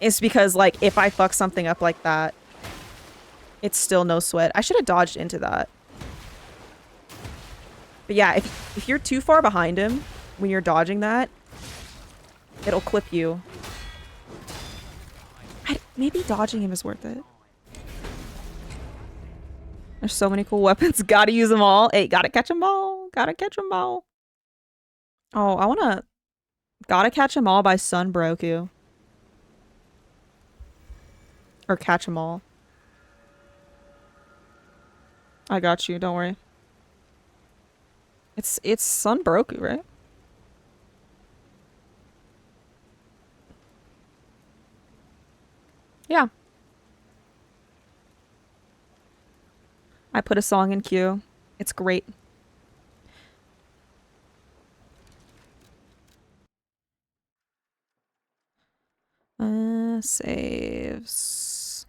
It's because, like, if I fuck something up like that, it's still no sweat. I should have dodged into that. But yeah, if you're too far behind him when you're dodging that, it'll clip you. Maybe dodging him is worth it. There's so many cool weapons. Gotta use them all. Hey, gotta catch them all. Gotta catch them all. Oh, I wanna... Gotta catch them all by Sunbroku. Or catch them all. I got you. Don't worry. It's Sunbroku, right? Yeah. I put a song in queue. It's great. Saves.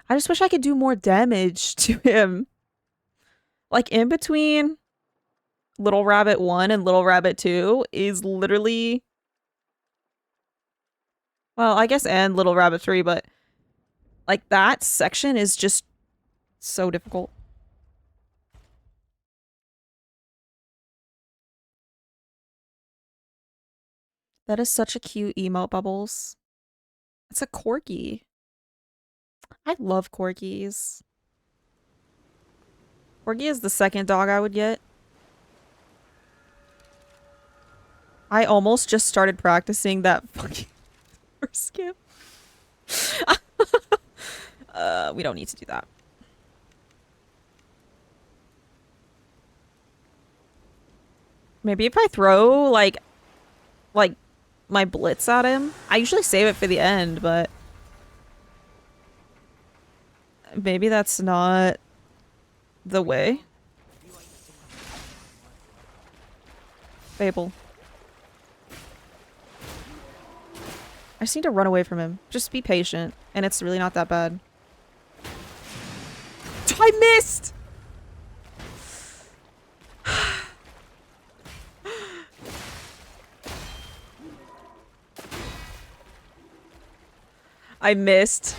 I just wish I could do more damage to him. Like, in between Little Rabbit 1 and Little Rabbit 2 is literally... Well, I guess and Little Rabbit 3, but... Like, that section is just so difficult. That is such a cute emote, Bubbles. It's a corgi. I love corgis. Corgi is the second dog I would get. I almost just started practicing that fucking first skip. We don't need to do that. Maybe if I throw, like my blitz at him. I usually save it for the end, but maybe that's not the way. Fable. I just need to run away from him. Just be patient, and it's really not that bad. I missed! I missed.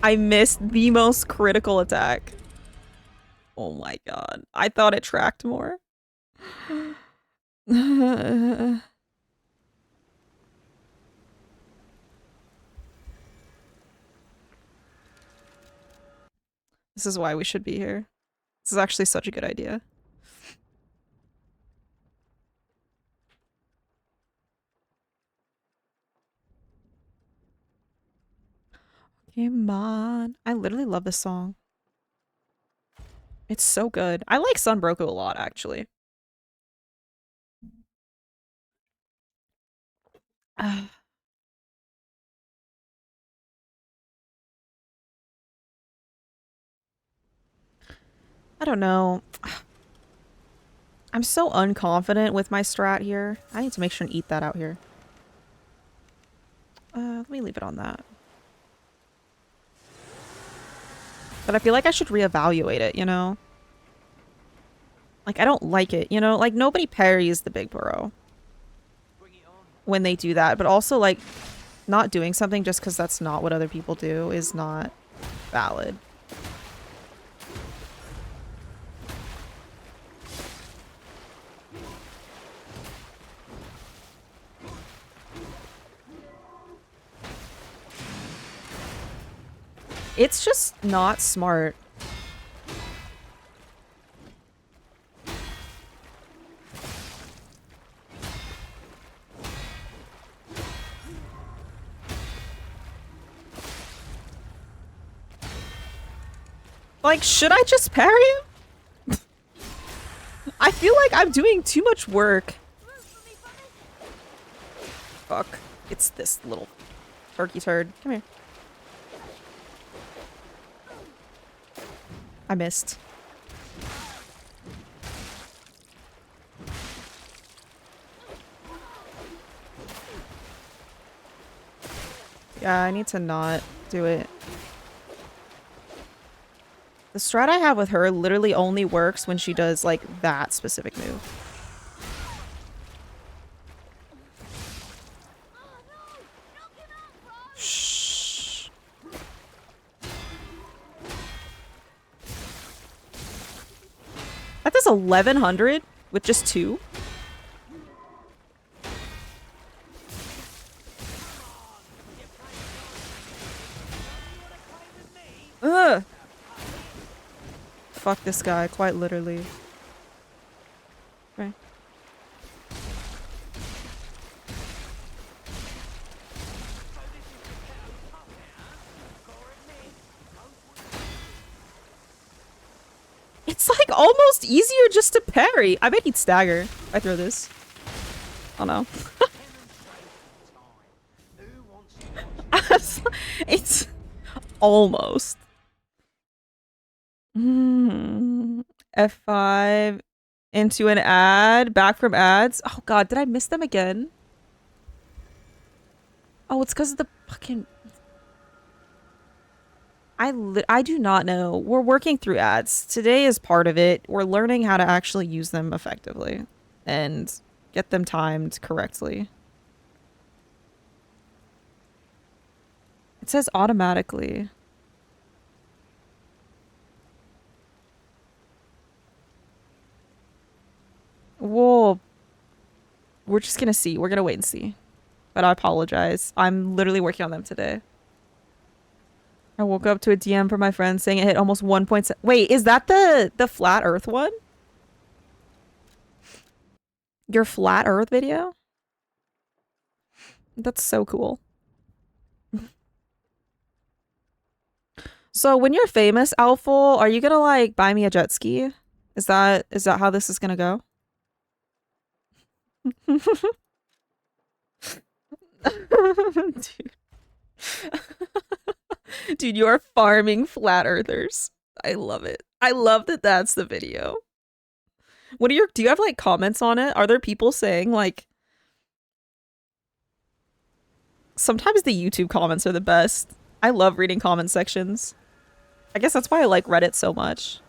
I missed the most critical attack. Oh my god. I thought it tracked more. This is why we should be here. This is actually such a good idea. Come on. I literally love this song. It's so good. I like Sunbroku a lot, actually. I don't know. I'm so unconfident with my strat here. I need to make sure and eat that out here. Let me leave it on that. But I feel like I should reevaluate it, you know? Like, I don't like it, you know? Like, nobody parries the big burrow when they do that. But also, like, not doing something just because that's not what other people do is not valid. It's just not smart. Like, should I just parry him? I feel like I'm doing too much work. Fuck. It's this little turkey turd. Come here. I missed. Yeah, I need to not do it. The strat I have with her literally only works when she does, like, that specific move. Shh. That does 1100 with just 2? Ugh. Fuck this guy, quite literally. Okay. It's like almost easier just to parry. I bet he'd stagger if I throw this. Oh no. It's almost. F5 into an ad, back from ads. Oh god, did I miss them again? Oh, it's because of the fucking... I do not know. We're working through ads. Today is part of it. We're learning how to actually use them effectively and get them timed correctly. It says automatically. Whoa. We're just gonna see. We're gonna wait and see. But I apologize. I'm literally working on them today. I woke up to a DM from my friend saying it hit almost 1.7. Wait, is that the flat earth one? Your flat earth video? That's so cool. So when you're famous, Alful, are you gonna like buy me a jet ski? Is that how this is gonna go? Dude. Dude, you are farming flat earthers. I love it. I love that that's the video. What are your, do you have like comments on it? Are there people saying like, sometimes the YouTube comments are the best. I love reading comment sections. I guess that's why I like Reddit so much.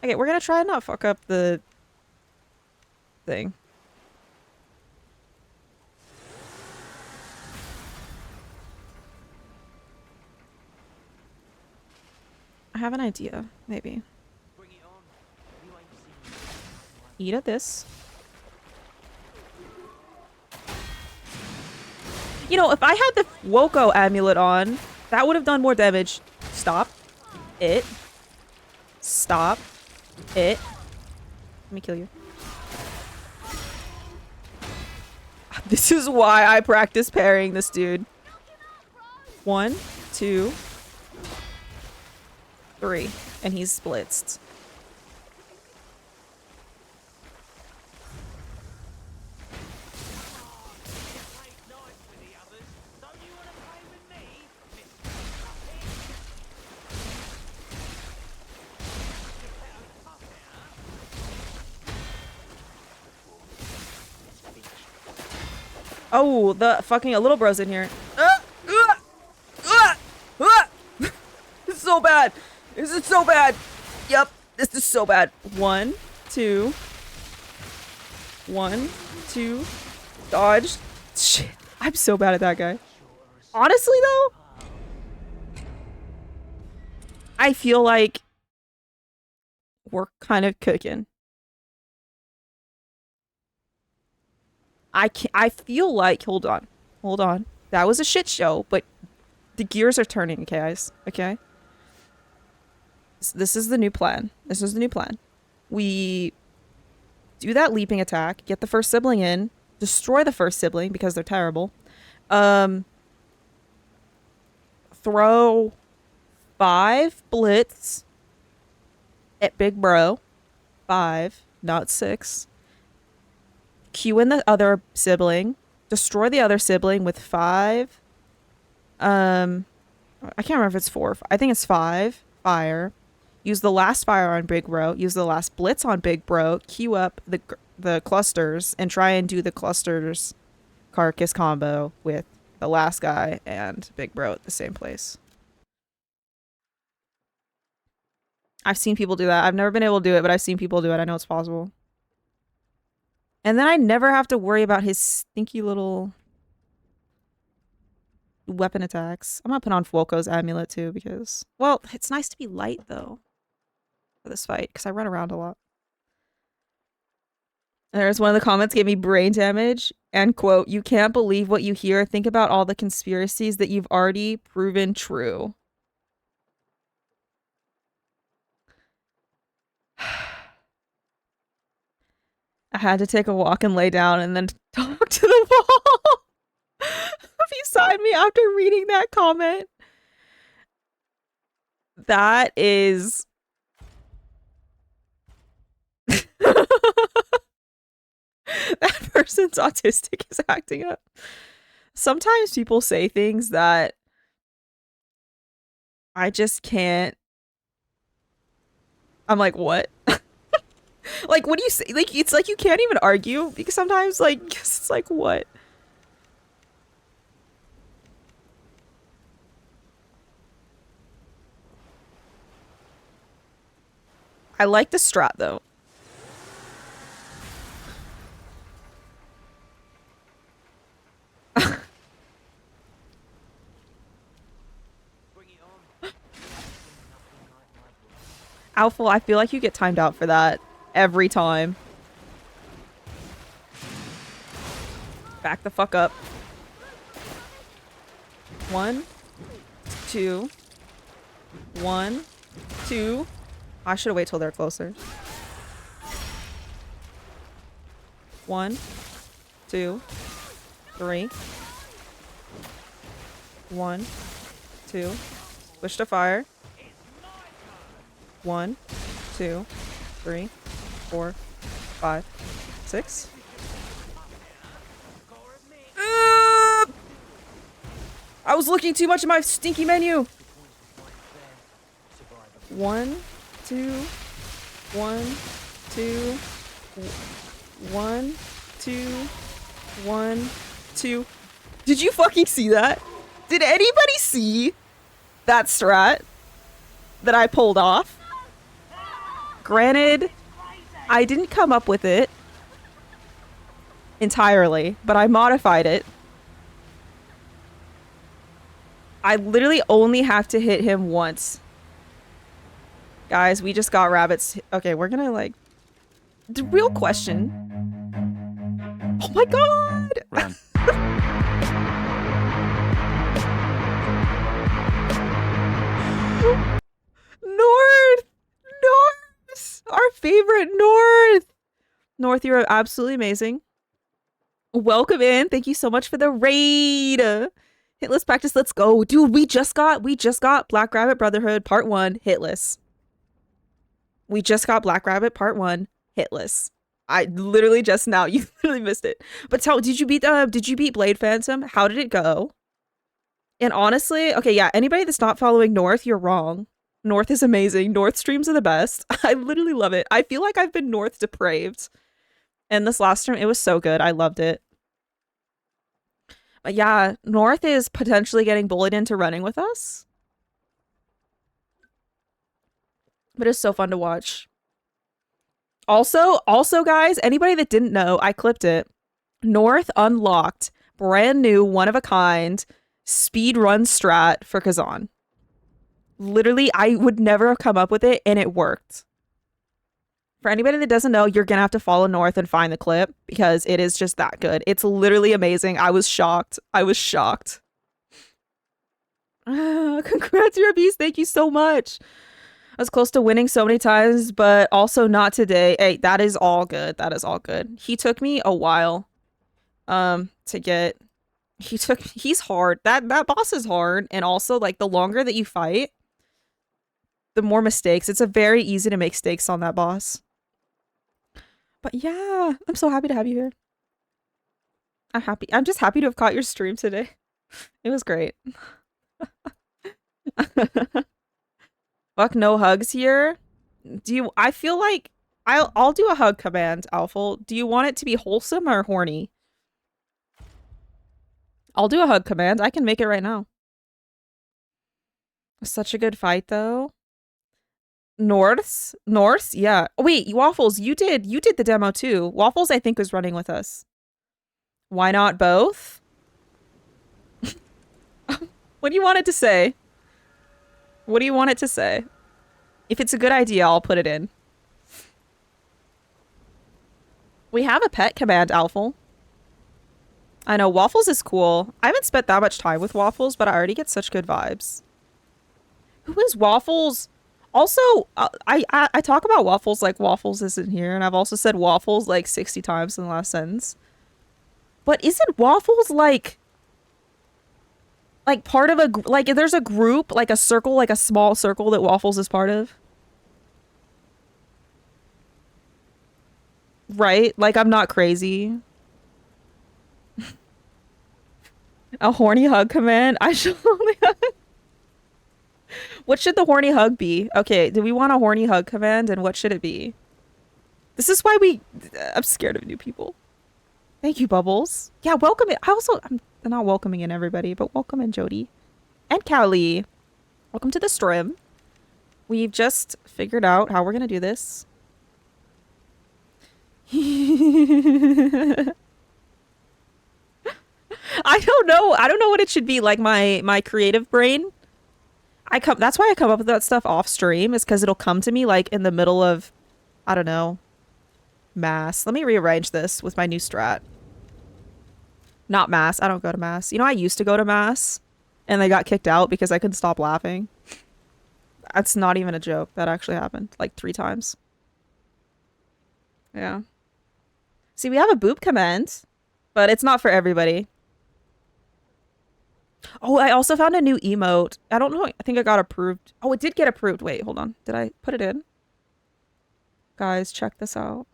Okay, we're gonna try and not fuck up the thing. I have an idea, maybe. Eat at this. You know, if I had the Woko amulet on, that would have done more damage. Stop. It. Stop. It. Let me kill you. This is why I practice parrying this dude. 1, 2, 3. And he's blitzed. Oh, the fucking little bro's in here. This is so bad. This is so bad. Yep, this is so bad. 1, 2. 1, 2. Dodge. Shit, I'm so bad at that guy. Honestly, though, I feel like we're kind of cooking. I feel like, hold on. That was a shit show, but the gears are turning, guys. Okay? This is the new plan. We do that leaping attack, get the first sibling in, destroy the first sibling because they're terrible. Throw 5 blitz at Big Bro. 5, not 6. Q in the other sibling. Destroy the other sibling with 5. I can't remember if it's 4. I think it's 5. Fire. Use the last fire on Big Bro. Use the last blitz on Big Bro. Queue up the clusters and try and do the clusters carcass combo with the last guy and Big Bro at the same place. I've seen people do that. I've never been able to do it, but I've seen people do it. I know it's possible. And then I never have to worry about his stinky little weapon attacks. I'm gonna put on Fuoco's amulet too because, well, it's nice to be light though for this fight because I run around a lot. There's one of the comments gave me brain damage and quote, "You can't believe what you hear. Think about all the conspiracies that you've already proven true." I had to take a walk and lay down and then talk to the wall. Beside me after reading that comment. That is... that person's autistic is acting up. Sometimes people say things that I just can't. I'm like, what? Like, what do you say? Like, it's like you can't even argue because sometimes, like, it's like, what? I like the strat though. Alpha, I feel like you get timed out for that every time. Back the fuck up. 1, 2, 1, 2. I should have waited till they're closer. 1, 2, 3. 1, 2. Switch to fire. 1, 2, 3, 4, 5, 6. I was looking too much at my stinky menu. 1, 2, 1, 2, 1, 2, 1, 2. Did you fucking see that? Did anybody see that strat that I pulled off? Granted, I didn't come up with it entirely, but I modified it. I literally only have to hit him once. Guys, we just got rabbits. Okay, we're gonna like... The real question... Oh my god! Run. North! North! Our favorite North! North, you're absolutely amazing. Welcome in. Thank you so much for the raid. Hitless practice, let's go. Dude, we just got Black Rabbit Brotherhood Part 1 Hitless. We just got Black Rabbit Part 1 Hitless. I literally just now, you literally missed it. But did you beat Blade Phantom? How did it go? And honestly, okay, yeah, anybody that's not following North, you're wrong. North is amazing. North streams are the best. I literally love it. I feel like I've been North depraved. And this last stream, it was so good. I loved it. But yeah, North is potentially getting bullied into running with us. But it's so fun to watch. Also, guys, anybody that didn't know, I clipped it. North unlocked brand new, one-of-a-kind speedrun strat for Kazan. Literally, I would never have come up with it, and it worked. For anybody that doesn't know, you're gonna have to follow North and find the clip because it is just that good. It's literally amazing. I was shocked. I was shocked. Congrats, you're a beast. Thank you so much. I was close to winning so many times, but also not today. Hey, that is all good. That is all good. He took me a while to get. He's hard. That boss is hard, and also like the longer that you fight, the more mistakes. It's a very easy to make mistakes on that boss. But yeah, I'm so happy to have you here. I'm just happy to have caught your stream today. It was great. Fuck no hugs here. I feel like I'll do a hug command, Alpha. Do you want it to be wholesome or horny? I'll do a hug command. I can make it right now. Such a good fight though. North? Yeah. Oh, wait, Waffles, you did the demo too. Waffles, I think, was running with us. Why not both? What do you want it to say? What do you want it to say? If it's a good idea, I'll put it in. We have a pet command, Alphal. I know, Waffles is cool. I haven't spent that much time with Waffles, but I already get such good vibes. Who is Waffles? Also, I talk about Waffles like Waffles isn't here, and I've also said Waffles like 60 times in the last sentence. But isn't Waffles like part of like there's a group, like a circle, like a small circle that Waffles is part of? Right? Like I'm not crazy. A horny hug command? I should only What should the horny hug be? Okay, do we want a horny hug command and what should it be? This is why I'm scared of new people. Thank you, Bubbles. Yeah, welcome in. I'm not welcoming in everybody, but welcome in Jody. And Cowley. Welcome to the stream. We've just figured out how we're gonna do this. I don't know. I don't know what it should be. Like my creative brain. That's why I come up with that stuff off stream, is because it'll come to me like in the middle of, I don't know, mass. Let me rearrange this with my new strat. Not mass. I don't go to mass. You know, I used to go to mass and they got kicked out because I couldn't stop laughing. That's not even a joke. That actually happened like 3 times. Yeah. See, we have a boop command, but it's not for everybody. Oh, I also found a new emote. I don't know. I think I got approved. Oh, it did get approved. Wait, hold on. Did I put it in? Guys, check this out.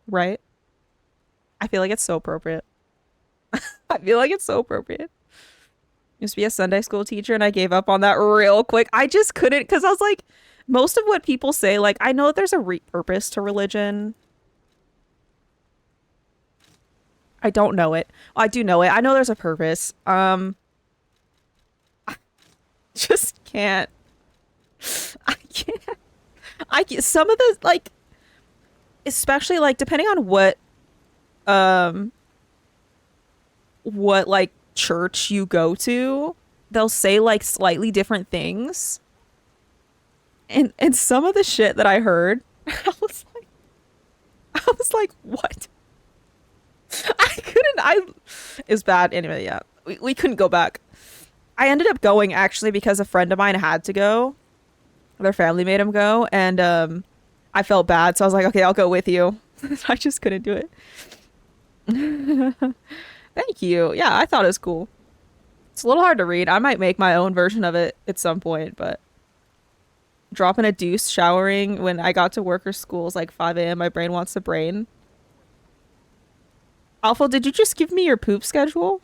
Right? I feel like it's so appropriate. I feel like it's so appropriate. Used to be a Sunday school teacher and I gave up on that real quick. I just couldn't, because I was like, most of what people say, like, I know there's a purpose to religion. I don't know it. Well, I do know it. I know there's a purpose. I just can't. I can't. Some of the, like, especially, like, depending on what, like, church you go to, they'll say, like, slightly different things. And some of the shit that I heard, I was like, what? It was bad. Anyway, yeah. We couldn't go back. I ended up going, actually, because a friend of mine had to go. Their family made him go, and I felt bad, so I was like, okay, I'll go with you. I just couldn't do it. Thank you. Yeah, I thought it was cool. It's a little hard to read. I might make my own version of it at some point, but dropping a deuce showering when I got to work or school is like 5 a.m. My brain wants to brain. Alpha, did you just give me your poop schedule?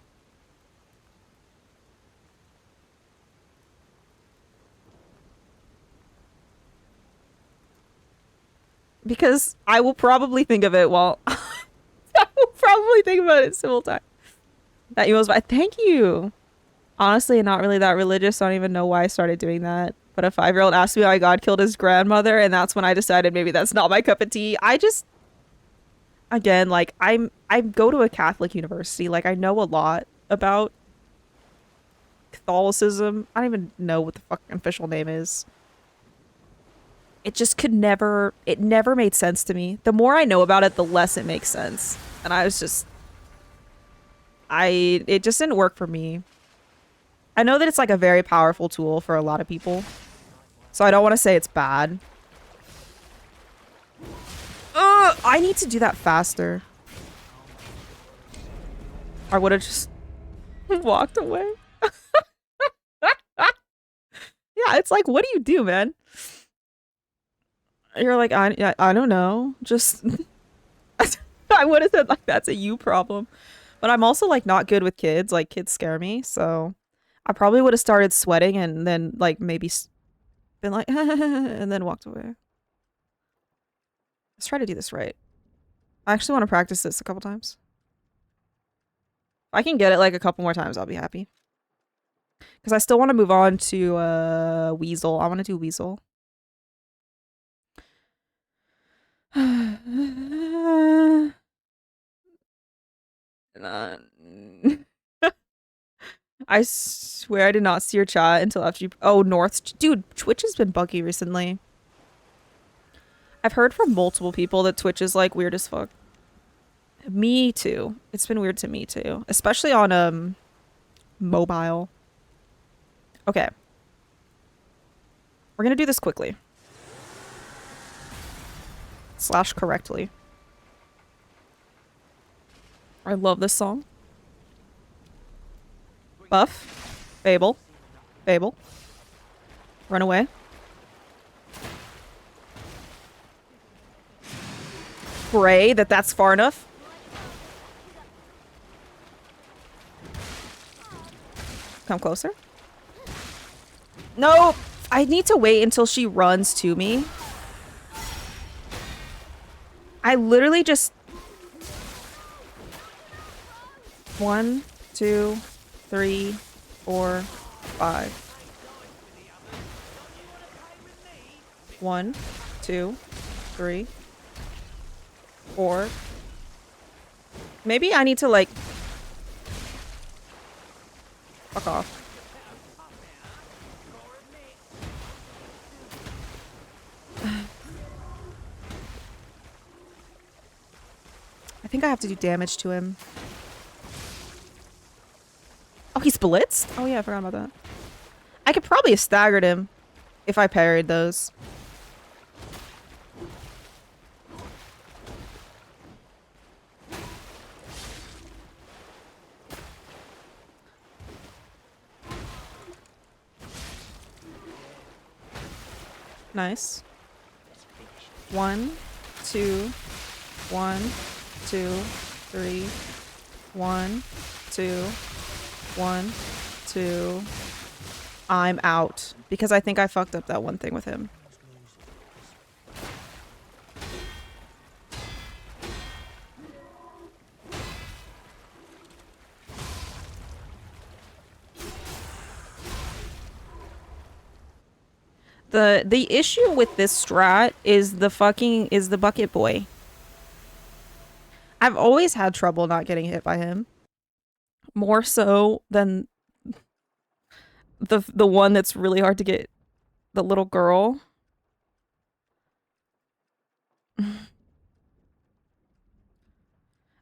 Because I will probably think of it while I will probably think about it simultaneously. That email's by. Thank you. Honestly, not really that religious. I don't even know why I started doing that. But a 5-year-old asked me why God killed his grandmother, and that's when I decided maybe that's not my cup of tea. I just, again, like I go to a Catholic university. Like I know a lot about Catholicism. I don't even know what the fucking official name is. It just it never made sense to me. The more I know about it, the less it makes sense. And I was just, it just didn't work for me. I know that it's like a very powerful tool for a lot of people. So I don't want to say it's bad. I need to do that faster. I would have just walked away. Yeah, it's like, what do you do, man? You're like, I don't know. Just, I would have said like, that's a you problem. But I'm also like not good with kids. Like kids scare me. So I probably would have started sweating and then like maybe been like, and then walked away. Let's try to do this right. I actually want to practice this a couple times. If I can get it like a couple more times, I'll be happy. Because I still want to move on to Weasel. I want to do Weasel. I swear I did not see your chat until after you. Oh, North. Dude, Twitch has been buggy recently. I've heard from multiple people that Twitch is like weird as fuck. Me too. It's been weird to me too. Especially on mobile. Okay. We're gonna do this quickly. Slash correctly. I love this song. Buff. Fable. Fable. Run away. Pray that that's far enough. Come closer. No! I need to wait until she runs to me. I literally just... 1, 2, 3, 4, 5. 1, 2, 3, 4. Maybe I need to like... Fuck off. I think I have to do damage to him. Oh, he splits? Oh yeah, I forgot about that. I could probably have staggered him if I parried those. Nice. 1, 2, 1, 2, 3, 1, 2, 1, 2. I'm out because I think I fucked up that one thing with him. The issue with this strat is the bucket boy. I've always had trouble not getting hit by him. More so than the one that's really hard to get, the little girl.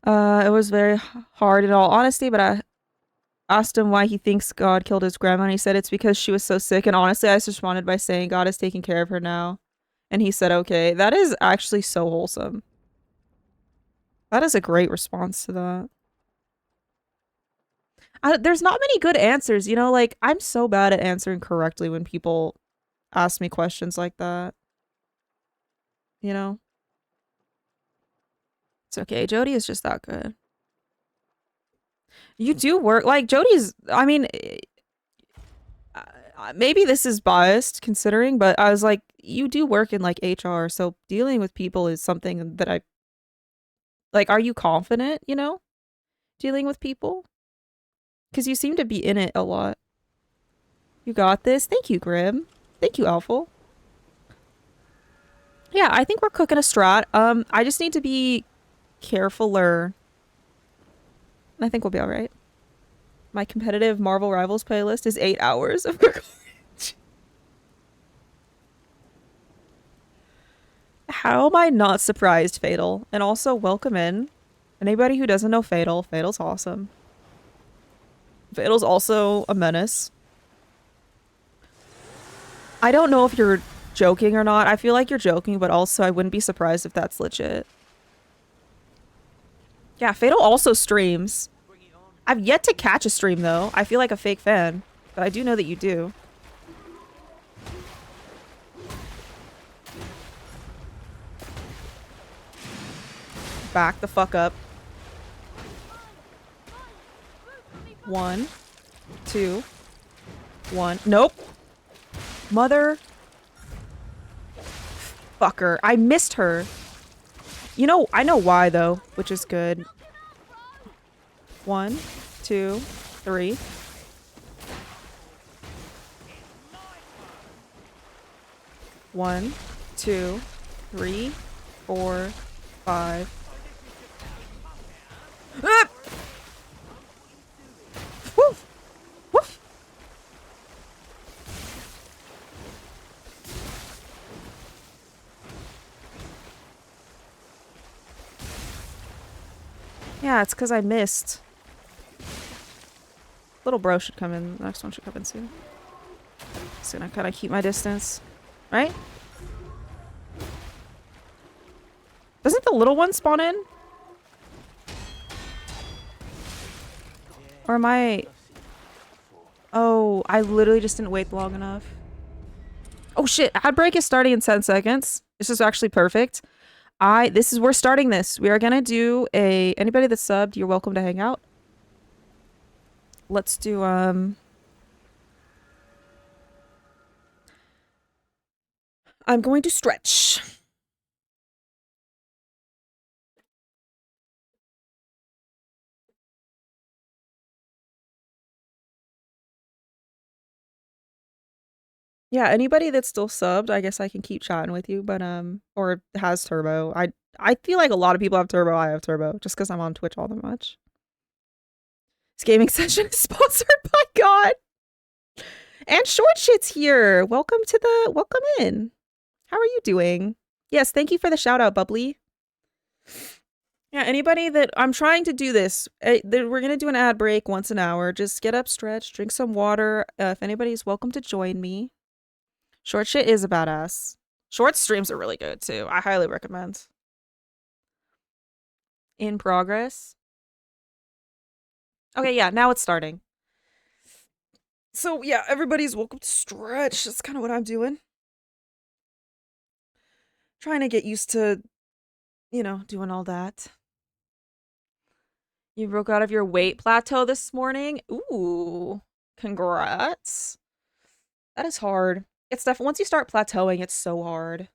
It was very hard in all honesty, but I asked him why he thinks God killed his grandma, and he said it's because she was so sick, and honestly I just responded by saying God is taking care of her now. And he said okay. That is actually so wholesome. That is a great response to that. There's not many good answers, you know, like I'm so bad at answering correctly when people ask me questions like that. You know? It's okay. Jody is just that good. You do work like Jody's, I mean, maybe this is biased considering, but I was like, you do work in like HR, so dealing with people is something that I like. Are you confident, you know, dealing with people? Because you seem to be in it a lot. You got this. Thank you, Grim. Thank you, Alpha. Yeah, I think we're cooking a strat. I just need to be carefuler. I think we'll be all right. My competitive Marvel Rivals playlist is 8 hours of courage. How am I not surprised, Fatal? And also, welcome in. Anybody who doesn't know Fatal, Fatal's awesome. Fatal's also a menace. I don't know if you're joking or not. I feel like you're joking, but also I wouldn't be surprised if that's legit. Yeah, Fatal also streams. I've yet to catch a stream, though. I feel like a fake fan, but I do know that you do. Back the fuck up. 1, 2, 1. Nope. Mother. Fucker. I missed her. You know, I know why though, which is good. 1, 2, 3. One, 2, 3, 4, 5. Ah! Woof! Woof! Yeah, it's because I missed. Little bro should come in. The next one should come in soon. Just gonna kind of keep my distance. Right? Doesn't the little one spawn in? Or am I... Oh, I literally just didn't wait long enough. Oh shit, ad break is starting in 10 seconds. This is actually perfect. We're starting this. We are gonna do anybody that's subbed, you're welcome to hang out. Let's do, I'm going to stretch. Yeah, anybody that's still subbed, I guess I can keep chatting with you, but, or has turbo. I feel like a lot of people have turbo, I have turbo, just because I'm on Twitch all that much. This gaming session is sponsored by God. And Short Shit's here. Welcome in. How are you doing? Yes, thank you for the shout out, Bubbly. Yeah, anybody that I'm trying to do this, we're gonna do an ad break once an hour. Just get up, stretch, drink some water. If anybody's welcome to join me. Short Shit is a badass. Short streams are really good too. I highly recommend. In progress. Okay, yeah, now it's starting. So yeah, everybody's welcome to stretch. That's kind of what I'm doing. Trying to get used to, doing all that. You broke out of your weight plateau this morning? Ooh, congrats. That is hard. It's definitely, once you start plateauing, it's so hard.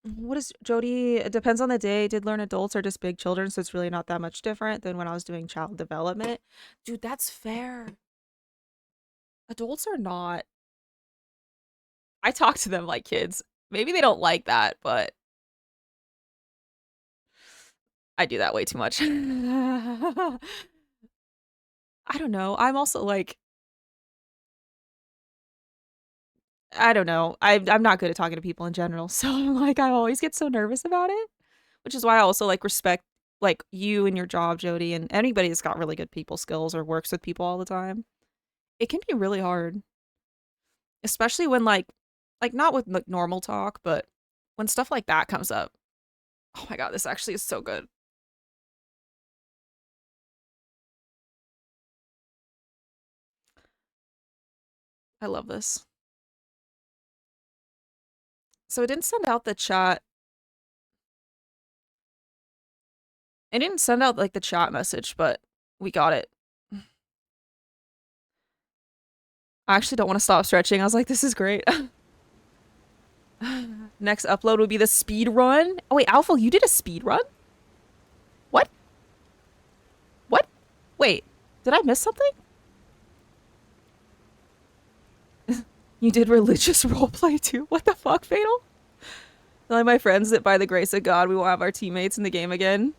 What is, Jody, it depends on the day. Did learn adults are just big children, so it's really not that much different than when I was doing child development. Dude, that's fair. Adults are not. I talk to them like kids. Maybe they don't like that, but I do that way too much. I don't know. I'm also like, I don't know. I'm not good at talking to people in general, so I'm like, I always get so nervous about it, which is why I also like respect like you and your job, Jody, and anybody that's got really good people skills or works with people all the time. It can be really hard, especially when like not with like normal talk, but when stuff like that comes up. Oh my god, this actually is so good. I love this. So it didn't send out the chat. It didn't send out like the chat message, but we got it. I actually don't want to stop stretching. I was like, this is great. Next upload would be the speed run. Oh wait, Alpha, you did a speed run? What? What? Wait, did I miss something? You did religious roleplay too? What the fuck, Fatal? Telling my friends that by the grace of God, we will have our teammates in the game again.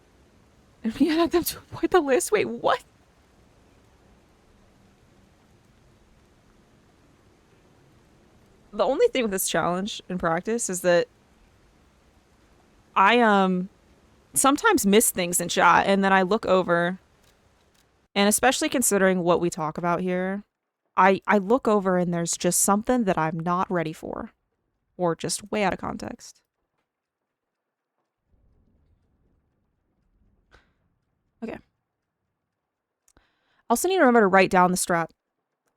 And we add them to avoid the list. Wait, what? The only thing with this challenge in practice is that I sometimes miss things in chat, and then I look over, and especially considering what we talk about here, I look over and there's just something that I'm not ready for, or just way out of context. Okay. Also need to remember to write down the strat.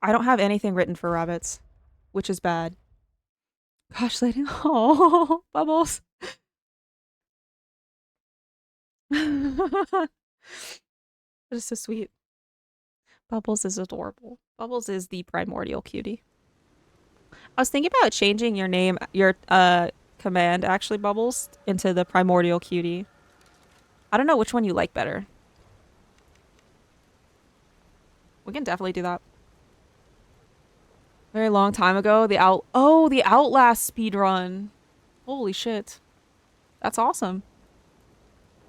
I don't have anything written for rabbits, which is bad. Gosh, lady. Oh, Bubbles. That is so sweet. Bubbles is adorable. Bubbles is the primordial cutie. I was thinking about changing your name, your command, actually, Bubbles, into the primordial cutie. I don't know which one you like better. We can definitely do that. Very long time ago, the Outlast speedrun. Holy shit. That's awesome.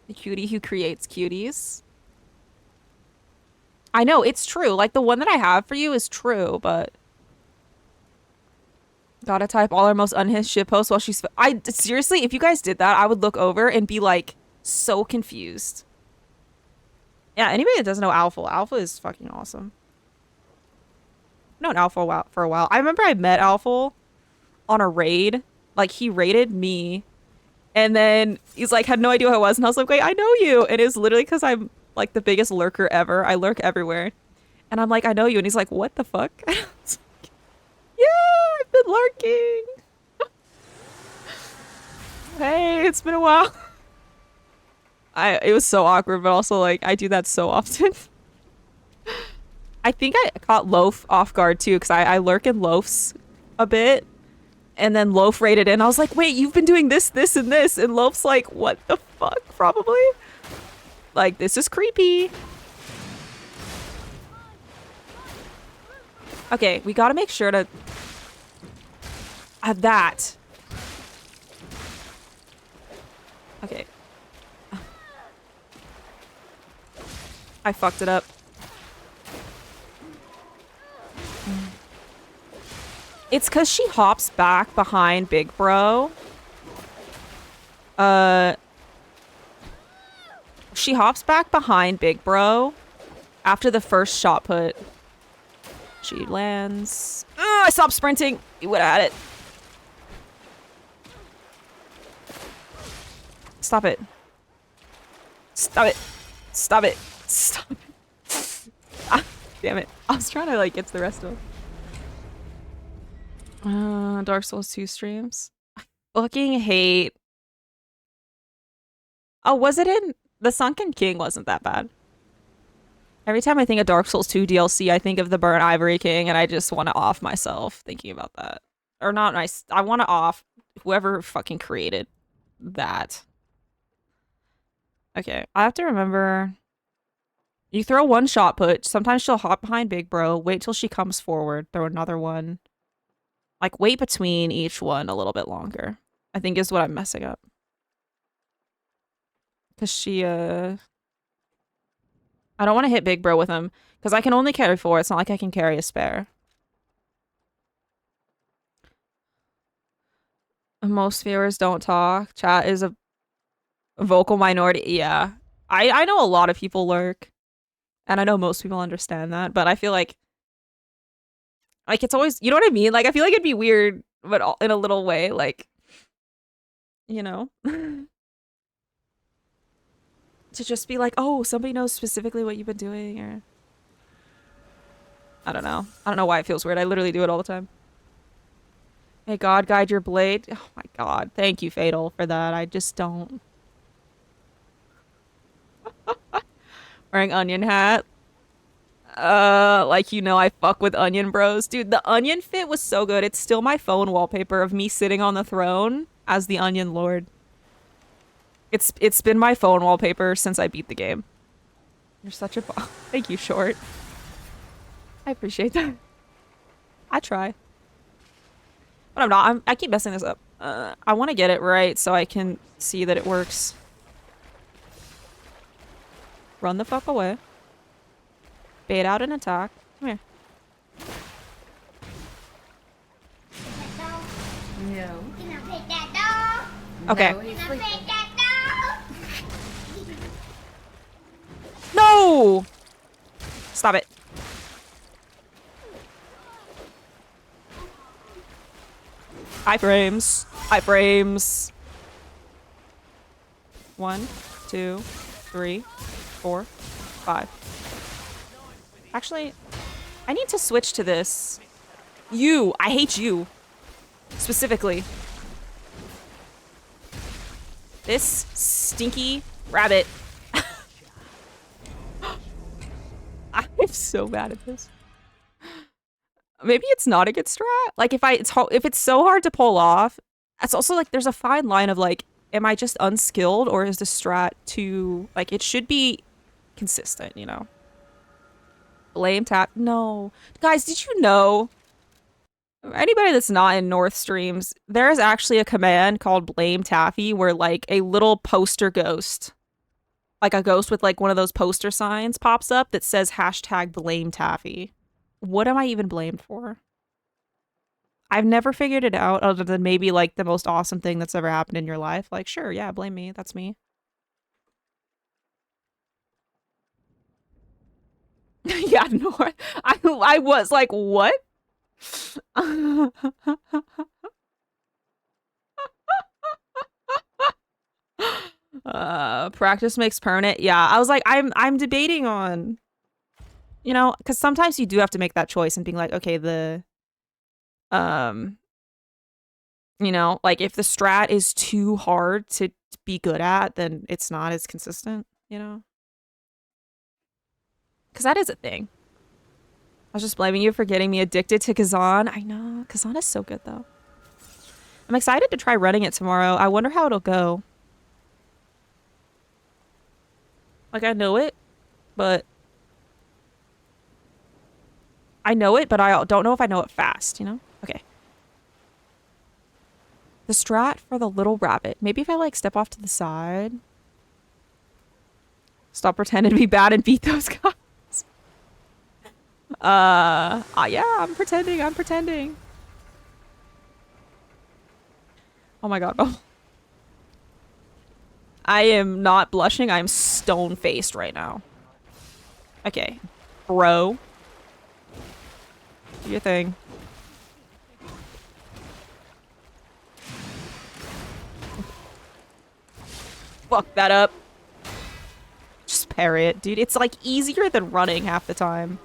The cutie who creates cuties. I know, it's true. Like, the one that I have for you is true, but... Gotta type all our most unhinged shit posts while she's... seriously, if you guys did that, I would look over and be, like, so confused. Yeah, anybody that doesn't know Alpha, Alpha is fucking awesome. I've known Alpha for a while. I remember I met Alpha on a raid. Like, he raided me. And then he's like, had no idea who I was. And I was like, wait, I know you. And it was literally because I'm like the biggest lurker ever. I lurk everywhere. And I'm like, I know you. And he's like, what the fuck? And I was like, yeah, I've been lurking. Hey, it's been a while. It was so awkward, but also like I do that so often. I think I caught Loaf off guard too, because I lurk in Loaf's a bit. And then Loaf raided in. I was like, wait, you've been doing this, this, and this. And Loaf's like, what the fuck? Probably. Like, this is creepy. Okay, we gotta make sure to have that. Okay. I fucked it up. It's because she hops back behind Big Bro. She hops back behind Big Bro after the first shot put. She lands. Oh, I stopped sprinting. You would have had it. Stop it. Stop it. Stop it. Stop it. Ah, damn it. I was trying to like get to the rest of them. Dark Souls 2 streams. I fucking hate. Oh, was it in the Sunken King? Wasn't that bad. Every time I think of Dark Souls 2 DLC, I think of the Burnt Ivory King, and I just want to off myself thinking about that. Or not nice. I want to off whoever fucking created that. Okay, I have to remember. You throw one shot put. Sometimes she'll hop behind Big Bro. Wait till she comes forward. Throw another one. Like, wait between each one a little bit longer, I think is what I'm messing up. Because she, I don't want to hit Big Bro with him, because I can only carry 4. It's not like I can carry a spare. Most viewers don't talk. Chat is a vocal minority. Yeah. I know a lot of people lurk, and I know most people understand that, but I feel like it's always, you know what I mean? Like, I feel like it'd be weird, but in a little way, like, you know? To just be like, oh, somebody knows specifically what you've been doing, or... I don't know. I don't know why it feels weird. I literally do it all the time. May God guide your blade. Oh my god. Thank you, Fatal, for that. I just don't. Wearing onion hat. Like, you know, I fuck with onion bros. Dude, the onion fit was so good. It's still my phone wallpaper of me sitting on the throne as the onion lord. It's been my phone wallpaper since I beat the game. You're such a Thank you, Short. I appreciate that. I try. But I'm not. I keep messing this up. I want to get it right so I can see that it works. Run the fuck away. Bait out an attack. Come here. No. Okay. No, he's sleeping. No! Stop it. Iframes. Iframes. 1, 2, 3, 4, 5. Actually, I need to switch to this. You. I hate you. Specifically. This stinky rabbit. I'm so bad at this. Maybe it's not a good strat. Like if it's so hard to pull off, It's also like there's a fine line of like, am I just unskilled or is the strat too like it should be consistent, you know? Blame tap. No. Guys, did you know? Anybody that's not in North streams, there is actually a command called blame taffy where like a little poster ghost, like a ghost with like one of those poster signs pops up that says hashtag blame taffy. What am I even blamed for? I've never figured it out other than maybe like the most awesome thing that's ever happened in your life. Like, sure, yeah, blame me. That's me. Yeah, no, I was like, what? Practice makes permanent. Yeah, I was like, I'm debating on, you know, because sometimes you do have to make that choice and being like, okay, um, you know, like if the strat is too hard to be good at, then it's not as consistent, you know? Because that is a thing. I was just blaming you for getting me addicted to Kazan. I know. Kazan is so good, though. I'm excited to try running it tomorrow. I wonder how it'll go. Like, I know it, but... I know it, but I don't know if I know it fast, you know? Okay. The strat for the little rabbit. Maybe if I, like, step off to the side. Stop pretending to be bad and beat those guys. Yeah, I'm pretending. Oh my god. Oh. I am not blushing. I'm stone-faced right now. Okay. Bro. Do your thing. Fuck that up. Just parry it, dude. It's like easier than running half the time.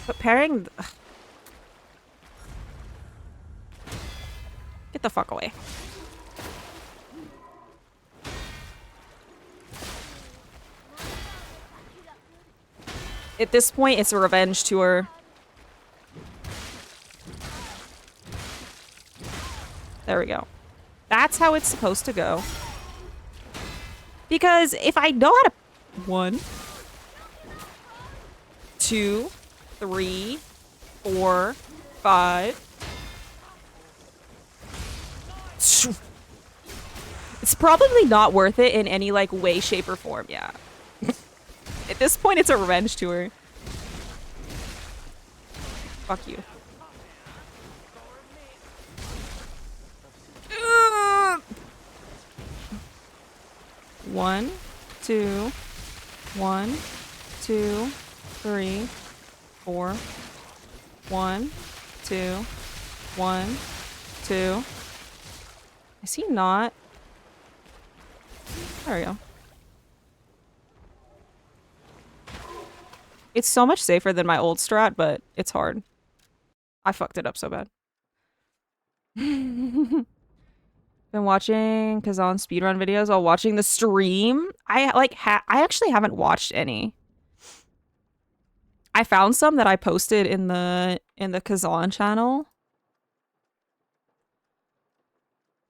But parrying... Ugh. Get the fuck away. At this point, it's a revenge tour. There we go. That's how it's supposed to go. Because if I know how to... 1, 2, 3, 4, 5... It's probably not worth it in any, like, way, shape, or form, yeah. At this point, it's a revenge tour. Fuck you. 1, 2, 1, 2, 3, 4. 1, 2, 1, 2. Is he not? There we go. It's so much safer than my old strat, but it's hard. I fucked it up so bad. Been watching Kazan speedrun videos while watching the stream. I actually haven't watched any. I found some that I posted in the Kazan channel.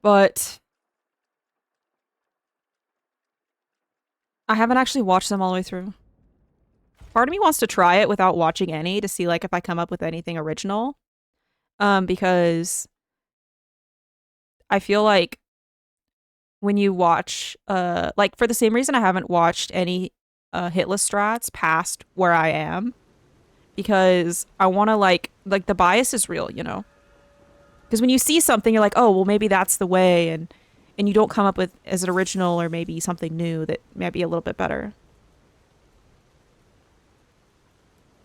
But I haven't actually watched them all the way through. Part of me wants to try it without watching any to see like if I come up with anything original. Because I feel like when you watch like for the same reason I haven't watched any Hitless strats past where I am, because I want to like the bias is real, you know? Because when you see something, you're like, oh, well, maybe that's the way, and you don't come up with as an original or maybe something new that might be a little bit better.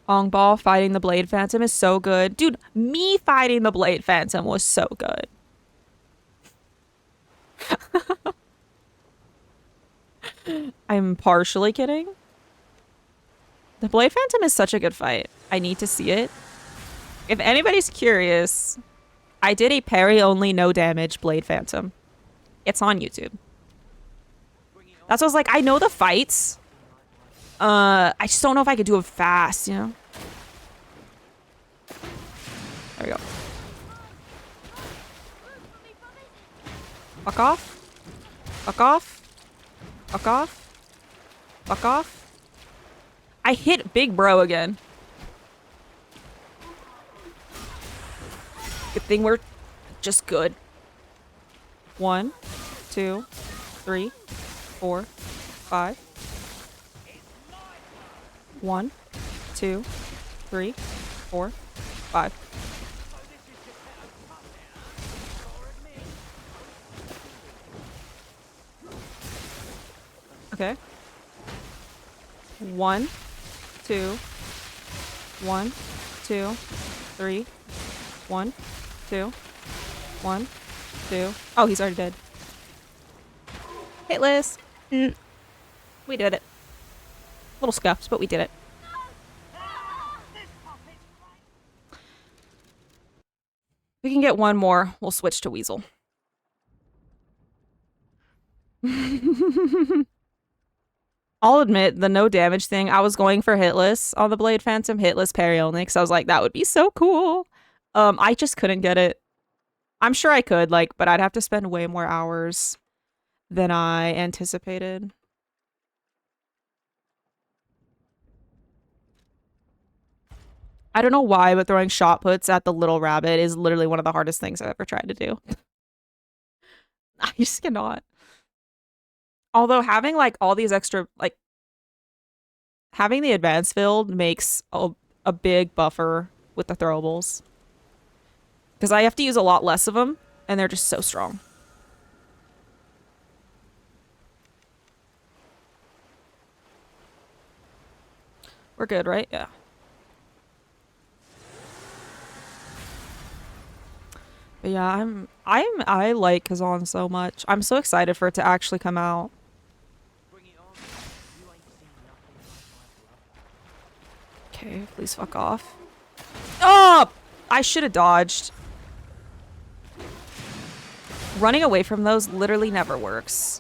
Ong Ball fighting the Blade Phantom is so good. Dude, me fighting the Blade Phantom was so good. I'm partially kidding. The Blade Phantom is such a good fight. I need to see it. If anybody's curious, I did a parry-only, no-damage Blade Phantom. It's on YouTube. That's what I was like, I know the fights. I just don't know if I could do it fast, you know? Fuck off. Fuck off. Fuck off. Fuck off. I hit Big Bro again. Good thing we're just good. 1, 2, 3, 4, 5. 1, 2, 3, 4, 5. Okay. 1, 2, 1, 2, 3, 1, 2, 1, 2. Oh, he's already dead. Hitless. We did it. Little scuffs, but we did it. We can get one more. We'll switch to Weasel. I'll admit, the no damage thing, I was going for Hitless on the Blade Phantom, Hitless parry only, because I was like, that would be so cool. I just couldn't get it. I'm sure I could, like, but I'd have to spend way more hours than I anticipated. I don't know why, but throwing shot puts at the little rabbit is literally one of the hardest things I've ever tried to do. I just cannot. Although having like all these extra, like having the advanced field makes a big buffer with the throwables. Because I have to use a lot less of them, and they're just so strong. We're good, right? Yeah. But yeah, I like Kazan so much. I'm so excited for it to actually come out. Okay, please fuck off. Oh! I should have dodged. Running away from those literally never works.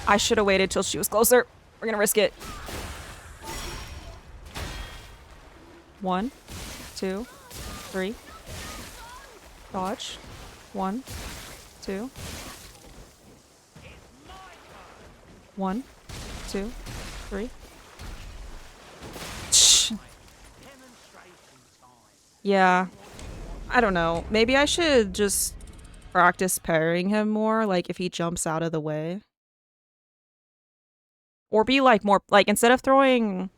I should have waited till she was closer. We're gonna risk it. 1, 2, 3. Dodge. 1, 2. 1, 2, 3. Yeah. I don't know. Maybe I should just practice parrying him more, like if he jumps out of the way. Or be like more, like instead of throwing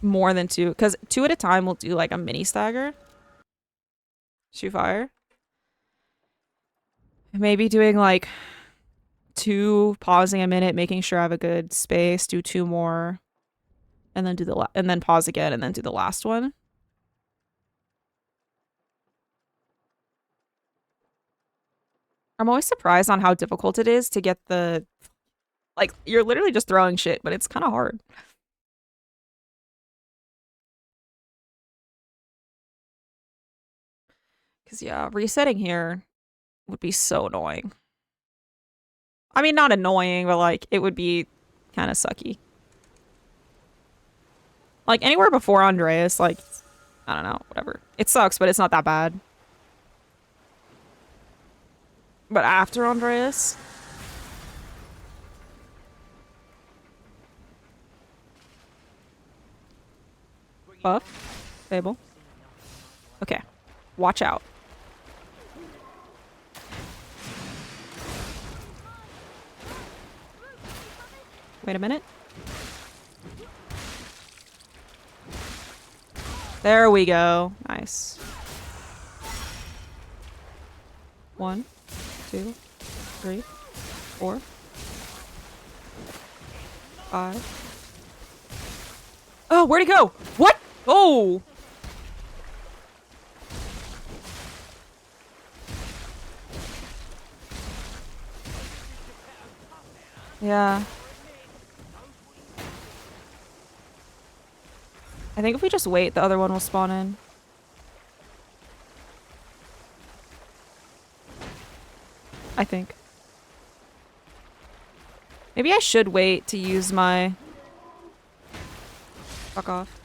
more than 2, because 2 at a time will do like a mini stagger. Shoot fire. Maybe doing like 2, pausing a minute, making sure I have a good space, do 2 more, and then do the and then pause again, and then do the last one. I'm always surprised on how difficult it is to get the, like, you're literally just throwing shit, but it's kind of hard. Because yeah, resetting here would be so annoying. I mean, not annoying, but like, it would be kind of sucky. Like, anywhere before Andreas, like, I don't know, whatever. It sucks, but it's not that bad. But after Andreas... Buff. Fable. Okay. Watch out. Wait a minute. There we go. Nice. 1, 2, 3, 4, 5. Oh, where'd he go? What? Oh! Yeah. I think if we just wait, the other one will spawn in. I think. Maybe I should wait to use my... Fuck off.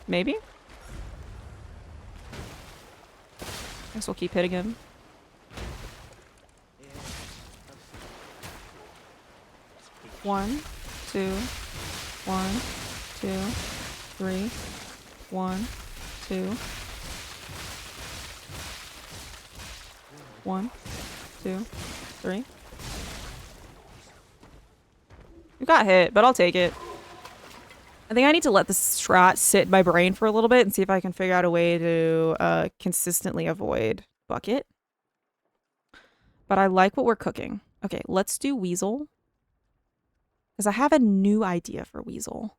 Maybe? Guess we'll keep hitting him. One, two, 1, 2, 3, 1, 2, 1, 2, 3. We got hit, but I'll take it. I think I need to let this strat sit in my brain for a little bit and see if I can figure out a way to consistently avoid bucket. But I like what we're cooking. Okay, let's do Weasel. Because I have a new idea for Weasel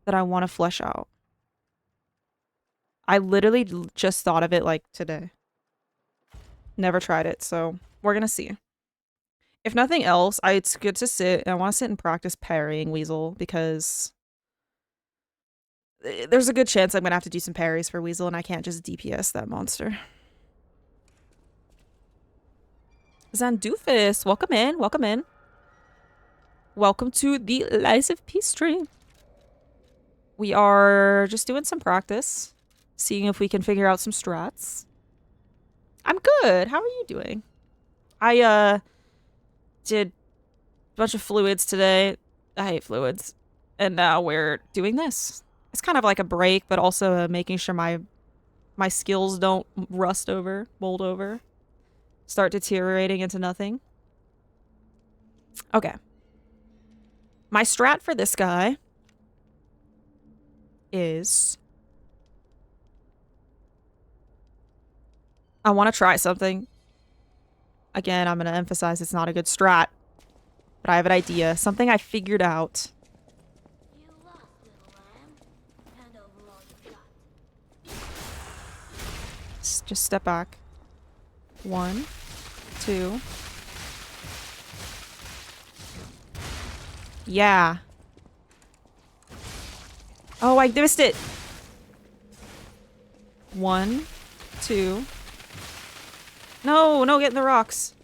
that I want to flesh out. I literally just thought of it like today. Never tried it, so we're going to see. If nothing else, it's good to sit. I want to sit and practice parrying Weasel because there's a good chance I'm going to have to do some parries for Weasel and I can't just DPS that monster. Zandoofus, welcome in, welcome in. Welcome to the Lies of Peace stream. We are just doing some practice, seeing if we can figure out some strats. I'm good. How are you doing? I did a bunch of fluids today. I hate fluids. And now we're doing this. It's kind of like a break, but also making sure my skills don't rust over, mold over, start deteriorating into nothing. Okay. My strat for this guy is I want to try something. Again, I'm going to emphasize it's not a good strat, but I have an idea. Something I figured out. You lost, little lamb. Hand over all you got. Just step back. 1, 2. Yeah. Oh, I missed it. 1, 2. No, no, get in the rocks.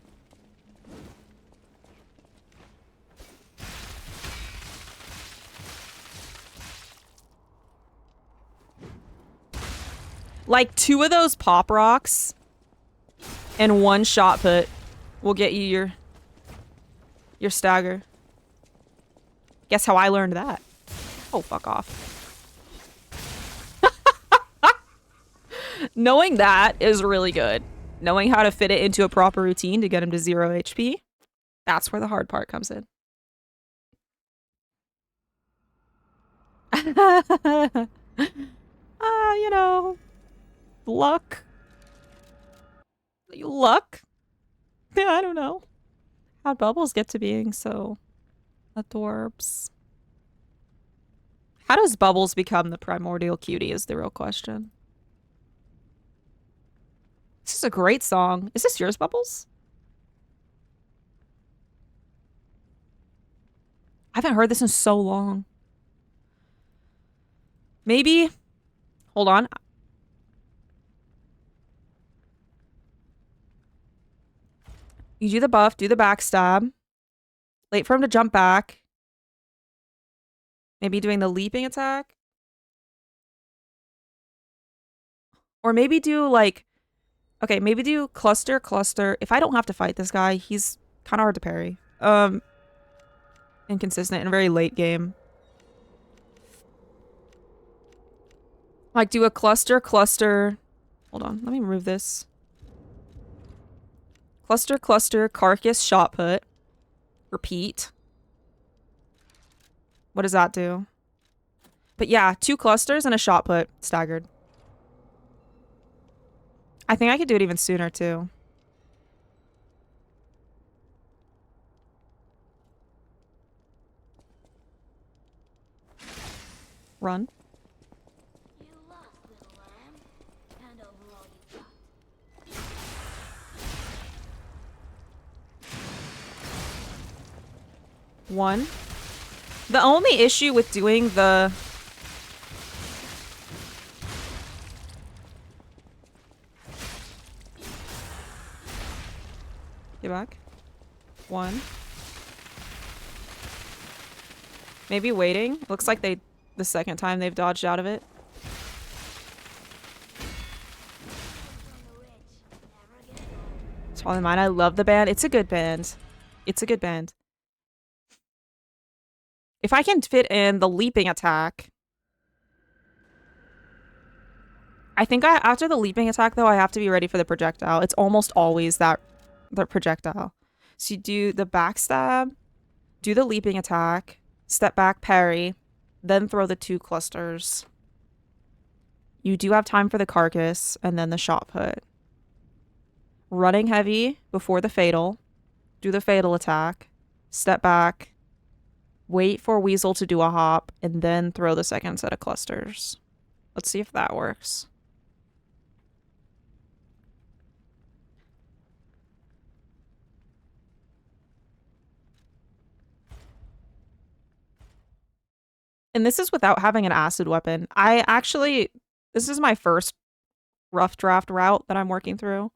Like 2 of those pop rocks and 1 shot put will get you your stagger. Guess how I learned that? Oh, fuck off. Knowing that is really good. Knowing how to fit it into a proper routine to get him to 0 HP. That's where the hard part comes in. You know, luck. Luck? Yeah, I don't know. How'd Bubbles get to being so adorbs? How does Bubbles become the primordial cutie is the real question. This is a great song. Is this yours, Bubbles? I haven't heard this in so long. Maybe. Hold on. You do the buff, do the backstab. Wait for him to jump back. Maybe doing the leaping attack. Or maybe do like... Okay, maybe do cluster, cluster. If I don't have to fight this guy, he's kind of hard to parry. Inconsistent and very late game. Like, do a cluster, cluster. Hold on, let me remove this. Cluster, cluster, carcass, shot put. Repeat. What does that do? But yeah, 2 clusters and a shot put. Staggered. I think I could do it even sooner, too. Run. You lost, little lamb. Hand over all you got. 1. The only issue with doing the... Get back. 1. Maybe waiting. Looks like they the second time they've dodged out of it. It's probably mine. I love the band. It's a good band. It's a good band. If I can fit in the leaping attack... I think after the leaping attack, though, I have to be ready for the projectile. It's almost always the projectile. So you do the backstab, do the leaping attack, step back, parry, then throw the 2 clusters. You do have time for the carcass, and then the shot put. Running heavy before the fatal, do the fatal attack, step back, wait for Weasel to do a hop, and then throw the second set of clusters. Let's see if that works. And this is without having an acid weapon. This is my first rough draft route that I'm working through.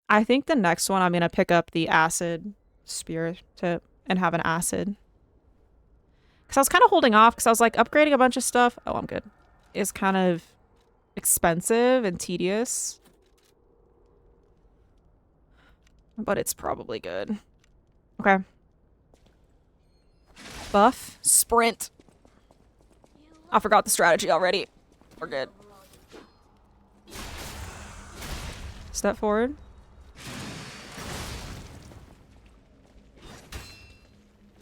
I think the next one I'm going to pick up the acid spear tip and have an acid. Because I was kind of holding off because I was like upgrading a bunch of stuff. Oh, I'm good. Is kind of expensive and tedious. But it's probably good. Okay. Buff. Sprint. I forgot the strategy already. We're good. Step forward.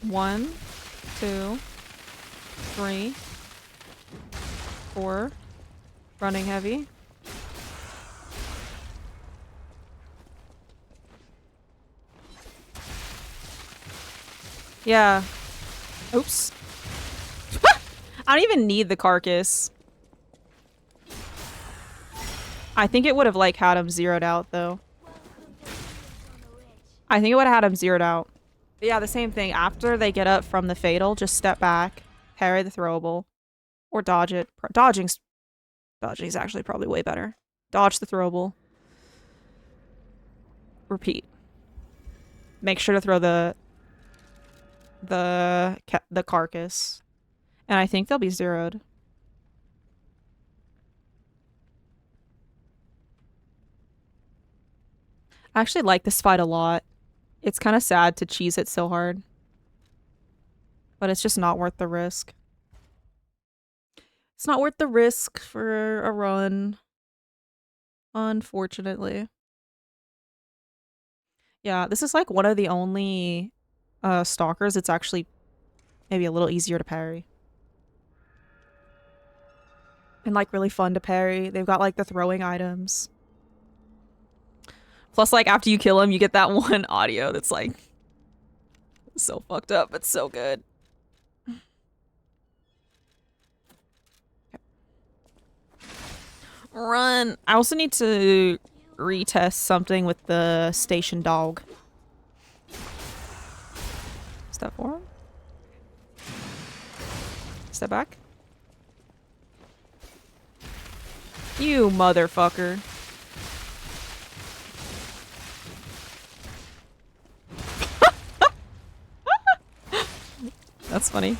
One, 2, 3, 4. Running heavy. Yeah. Oops. I don't even need the carcass. I think it would have like had him zeroed out though. I think it would have had him zeroed out. But yeah, the same thing. After they get up from the fatal, just step back, parry the throwable, or dodge it. Dodging's actually probably way better. Dodge the throwable. Repeat. Make sure to throw the carcass. And I think they'll be zeroed. I actually like this fight a lot. It's kind of sad to cheese it so hard. But it's just not worth the risk. It's not worth the risk for a run. Unfortunately. Yeah, this is like one of the only stalkers it's actually maybe a little easier to parry. And like really fun to parry. They've got like the throwing items. Plus like after you kill him, you get that one audio that's like so fucked up, but so good. Run. I also need to retest something with the station dog. Step forward. Step back. You motherfucker. That's funny.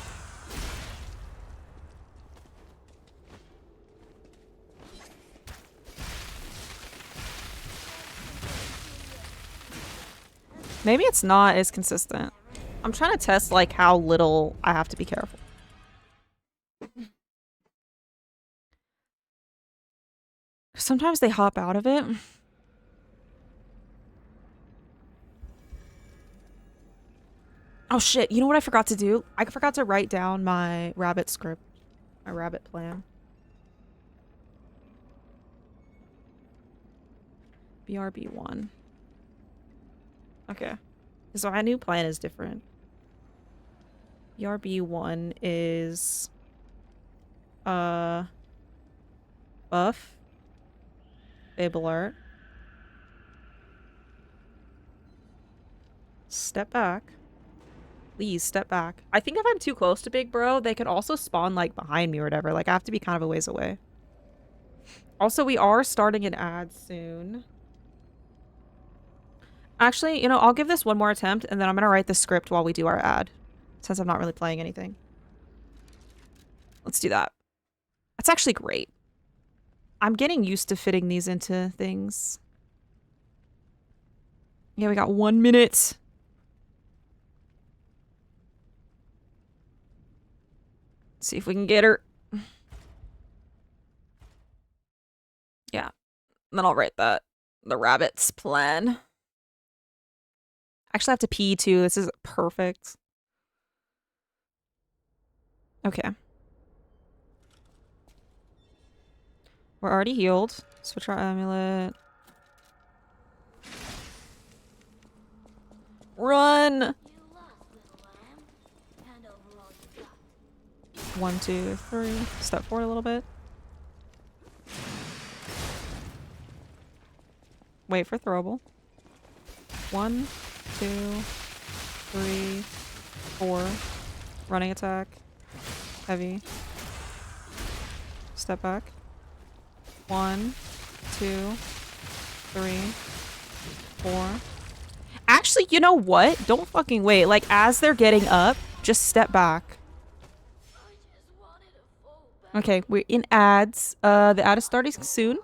Maybe it's not as consistent. I'm trying to test like how little I have to be careful. Sometimes they hop out of it. Oh shit, you know what I forgot to do? I forgot to write down my rabbit script. My rabbit plan. BRB1. Okay. So my new plan is different. BRB1 is buff. Babe alert. Step back. Please step back. I think if I'm too close to Big Bro, they could also spawn like behind me or whatever. Like I have to be kind of a ways away. Also, we are starting an ad soon. Actually, you know, I'll give this one more attempt and then I'm gonna write the script while we do our ad. Since I'm not really playing anything. Let's do that. That's actually great. I'm getting used to fitting these into things. Yeah, we got 1 minute. See if we can get her. Yeah. And then I'll write that. The rabbit's plan. I actually have to pee too. This is perfect. Okay. We're already healed. Switch our amulet. Run! You lost, little lamb. Hand over all you got. 1, 2, 3. Step forward a little bit. Wait for throwable. 1, 2, 3, 4. Running attack. Heavy. Step back. 1, 2, 3, 4. Actually, you know what? Don't fucking wait. Like, as they're getting up, just step back. I just wanted a full back. Okay, we're in ads. The ad is starting soon.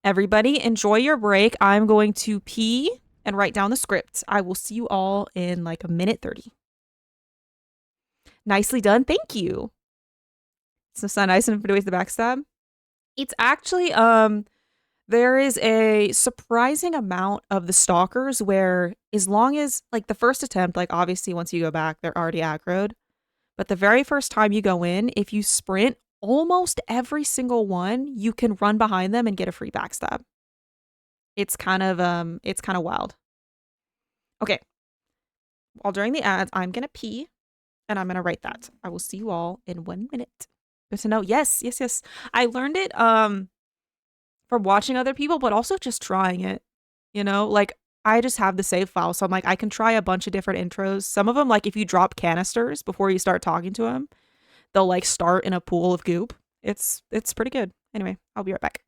Everybody, enjoy your break. I'm going to pee and write down the script. I will see you all in like a minute 30. Nicely done. Thank you. It's not nice enough to waste the backstab. It's actually, there is a surprising amount of the stalkers where as long as, like, the first attempt, like, obviously once you go back, they're already aggroed. But the very first time you go in, if you sprint, almost every single one, you can run behind them and get a free backstab. It's kind of wild. Okay. While during the ads, I'm gonna pee and I'm gonna write that. I will see you all in 1 minute. Good to know. Yes, yes, yes. I learned it from watching other people, but also just trying it. You know, like I just have the save file, so I'm like I can try a bunch of different intros. Some of them, like if you drop canisters before you start talking to them, they'll like start in a pool of goop. It's pretty good. Anyway, I'll be right back.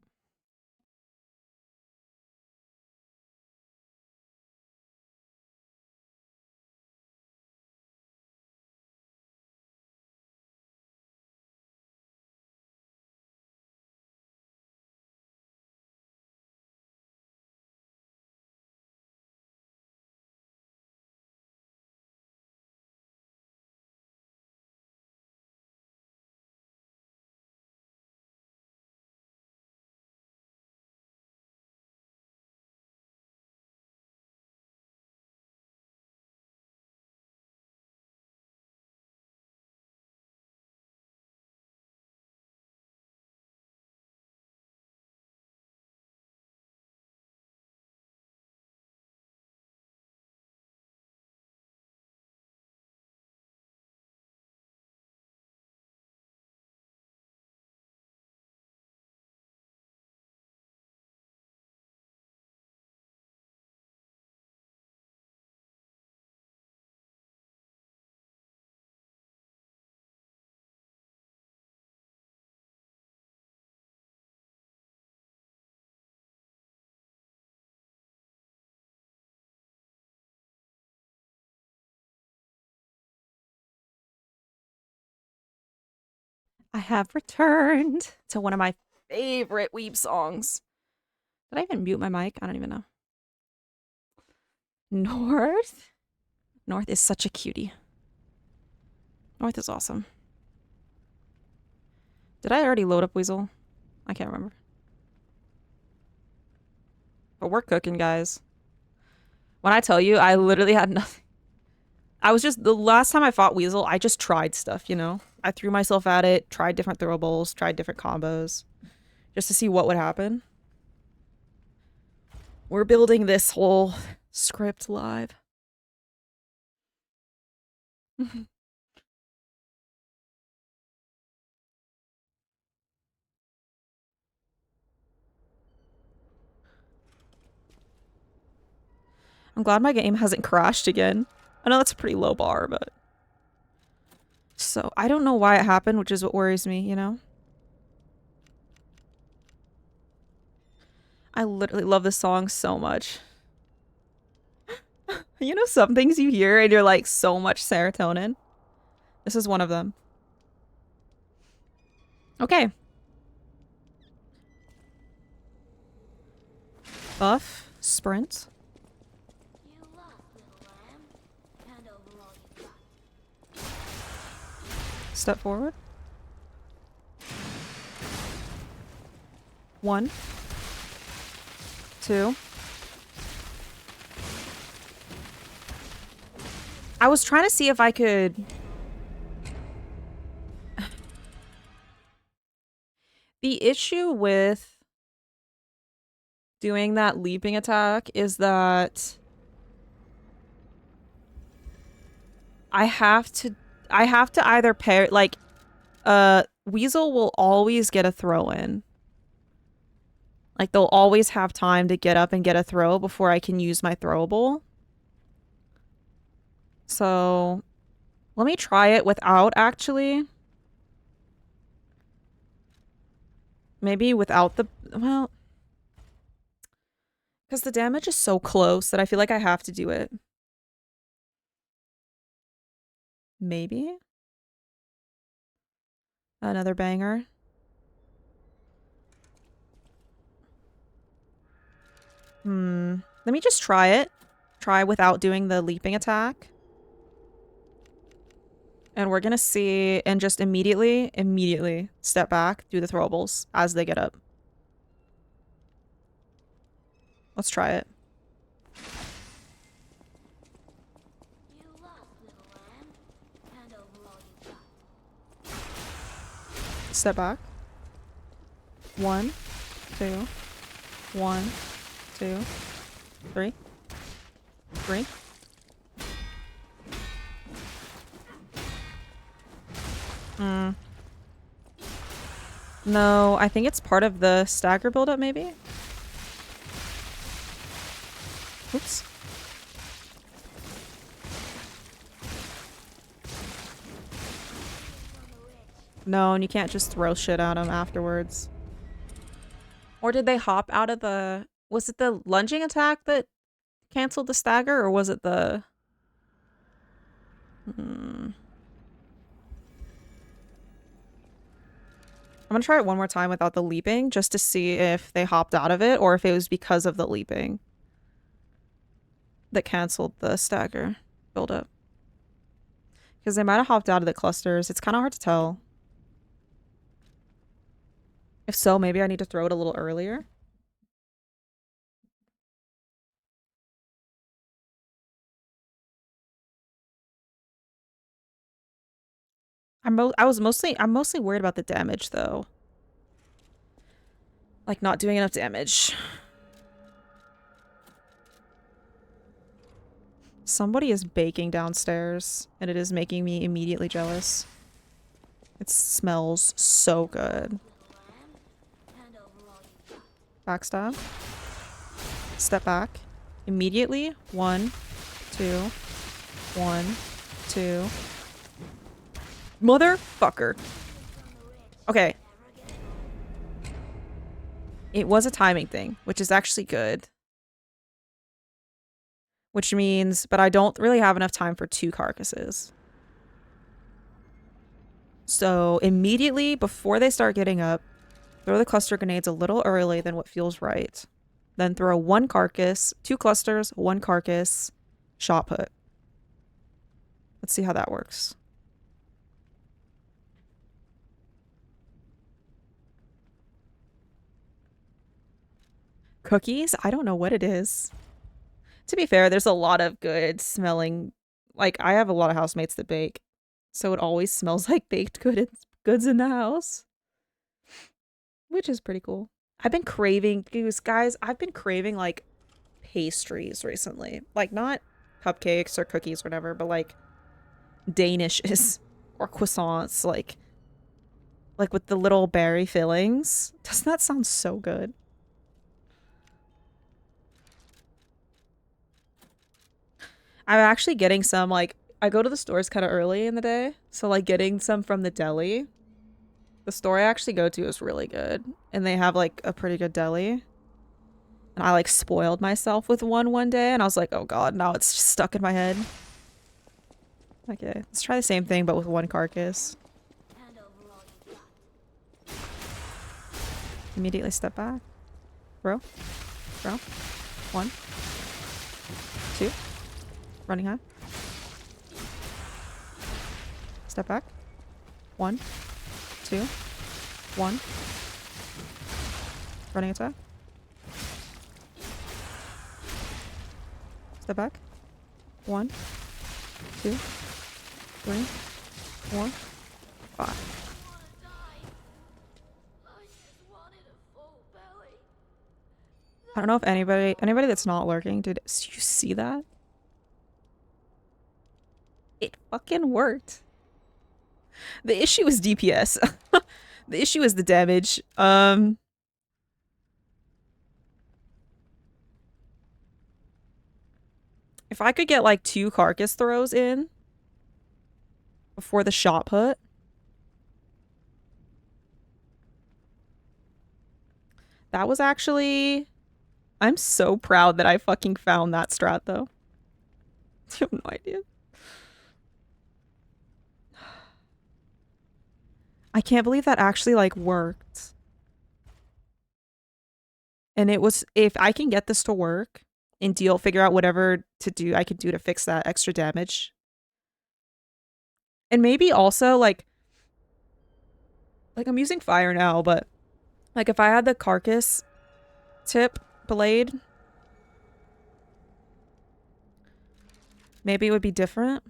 I have returned to one of my favorite weeb songs. Did I even mute my mic? I don't even know. North? North is such a cutie. North is awesome. Did I already load up Weasel? I can't remember. But we're cooking, guys. When I tell you, I literally had nothing. I was just, the last time I fought Weasel, I just tried stuff, you know? I threw myself at it, tried different throwables, tried different combos, just to see what would happen. We're building this whole script live. I'm glad my game hasn't crashed again. I know that's a pretty low bar, but... So, I don't know why it happened, which is what worries me, you know? I literally love this song so much. You know some things you hear and you're like, so much serotonin? This is one of them. Okay. Buff. Sprint. You lost, little lamb. Hand over all you got. Step forward. 1, 2. I was trying to see if I could... The issue with doing that leaping attack is that I have to either pair, like, Weasel will always get a throw in. Like, they'll always have time to get up and get a throw before I can use my throwable. So, let me try it without, actually. Maybe without the... Well... Because the damage is so close that I feel like I have to do it. Maybe? Another banger. Let me just try it. Try without doing the leaping attack. And we're gonna see, and just immediately step back, do the throwables as they get up. Let's try it. You lost, little lamb. Hand over all you got. Step back. 1, 2, 1, 2, 3, 3. No, I think it's part of the stagger buildup, maybe? Oops. No, and you can't just throw shit at them afterwards. Or did they hop out of the... Was it the lunging attack that canceled the stagger, or was it the... I'm gonna try it one more time without the leaping, just to see if they hopped out of it, or if it was because of the leaping that canceled the stagger buildup. Because they might have hopped out of the clusters. It's kind of hard to tell. If so, maybe I need to throw it a little earlier. I'm mostly worried about the damage, though. Like, not doing enough damage. Somebody is baking downstairs, and it is making me immediately jealous. It smells so good. Hand over all you got. Backstab. Step back. Immediately. 1, 2, 1, 2. Motherfucker. Okay. It was a timing thing, which is actually good. Which means, but I don't really have enough time for 2 carcasses. So immediately before they start getting up, throw the cluster grenades a little early than what feels right. Then throw 1 carcass, 2 clusters, 1 carcass, shot put. Let's see how that works. Cookies? I don't know what it is. To be fair, there's a lot of good smelling... Like, I have a lot of housemates that bake. So it always smells like baked goods in the house. Which is pretty cool. I've been craving... Guys, I've been craving, like, pastries recently. Like, not cupcakes or cookies or whatever, but, like, Danishes. Or croissants, like with the little berry fillings. Doesn't that sound so good? I'm actually getting some, like, I go to the stores kind of early in the day, so, like, getting some from the deli. The store I actually go to is really good, and they have, like, a pretty good deli. And I, like, spoiled myself with one day, and I was like, oh god, now it's just stuck in my head. Okay, let's try the same thing, but with one carcass. Hand over all you got. Immediately step back. Bro. Bro. 1, 2. Running high. Step back. 1, 2, 1. Running attack. Step back. 1, 2, 3, 4, 5. I don't know if anybody that's not lurking, did you see that? It fucking worked. The issue is DPS. The issue is the damage. If I could get like 2 carcass throws in before the shot put. That was actually... I'm so proud that I fucking found that strat though. You have no idea. I can't believe that actually like worked. And it was, if I can get this to work and figure out whatever to do, I could do to fix that extra damage. And maybe also like I'm using fire now, but like if I had the carcass tip blade, maybe it would be different.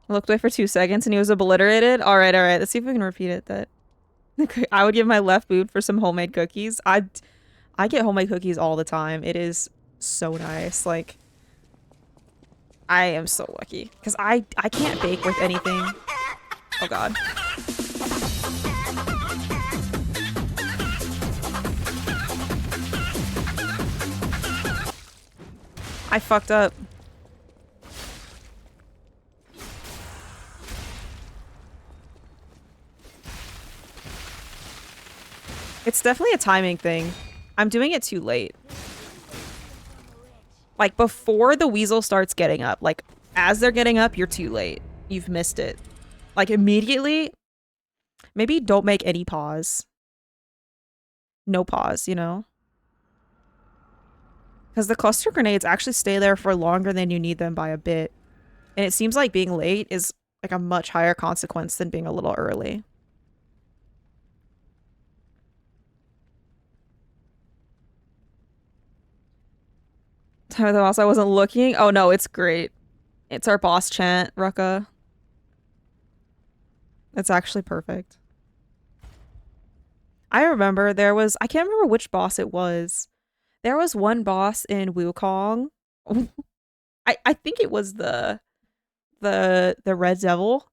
I looked away for 2 seconds and he was obliterated. All right. Let's see if we can repeat it. That I would give my left boot for some homemade cookies. I get homemade cookies all the time. It is so nice. Like, I am so lucky because I can't bake with anything. Oh God. I fucked up. It's definitely a timing thing. I'm doing it too late. Like, before the weasel starts getting up. Like, as they're getting up, you're too late. You've missed it. Like, immediately, maybe don't make any pause. No pause, you know? Because the cluster grenades actually stay there for longer than you need them by a bit. And it seems like being late is, like, a much higher consequence than being a little early. Time of the boss, I wasn't looking. Oh no, it's great. It's our boss chant, Rucka. It's actually perfect. I remember I can't remember which boss it was. There was one boss in Wukong. I think it was the Red Devil.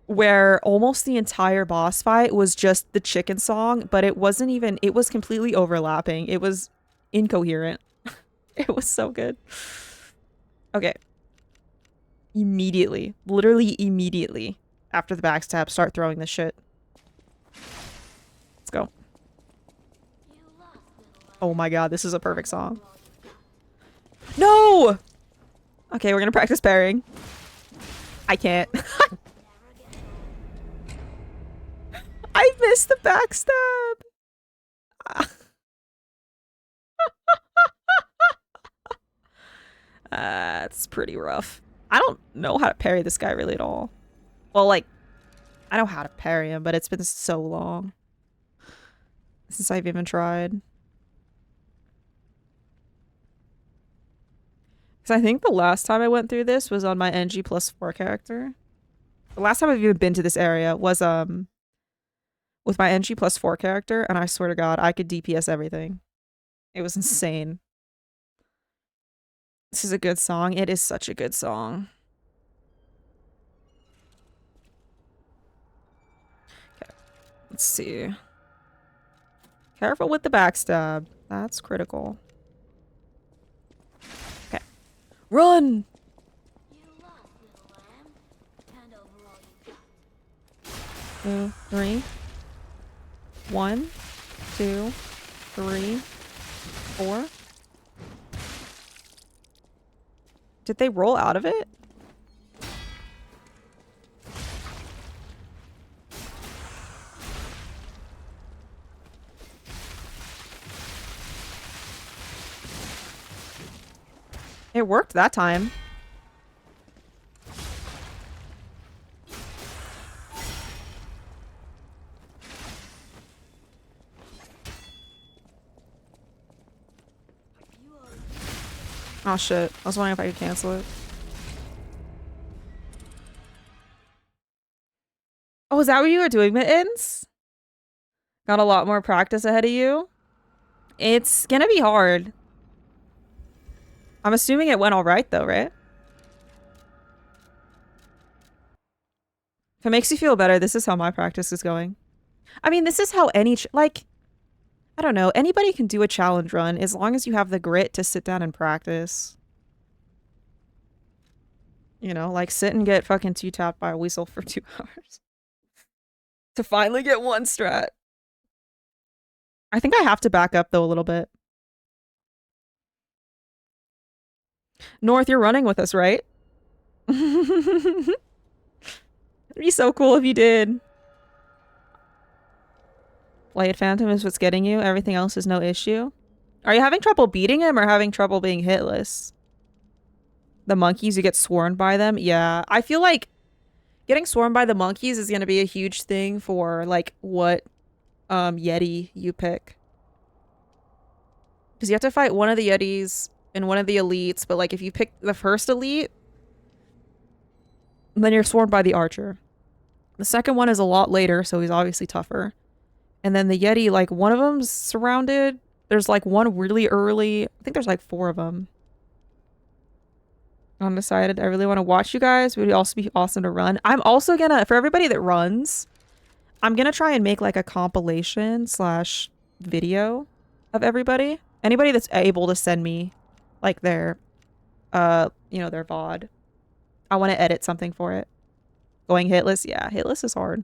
Where almost the entire boss fight was just the chicken song, but it wasn't even, it was completely overlapping. It was incoherent. It was so good. Okay. Immediately, literally immediately after the backstab, start throwing this shit. Let's go. Oh my God, this is a perfect song. No! Okay, we're gonna practice parrying. I can't. I missed the backstab. It's pretty rough. I don't know how to parry this guy really at all. Well, like, I know how to parry him, but it's been so long since I've even tried. Because I think the last time I went through this was on my NG+4 character. The last time I've even been to this area was with my NG+4 character, and I swear to God, I could DPS everything. It was insane. This is a good song. It is such a good song. Okay, let's see. Careful with the backstab. That's critical. Okay. Run! You lost, little lamb. Hand over all you got. 2, 3. 1, 2, 3, 4. Did they roll out of it? It worked that time. Oh shit. I was wondering if I could cancel it. Oh, is that what you were doing, Mittens? Got a lot more practice ahead of you? It's gonna be hard. I'm assuming it went alright though, right? If it makes you feel better, this is how my practice is going. I mean, this is how any, like, I don't know, anybody can do a challenge run as long as you have the grit to sit down and practice. You know, like sit and get fucking two-tapped by a weasel for 2 hours. To finally get one strat. I think I have to back up though a little bit. North, you're running with us, right? It'd be so cool if you did. Blade Phantom is what's getting you. Everything else is no issue. Are you having trouble beating him or having trouble being hitless? The monkeys, you get swarmed by them? Yeah. I feel like getting swarmed by the monkeys is going to be a huge thing for, like, what Yeti you pick. Because you have to fight one of the Yetis and one of the elites, but, like, if you pick the first elite, then you're swarmed by the archer. The second one is a lot later, so he's obviously tougher. And then the Yeti, like, one of them's surrounded. There's, like, one really early. I think there's, like, 4 of them. Undecided. I really want to watch you guys. It would also be awesome to run. I'm also gonna, for everybody that runs, I'm gonna try and make, like, a compilation / video of everybody. Anybody that's able to send me, like, their, you know, their VOD. I want to edit something for it. Going hitless? Yeah, hitless is hard.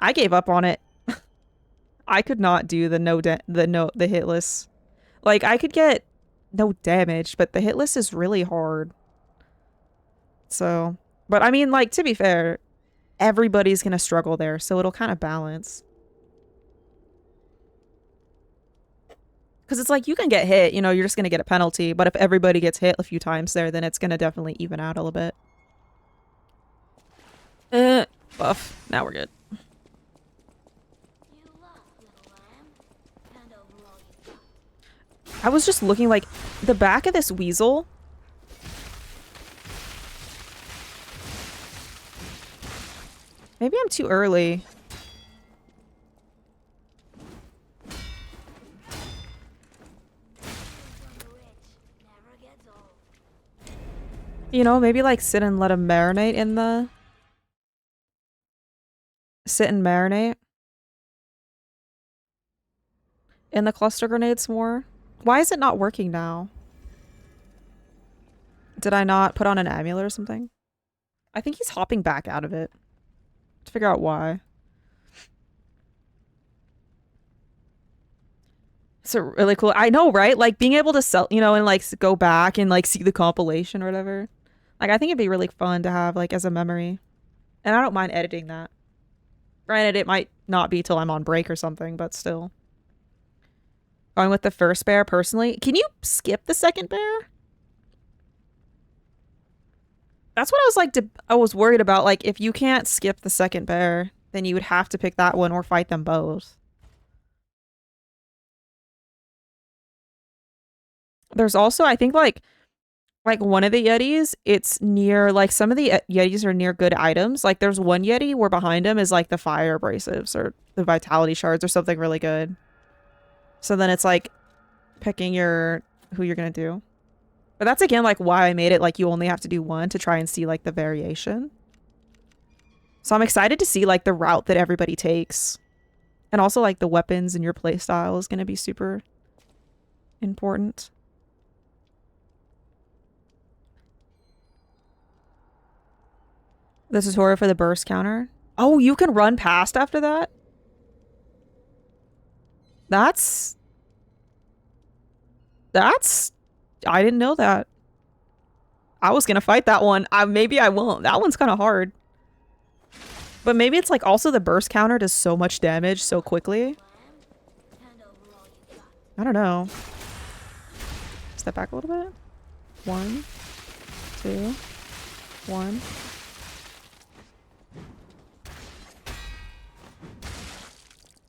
I gave up on it. I could not do the hitless. Like, I could get no damage, but the hitless is really hard. So, but I mean, like, to be fair, everybody's gonna struggle there, so it'll kind of balance. Because it's like, you can get hit, you know, you're just gonna get a penalty, but if everybody gets hit a few times there, then it's gonna definitely even out a little bit. Buff. Now we're good. I was just looking, like, the back of this weasel. Maybe I'm too early. You know, maybe, like, sit and let him marinate in the... Sit and marinate. In the cluster grenades more. Why is it not working now? Did I not put on an amulet or something? I think he's hopping back out of it. To figure out why. It's a really cool... I know, right? Like, being able to sell, you know, and, like, go back and, like, see the compilation or whatever. Like, I think it'd be really fun to have, like, as a memory. And I don't mind editing that. Granted, it might not be till I'm on break or something, but still. Going with the first bear, personally. Can you skip the second bear? That's what I was like, I was worried about. Like, if you can't skip the second bear, then you would have to pick that one or fight them both. There's also, I think, like one of the Yetis, it's near, like, some of the Yetis are near good items. Like, there's one Yeti where behind him is, like, the fire abrasives or the vitality shards or something really good. So then it's, like, picking who you're gonna do. But that's, again, like, why I made it, like, you only have to do one to try and see, like, the variation. So I'm excited to see, like, the route that everybody takes. And also, like, the weapons in your playstyle is gonna be super important. This is horror for the burst counter. Oh, you can run past after that? That's... That's... I didn't know that. I was gonna fight that one. Maybe I won't. That one's kind of hard. But maybe it's like also the burst counter does so much damage so quickly. I don't know. Step back a little bit. 1, 2, 1.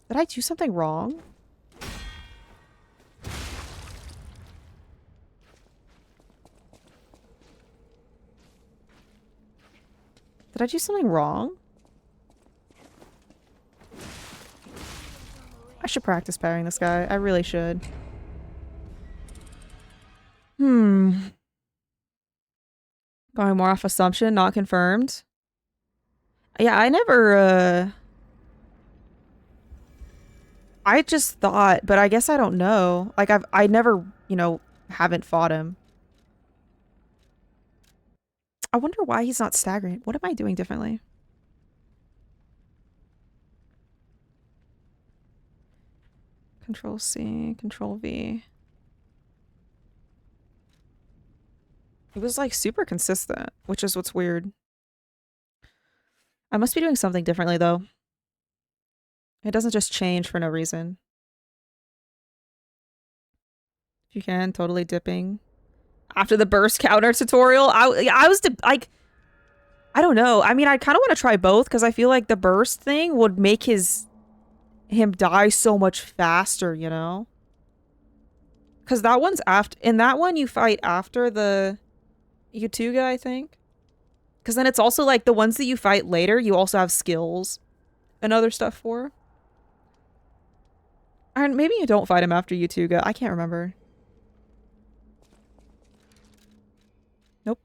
Did I do something wrong? Did I do something wrong? I should practice parrying this guy. I really should. Going more off assumption, not confirmed. Yeah, I never, I just thought, but I guess I don't know. Like, I never, you know, haven't fought him. I wonder why he's not staggering. What am I doing differently? Control C, Control V. It was like super consistent, which is what's weird. I must be doing something differently though. It doesn't just change for no reason. If you can, totally dipping. After the burst counter tutorial, I was like, I don't know. I mean, I kind of want to try both because I feel like the burst thing would make him die so much faster, you know? Because that one's after, in that one you fight after the Yutuga, I think. Because then it's also like the ones that you fight later, you also have skills and other stuff for. And maybe you don't fight him after Yutuga. I can't remember. Nope.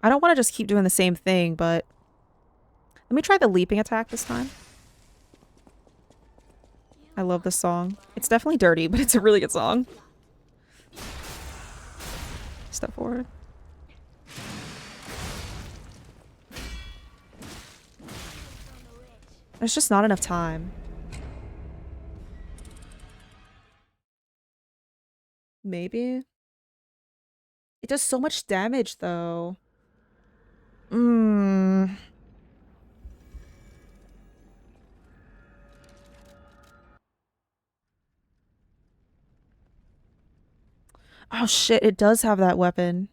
I don't want to just keep doing the same thing, but let me try the leaping attack this time. I love this song. It's definitely dirty, but it's a really good song. Step forward. There's just not enough time. Maybe. It does so much damage, though. Oh shit, it does have that weapon.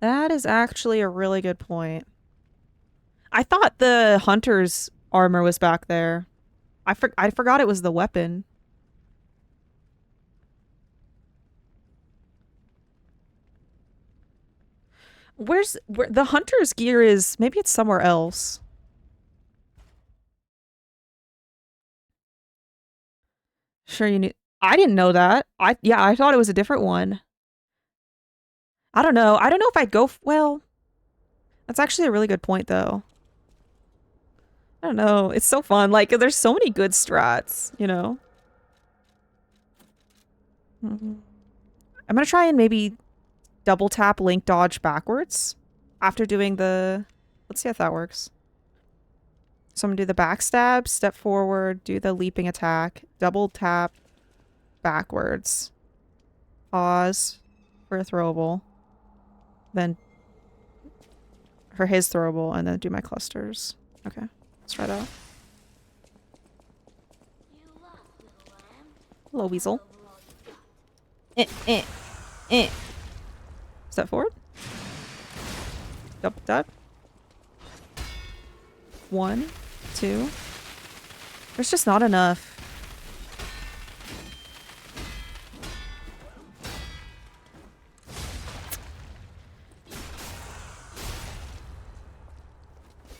That is actually a really good point. I thought the hunter's armor was back there. I forgot it was the weapon. Where the hunter's gear is? Maybe it's somewhere else. Sure you knew. I didn't know that. Yeah, I thought it was a different one. I don't know. I don't know if I'd go well. That's actually a really good point though. I don't know. It's so fun. Like there's so many good strats, you know. I'm gonna try and maybe double tap link dodge backwards after doing the, let's see if that works. So I'm gonna do the backstab, step forward, do the leaping attack, double tap backwards, pause for a throwable, then for his throwable, and then do my clusters. Okay, let's try that. Hello, weasel. Step forward. Double tap. 1, 2. There's just not enough.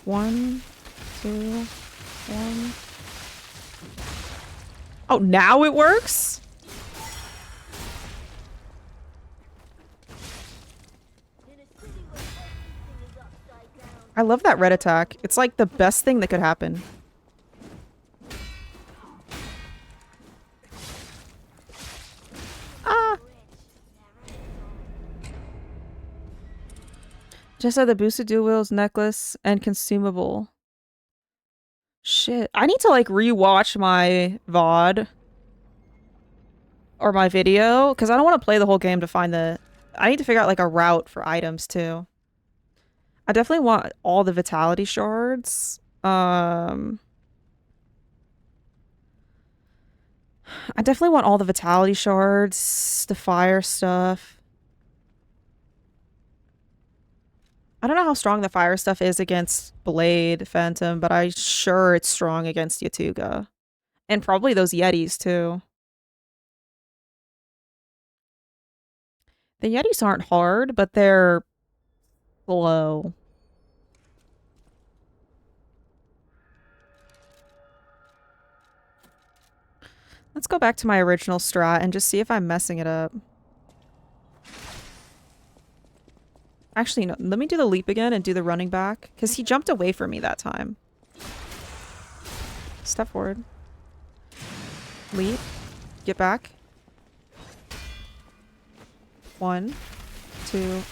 One, 2, 1. Oh, now it works? I love that red attack. It's like the best thing that could happen. Ah! Just had the boosted dual wheels necklace and consumable. Shit. I need to like rewatch my VOD or my video because I don't want to play the whole game to find the. I need to figure out like a route for items too. I definitely want all the vitality shards. I definitely want all the vitality shards, the fire stuff. I don't know how strong the fire stuff is against Blade Phantom, but I'm sure it's strong against Yatuga. And probably those Yetis too. The Yetis aren't hard, but they're slow. Let's go back to my original strat and just see if I'm messing it up. Actually, no. Let me do the leap again and do the running back. Because he jumped away from me that time. Step forward. Leap. Get back. 1, 2.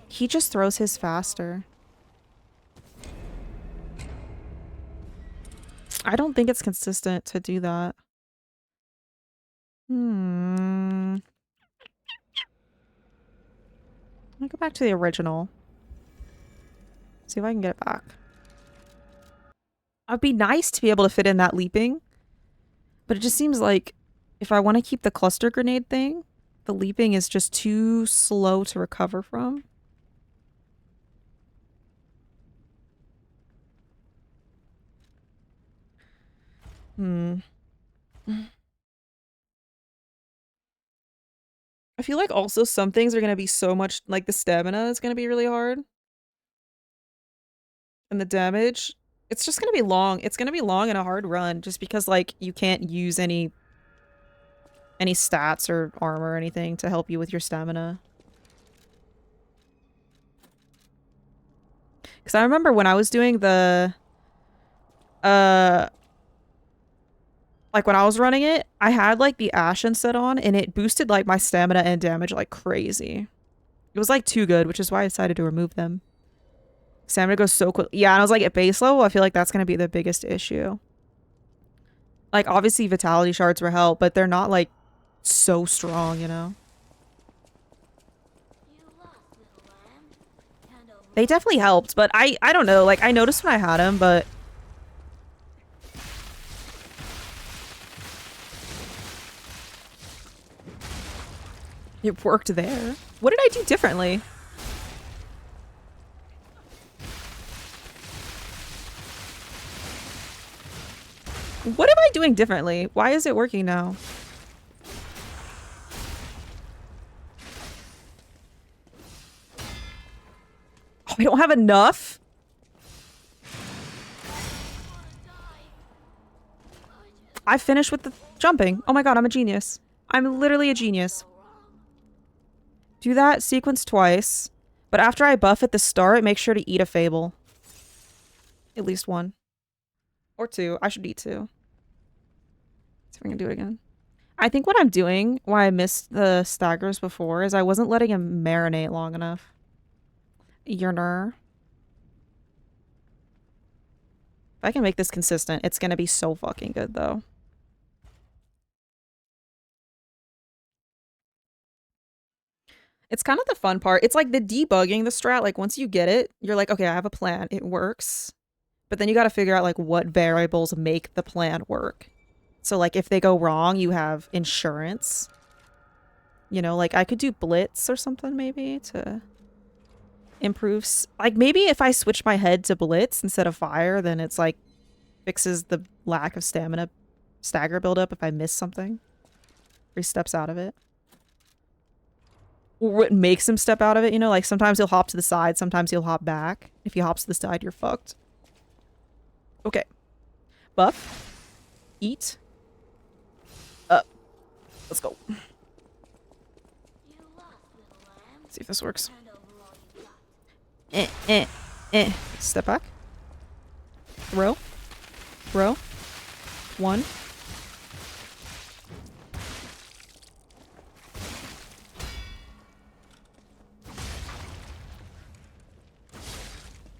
He just throws his faster. I don't think it's consistent to do that. Let me go back to the original. See if I can get it back. It'd be nice to be able to fit in that leaping. But it just seems like if I want to keep the cluster grenade thing, the leaping is just too slow to recover from. I feel like also some things are going to be so much, like the stamina is going to be really hard. And the damage, it's just going to be long. It's going to be long and a hard run just because like you can't use any stats or armor or anything to help you with your stamina. Because I remember when I was doing the, like when I was running it, I had like the Ashen set on and it boosted like my stamina and damage like crazy. It was like too good, which is why I decided to remove them. Stamina goes so quick. Yeah, and I was like at base level, I feel like that's going to be the biggest issue. Like obviously vitality shards will help, but they're not like so strong, you know? They definitely helped, but I don't know. Like I noticed when I had them, but it worked there. What did I do differently? What am I doing differently? Why is it working now? Oh, I don't have enough? I finished with the jumping. Oh my god, I'm a genius. I'm literally a genius. Do that sequence twice. But after I buff at the start, make sure to eat a Fable. At least one. Or 2. I should eat 2. See if I can do it again. I think what I'm doing, why I missed the staggers before, is I wasn't letting him marinate long enough. Yearner. If I can make this consistent, it's gonna be so fucking good, though. It's kind of the fun part. It's like the debugging the strat. Like, once you get it, you're like, okay, I have a plan. It works. But then you gotta figure out, like, what variables make the plan work. So, like, if they go wrong, you have insurance. You know, like, I could do Blitz or something, maybe, to improve... Like, maybe if I switch my head to Blitz instead of Fire, then it's, like, fixes the lack of stamina stagger buildup if I miss something. Or he steps out of it. Or what makes him step out of it, you know? Like, sometimes he'll hop to the side, sometimes he'll hop back. If he hops to the side, you're fucked. Okay. Buff. Eat. Up. Let's go. See if this works. Step back. Throw. Throw. 1.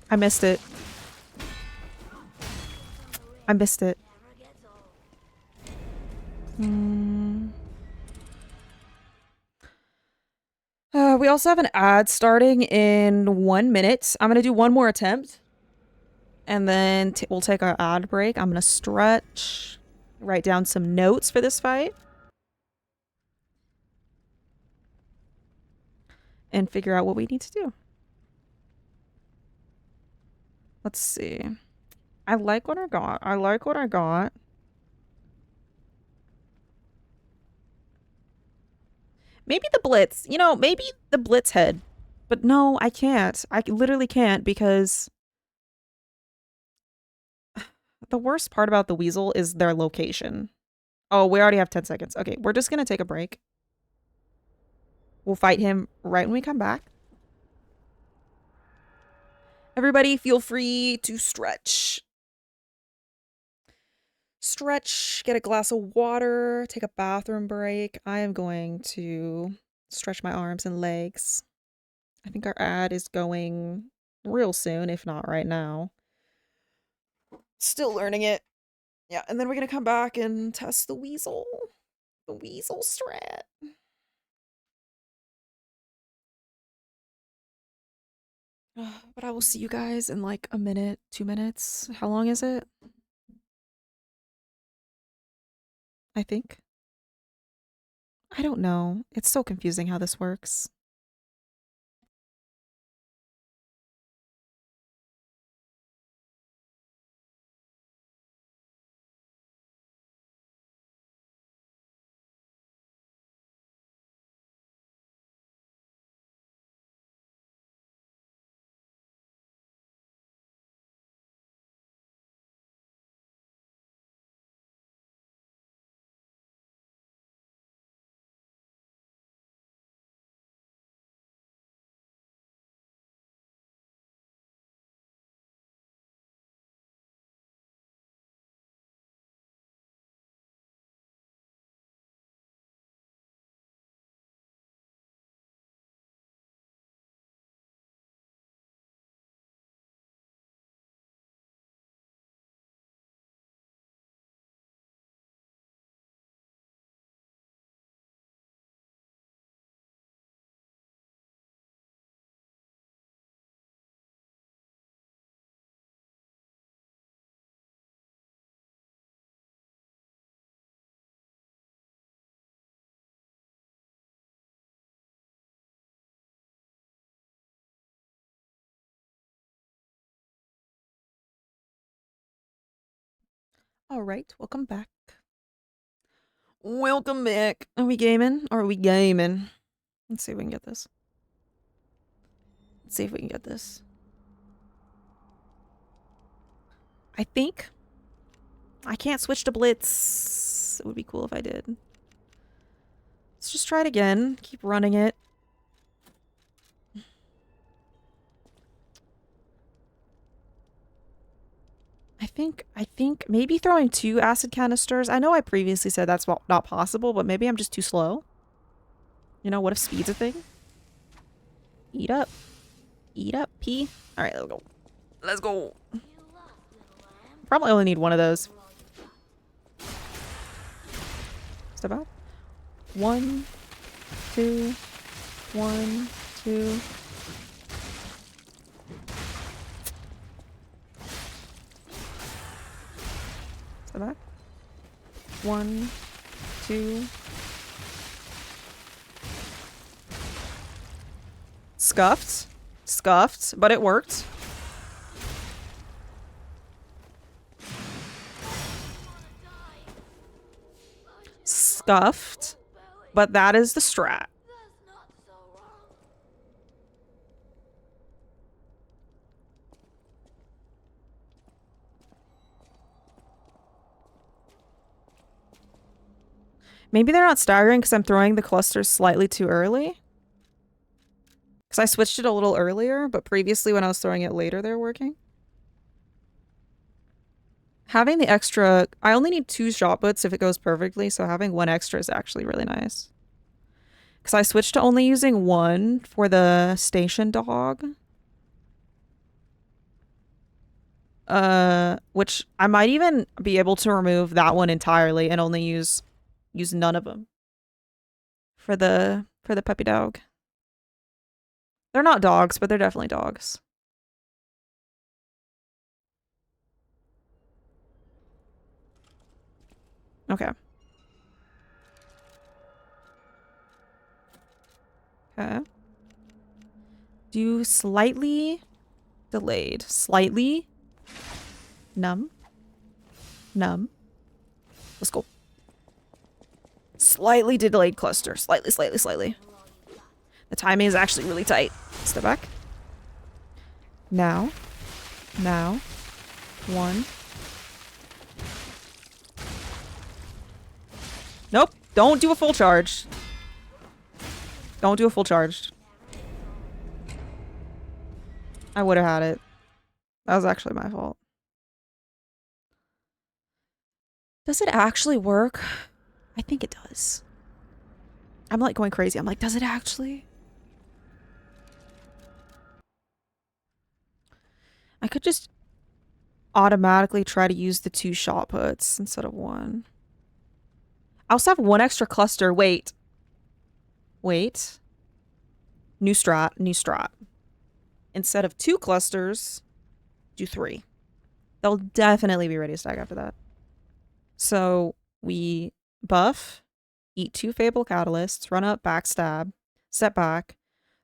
I missed it. I missed it. Never gets old. We also have an ad starting in 1 minute. I'm gonna do one more attempt, and then we'll take our ad break. I'm gonna stretch, write down some notes for this fight, and figure out what we need to do. Let's see. I like what I got. I like what I got. Maybe the blitz. You know, maybe the blitz head. But no, I can't. I literally can't because the worst part about the weasel is their location. Oh, we already have 10 seconds. Okay, we're just gonna take a break. We'll fight him right when we come back. Everybody feel free to stretch. Stretch, get a glass of water, take a bathroom break. I am going to stretch my arms and legs. I think our ad is going real soon, if not right now. Still learning it. Yeah, and then we're gonna come back and test the weasel. The weasel strat. But I will see you guys in like a minute, 2 minutes. How long is it? I think. I don't know. It's so confusing how this works. All right, welcome back. Welcome back. Are we gaming? Or are we gaming? Let's see if we can get this. Let's see if we can get this. I think I can't switch to blitz. It would be cool if I did. Let's just try it again. Keep running it. I think maybe throwing 2 acid canisters. I know I previously said that's not possible, but maybe I'm just too slow. You know, what if speed's a thing? Eat up. Eat up, P. All right, let's go. Let's go. You lost, little lamb. Probably only need one of those. All you got. Step out. 1, 2, 1, 2. Step back. 1, 2. Scuffed. Scuffed, but it worked. Scuffed, but that is the strat. That's not so wrong. Maybe they're not staggering because I'm throwing the clusters slightly too early. Because I switched it a little earlier, but previously when I was throwing it later, they were working. Having the extra... I only need 2 shot puts if it goes perfectly, so having 1 extra is actually really nice. Because I switched to only using 1 for the station dog. Which I might even be able to remove that one entirely and only use none of them for the puppy dog. They're not dogs, but they're definitely dogs. Okay. Okay. Do slightly delayed. Slightly numb. Numb. Let's go. Slightly delayed cluster. Slightly, slightly, slightly. The timing is actually really tight. Step back. Now. Now. 1. Nope. Don't do a full charge. Don't do a full charge. I would have had it. That was actually my fault. Does it actually work? I think it does. I'm like going crazy. I'm like, does it actually? I could just automatically try to use the 2 shot puts instead of 1. I also have 1 extra cluster. Wait. Wait. New strat. New strat. Instead of 2 clusters, do 3. They'll definitely be ready to stack after that. So we buff, eat 2 Fable Catalysts, run up, backstab, step back,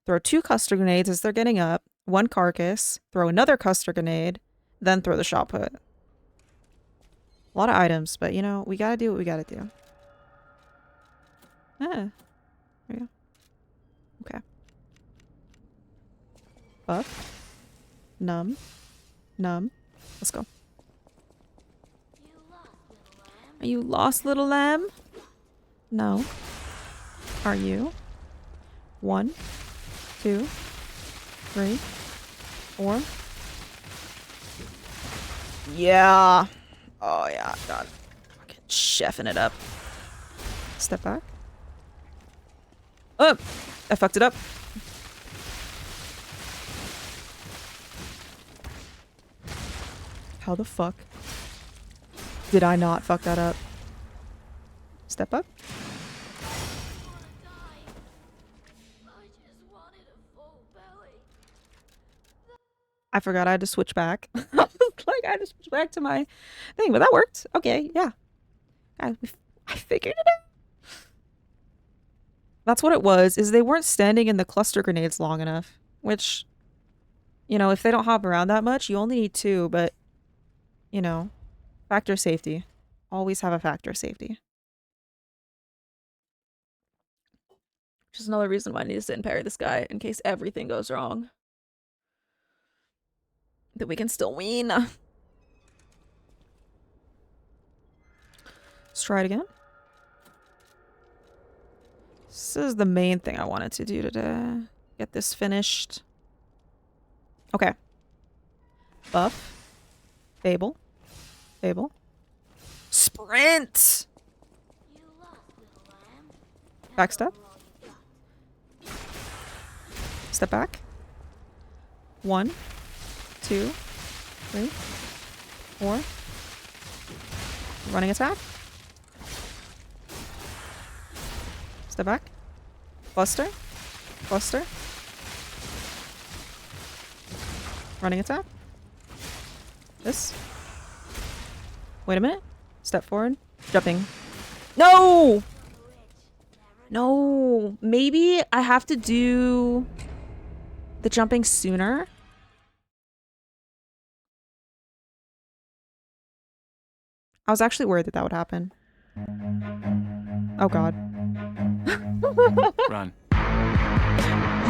throw 2 cluster grenades as they're getting up, 1 carcass, throw another cluster grenade, then throw the shot put. A lot of items, but you know, we gotta do what we gotta do. Ah. There we go. Okay. Buff. Numb. Numb. Let's go. Are you lost, little lamb? No. Are you? 1, 2, 3, 4. Yeah. Oh yeah, God. Fucking chefing it up. Step back. Oh, I fucked it up. How the fuck did I not fuck that up? Step up. I forgot I had to switch back. Like, I had to switch back to my thing, but that worked. Okay, yeah. I figured it out. That's what it was, is they weren't standing in the cluster grenades long enough. Which, you know, if they don't hop around that much, you only need 2, but, you know, factor safety. Always have a factor of safety. Which is another reason why I need to sit and parry this guy, in case everything goes wrong. That we can still win. Let's try it again. This is the main thing I wanted to do today. Get this finished. Okay. Buff. Fable. Fable. Sprint! Backstep. Step back. 1, 2, 3, 4. Running attack. Step back. Cluster. Cluster. Running attack. This. Wait a minute. Step forward. Jumping. No! No. Maybe I have to do the jumping sooner. I was actually worried that that would happen. Oh god. Run.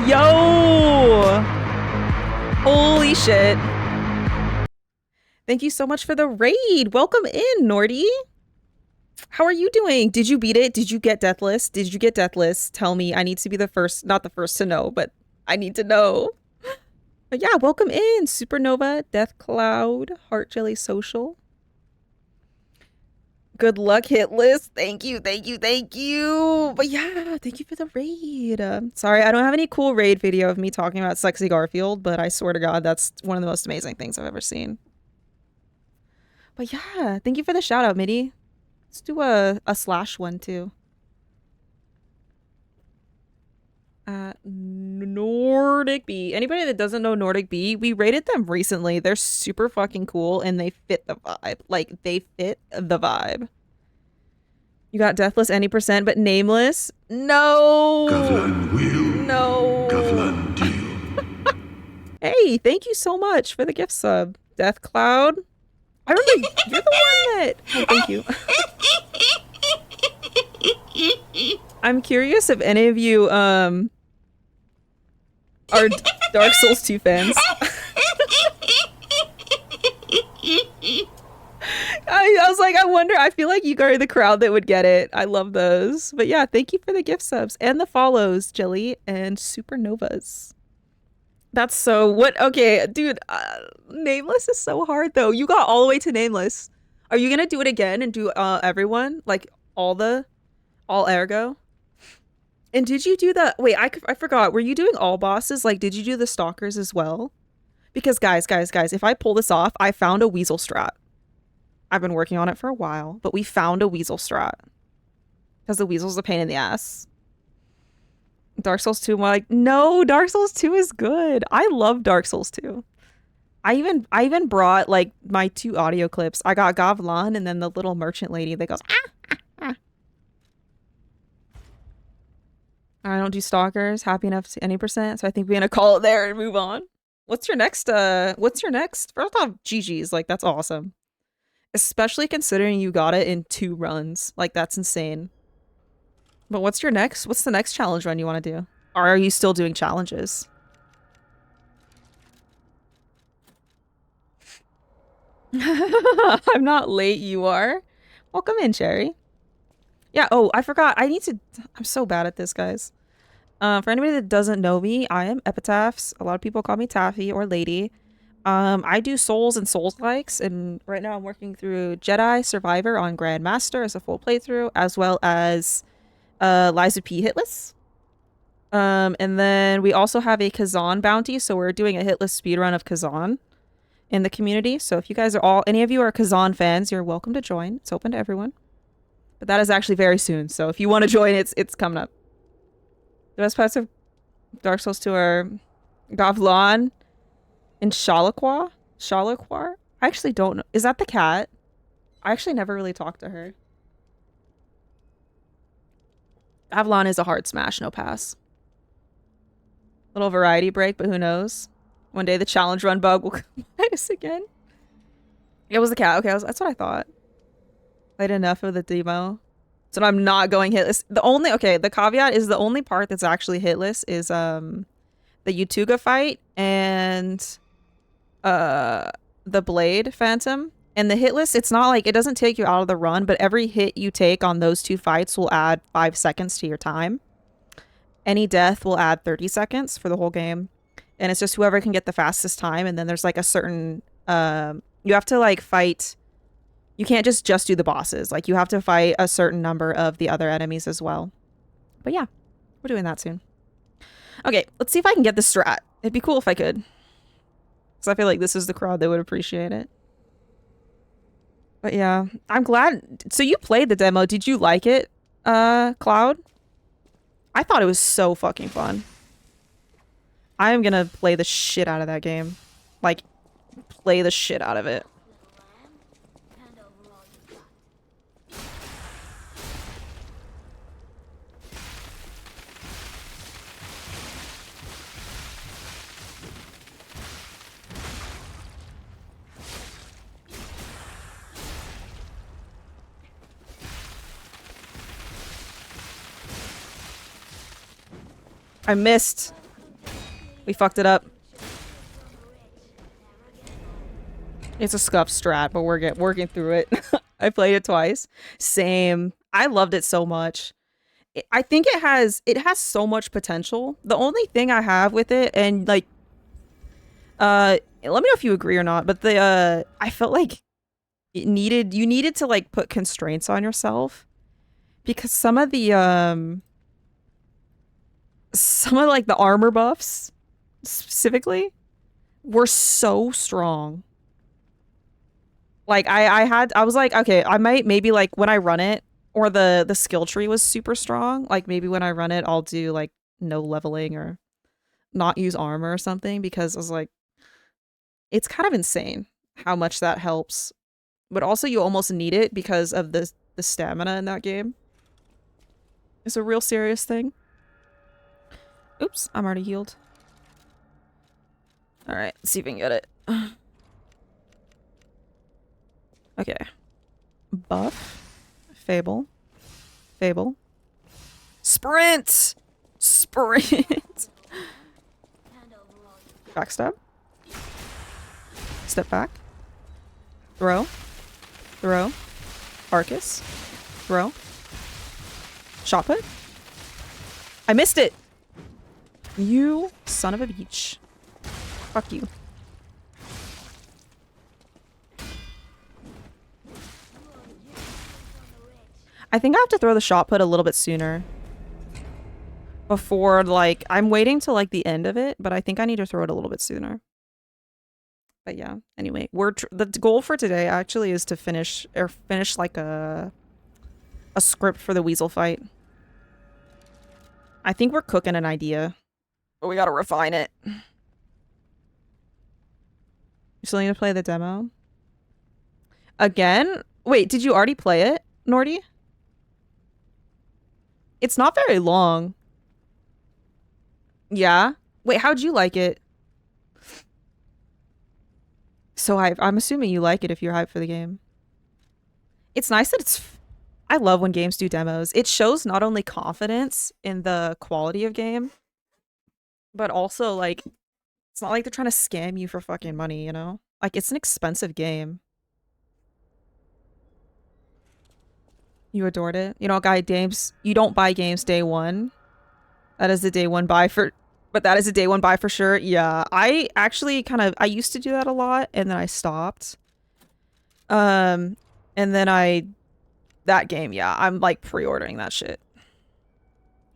Yo! Holy shit. Thank you so much for the raid. Welcome in, Nordy. How are you doing? Did you beat it? Did you get Deathless? Did you get Deathless? Tell me. I need to be the first, not the first to know, but I need to know. But yeah, welcome in. Supernova, Death Cloud, Heart Jelly Social. Good luck, Hitless. Thank you, thank you, thank you. But yeah, thank you for the raid. Sorry, I don't have any cool raid video of me talking about Sexy Garfield, but I swear to God, that's one of the most amazing things I've ever seen. But yeah, thank you for the shout out, Mitty. Let's do a slash one too. Nordic Bee. Anybody that doesn't know Nordic Bee, we rated them recently. They're super fucking cool and they fit the vibe. Like, they fit the vibe. You got Deathless any percent, but Nameless? No. Gavlan will. No. Gavlan deal. Hey, thank you so much for the gift sub. Death Cloud. I remember you're the one that. Oh, thank you. I'm curious if any of you are Dark Souls 2 fans. I was like, I wonder, I feel like you are the crowd that would get it. I love those. But yeah, thank you for the gift subs and the follows, Jelly and Supernovas. That's so what? Okay, dude, Nameless is so hard though. You got all the way to Nameless. Are you gonna do it again and do everyone, like all ergo? And did you do the wait? I forgot. Were you doing all bosses? Like, did you do the stalkers as well? Because guys, if I pull this off, I found a weasel strat. I've been working on it for a while, but we found a weasel strat because the weasel's a pain in the ass. Dark Souls 2, I'm like, no, Dark Souls 2 is good. I love Dark Souls 2. I even brought like my 2 audio clips. I got Gavlan and then the little merchant lady that goes, ah. I don't do stalkers. Happy enough to any percent. So I think we're gonna call it there and move on. What's your next? First off, GG's. Like, that's awesome. Especially considering you got it in 2 runs. Like, that's insane. But what's the next challenge run you want to do? Or are you still doing challenges? I'm not late, you are. Welcome in, Cherry. Yeah, oh, I forgot. I'm so bad at this, guys. For anybody that doesn't know me, I am Epitaphs. A lot of people call me Taffy or Lady. I do Souls and Souls-likes, and right now I'm working through Jedi Survivor on Grandmaster as a full playthrough, as well as Liza P. Hitless. And then we also have a Kazan bounty, so we're doing a Hitless speedrun of Kazan in the community. So if you guys are any of you are Kazan fans, you're welcome to join. It's open to everyone. But that is actually very soon, so if you want to join, it's coming up. The best parts of Dark Souls 2 are Gavlan and Shalaqua? I actually don't know. Is that the cat? I actually never really talked to her. Gavlan is a hard smash, no pass. Little variety break, but who knows? One day the challenge run bug will come at us again. It was the cat. Okay, that's what I thought. Played enough of the demo. So I'm not going hitless. The caveat is the only part that's actually hitless is the Yutuga fight and the Blade Phantom. And the hitless, it's not like, it doesn't take you out of the run, but every hit you take on those 2 fights will add 5 seconds to your time. Any death will add 30 seconds for the whole game. And it's just whoever can get the fastest time. And then there's like a certain, you have to like fight, you can't just do the bosses. Like, you have to fight a certain number of the other enemies as well. But yeah, we're doing that soon. Okay, let's see if I can get this strat. It'd be cool if I could. Because I feel like this is the crowd that would appreciate it. But yeah, I'm glad. So you played the demo. Did you like it, Cloud? I thought it was so fucking fun. I am gonna play the shit out of that game. Like, play the shit out of it. I missed. We fucked it up. It's a scuff strat, but we're working through it. I played it twice. Same. I loved it so much. I think it has so much potential. The only thing I have with it, and like, let me know if you agree or not, but I felt like you needed to like put constraints on yourself, because some of like the armor buffs specifically were so strong. Like I was like, okay, I might maybe like when I run it, or the skill tree was super strong, like maybe when I run it I'll do like no leveling or not use armor or something, because I was like, it's kind of insane how much that helps. But also you almost need it because of the stamina in that game. It's a real serious thing. Oops, I'm already healed. Alright, let's see if we can get it. Okay. Buff. Fable. Fable. Sprint! Sprint! Backstab. Step back. Throw. Throw. Arcus. Throw. Shot put. I missed it! You son of a beach. Fuck you. I think I have to throw the shot put a little bit sooner. Before, like, I'm waiting till, like, the end of it, but I think I need to throw it a little bit sooner. But yeah, anyway, the goal for today actually is to finish like a script for the weasel fight. I think we're cooking an idea, but we gotta refine it. You still need to play the demo? Again? Wait, did you already play it, Nordy? It's not very long. Yeah? Wait, how'd you like it? So I'm assuming you like it if you're hyped for the game. It's nice that I love when games do demos. It shows not only confidence in the quality of game, but also, like, it's not like they're trying to scam you for fucking money, you know? Like, it's an expensive game. You adored it? You don't buy games day one. That is the day one buy for... But that is a day one buy for sure. Yeah, I actually I used to do that a lot, and then I stopped. And then that game, yeah, I'm like pre-ordering that shit.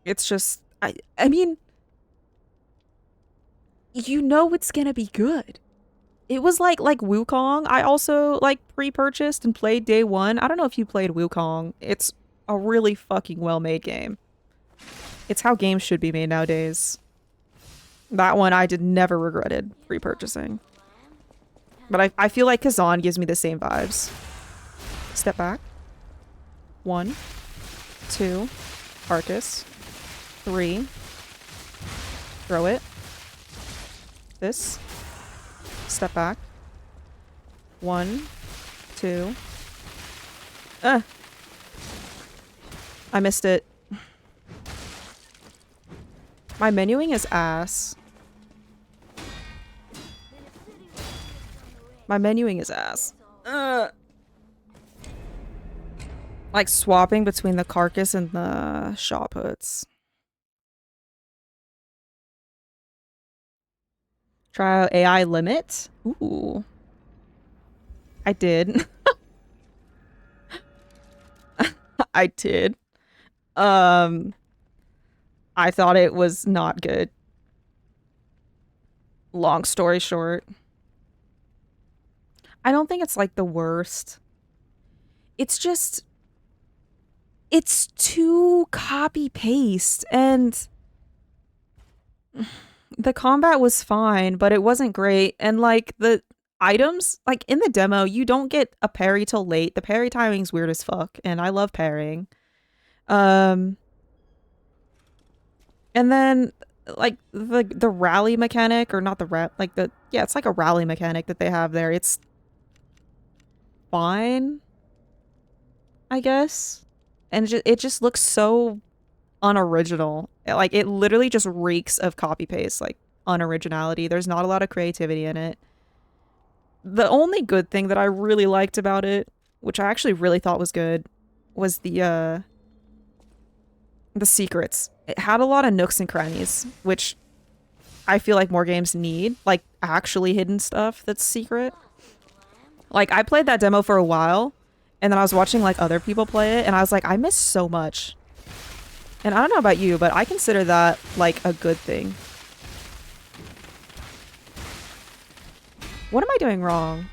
It's just, I mean, you know it's gonna be good. It was like Wukong, I also like pre-purchased and played day one. I don't know if you played Wukong. It's a really fucking well-made game. It's how games should be made nowadays. That one I never regretted repurchasing. But I feel like Kazan gives me the same vibes. Step back. 1, 2, Arcus. 3. Throw it. This. Step back. 1, 2. I missed it. My menuing is ass. My menuing is ass. Like swapping between the carcass and the shot puts. Try out AI limit. Ooh. I did. I did. I thought it was not good. Long story short. I don't think it's like the worst. It's just... It's too copy-paste, and... The combat was fine, but it wasn't great, and like the items, like in the demo, you don't get a parry till late. The parry timing's weird as fuck, and I love parrying. And then like the rally mechanic, or not the like the, yeah, it's like a rally mechanic that they have there. It's fine, I guess. And it just looks so unoriginal. Like, it literally just reeks of copy paste, like unoriginality. There's not a lot of creativity in it. The only good thing that I really liked about it, which I actually really thought was good, was the secrets. It had a lot of nooks and crannies, which I feel like more games need, like actually hidden stuff that's secret. Like, I played that demo for a while, and then I was watching like other people play it, and I was like, I miss so much. And I don't know about you, but I consider that like a good thing. What am I doing wrong?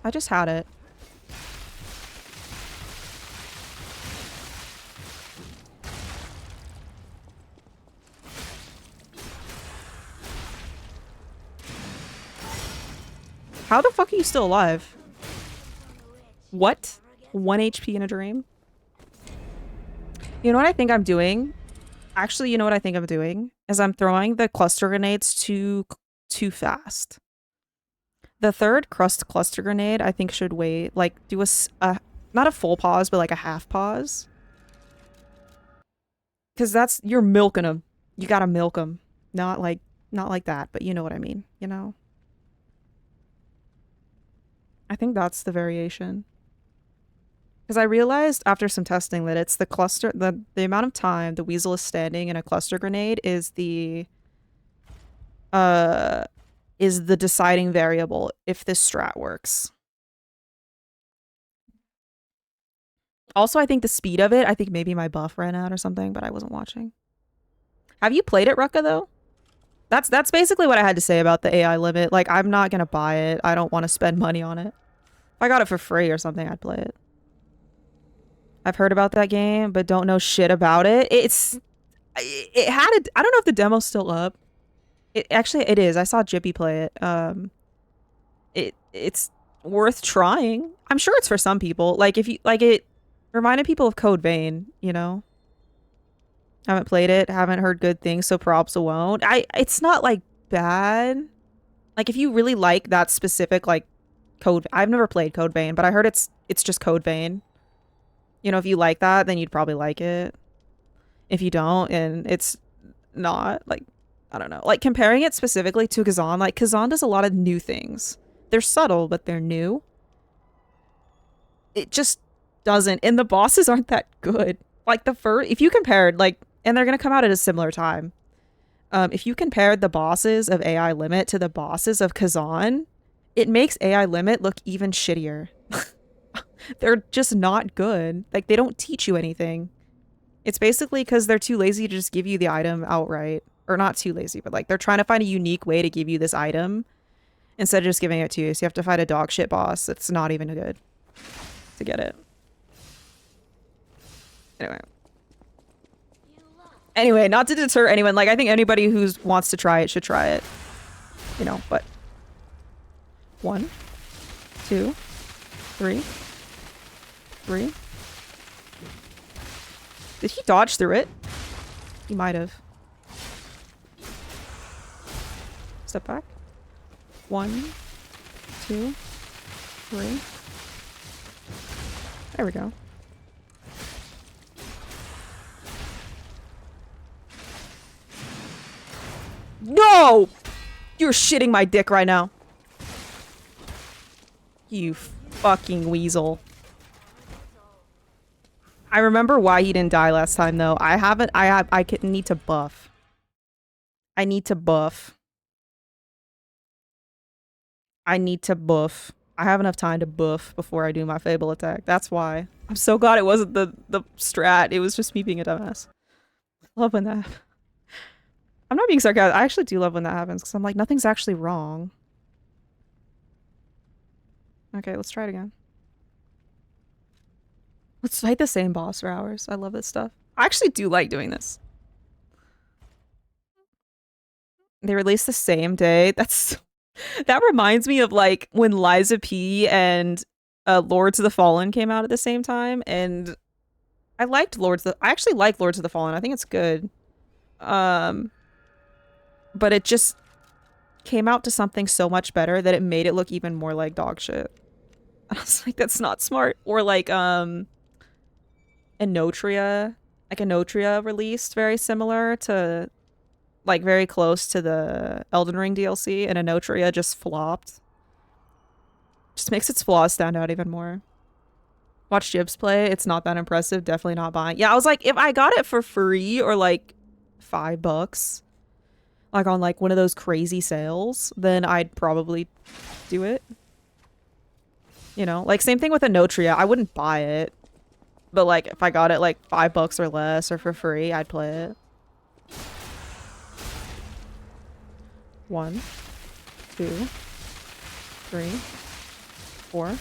I just had it. How the fuck are you still alive? What? 1 HP in a dream? You know what I think I'm doing? Actually, you know what I think I'm doing? Is I'm throwing the cluster grenades too fast. The third cluster grenade, I think, should wait. Like, do not a full pause, but like a half pause. Because you're milking them. You gotta milk them. Not like that, but you know what I mean, you know? I think that's the variation. Because I realized after some testing that it's the cluster, the amount of time the weasel is standing in a cluster grenade is the deciding variable if this strat works. Also, I think the speed of it, I think maybe my buff ran out or something, but I wasn't watching. Have you played it, Rucka, though? That's basically what I had to say about the AI limit. Like, I'm not gonna buy it. I don't want to spend money on it. If I got it for free or something, I'd play it. I've heard about that game, but don't know shit about it. It had a, I don't know if the demo's still up. It is. I saw Jippy play it. It's worth trying. I'm sure it's for some people. Like if you like it reminded people of Code Vein, you know? Haven't played it, haven't heard good things, so props won't. It's not like bad. Like if you really like that specific like I've never played Code Vein, but I heard it's just Code Vein. You know, if you like that, then you'd probably like it. If you don't, and it's not, like, I don't know. Like, comparing it specifically to Kazan, like, Kazan does a lot of new things. They're subtle, but they're new. It just doesn't. And the bosses aren't that good. Like, if you compared, like, and they're gonna come out at a similar time. If you compared the bosses of AI Limit to the bosses of Kazan, it makes AI Limit look even shittier. They're just not good. Like, they don't teach you anything. It's basically because they're too lazy to just give you the item outright. Or not too lazy, but like, they're trying to find a unique way to give you this item instead of just giving it to you. So you have to fight a dog shit boss that's not even good to get it. Anyway, not to deter anyone. Like, I think anybody who wants to try it should try it. You know, but 1, 2, 3. Did he dodge through it? He might have. Step back. 1, 2, 3. There we go. No! You're shitting my dick right now. You fucking weasel. I remember why he didn't die last time though. I need to buff. I need to buff. I need to buff. I have enough time to buff before I do my Fable attack. That's why. I'm so glad it wasn't the strat. It was just me being a dumbass. Love when that happens. I'm not being sarcastic. I actually do love when that happens because I'm like, nothing's actually wrong. Okay, let's try it again. Let's fight the same boss for hours. I love this stuff. I actually do like doing this. They released the same day. That reminds me of like when Liza P and Lords of the Fallen came out at the same time, and I actually like Lords of the Fallen. I think it's good. But it just came out to something so much better that it made it look even more like dog shit. I was like, that's not smart. Or like Enotria. Like Enotria released very similar to, like, very close to the Elden Ring DLC, and Enotria just flopped. Just makes its flaws stand out even more. Watch Jibs play. It's not that impressive. Definitely not buying. Yeah, I was like, if I got it for free or like $5, like on like one of those crazy sales, then I'd probably do it. You know, like same thing with Enotria. I wouldn't buy it. But like if I got it like $5 or less or for free, I'd play it. 1, 2, 3. Or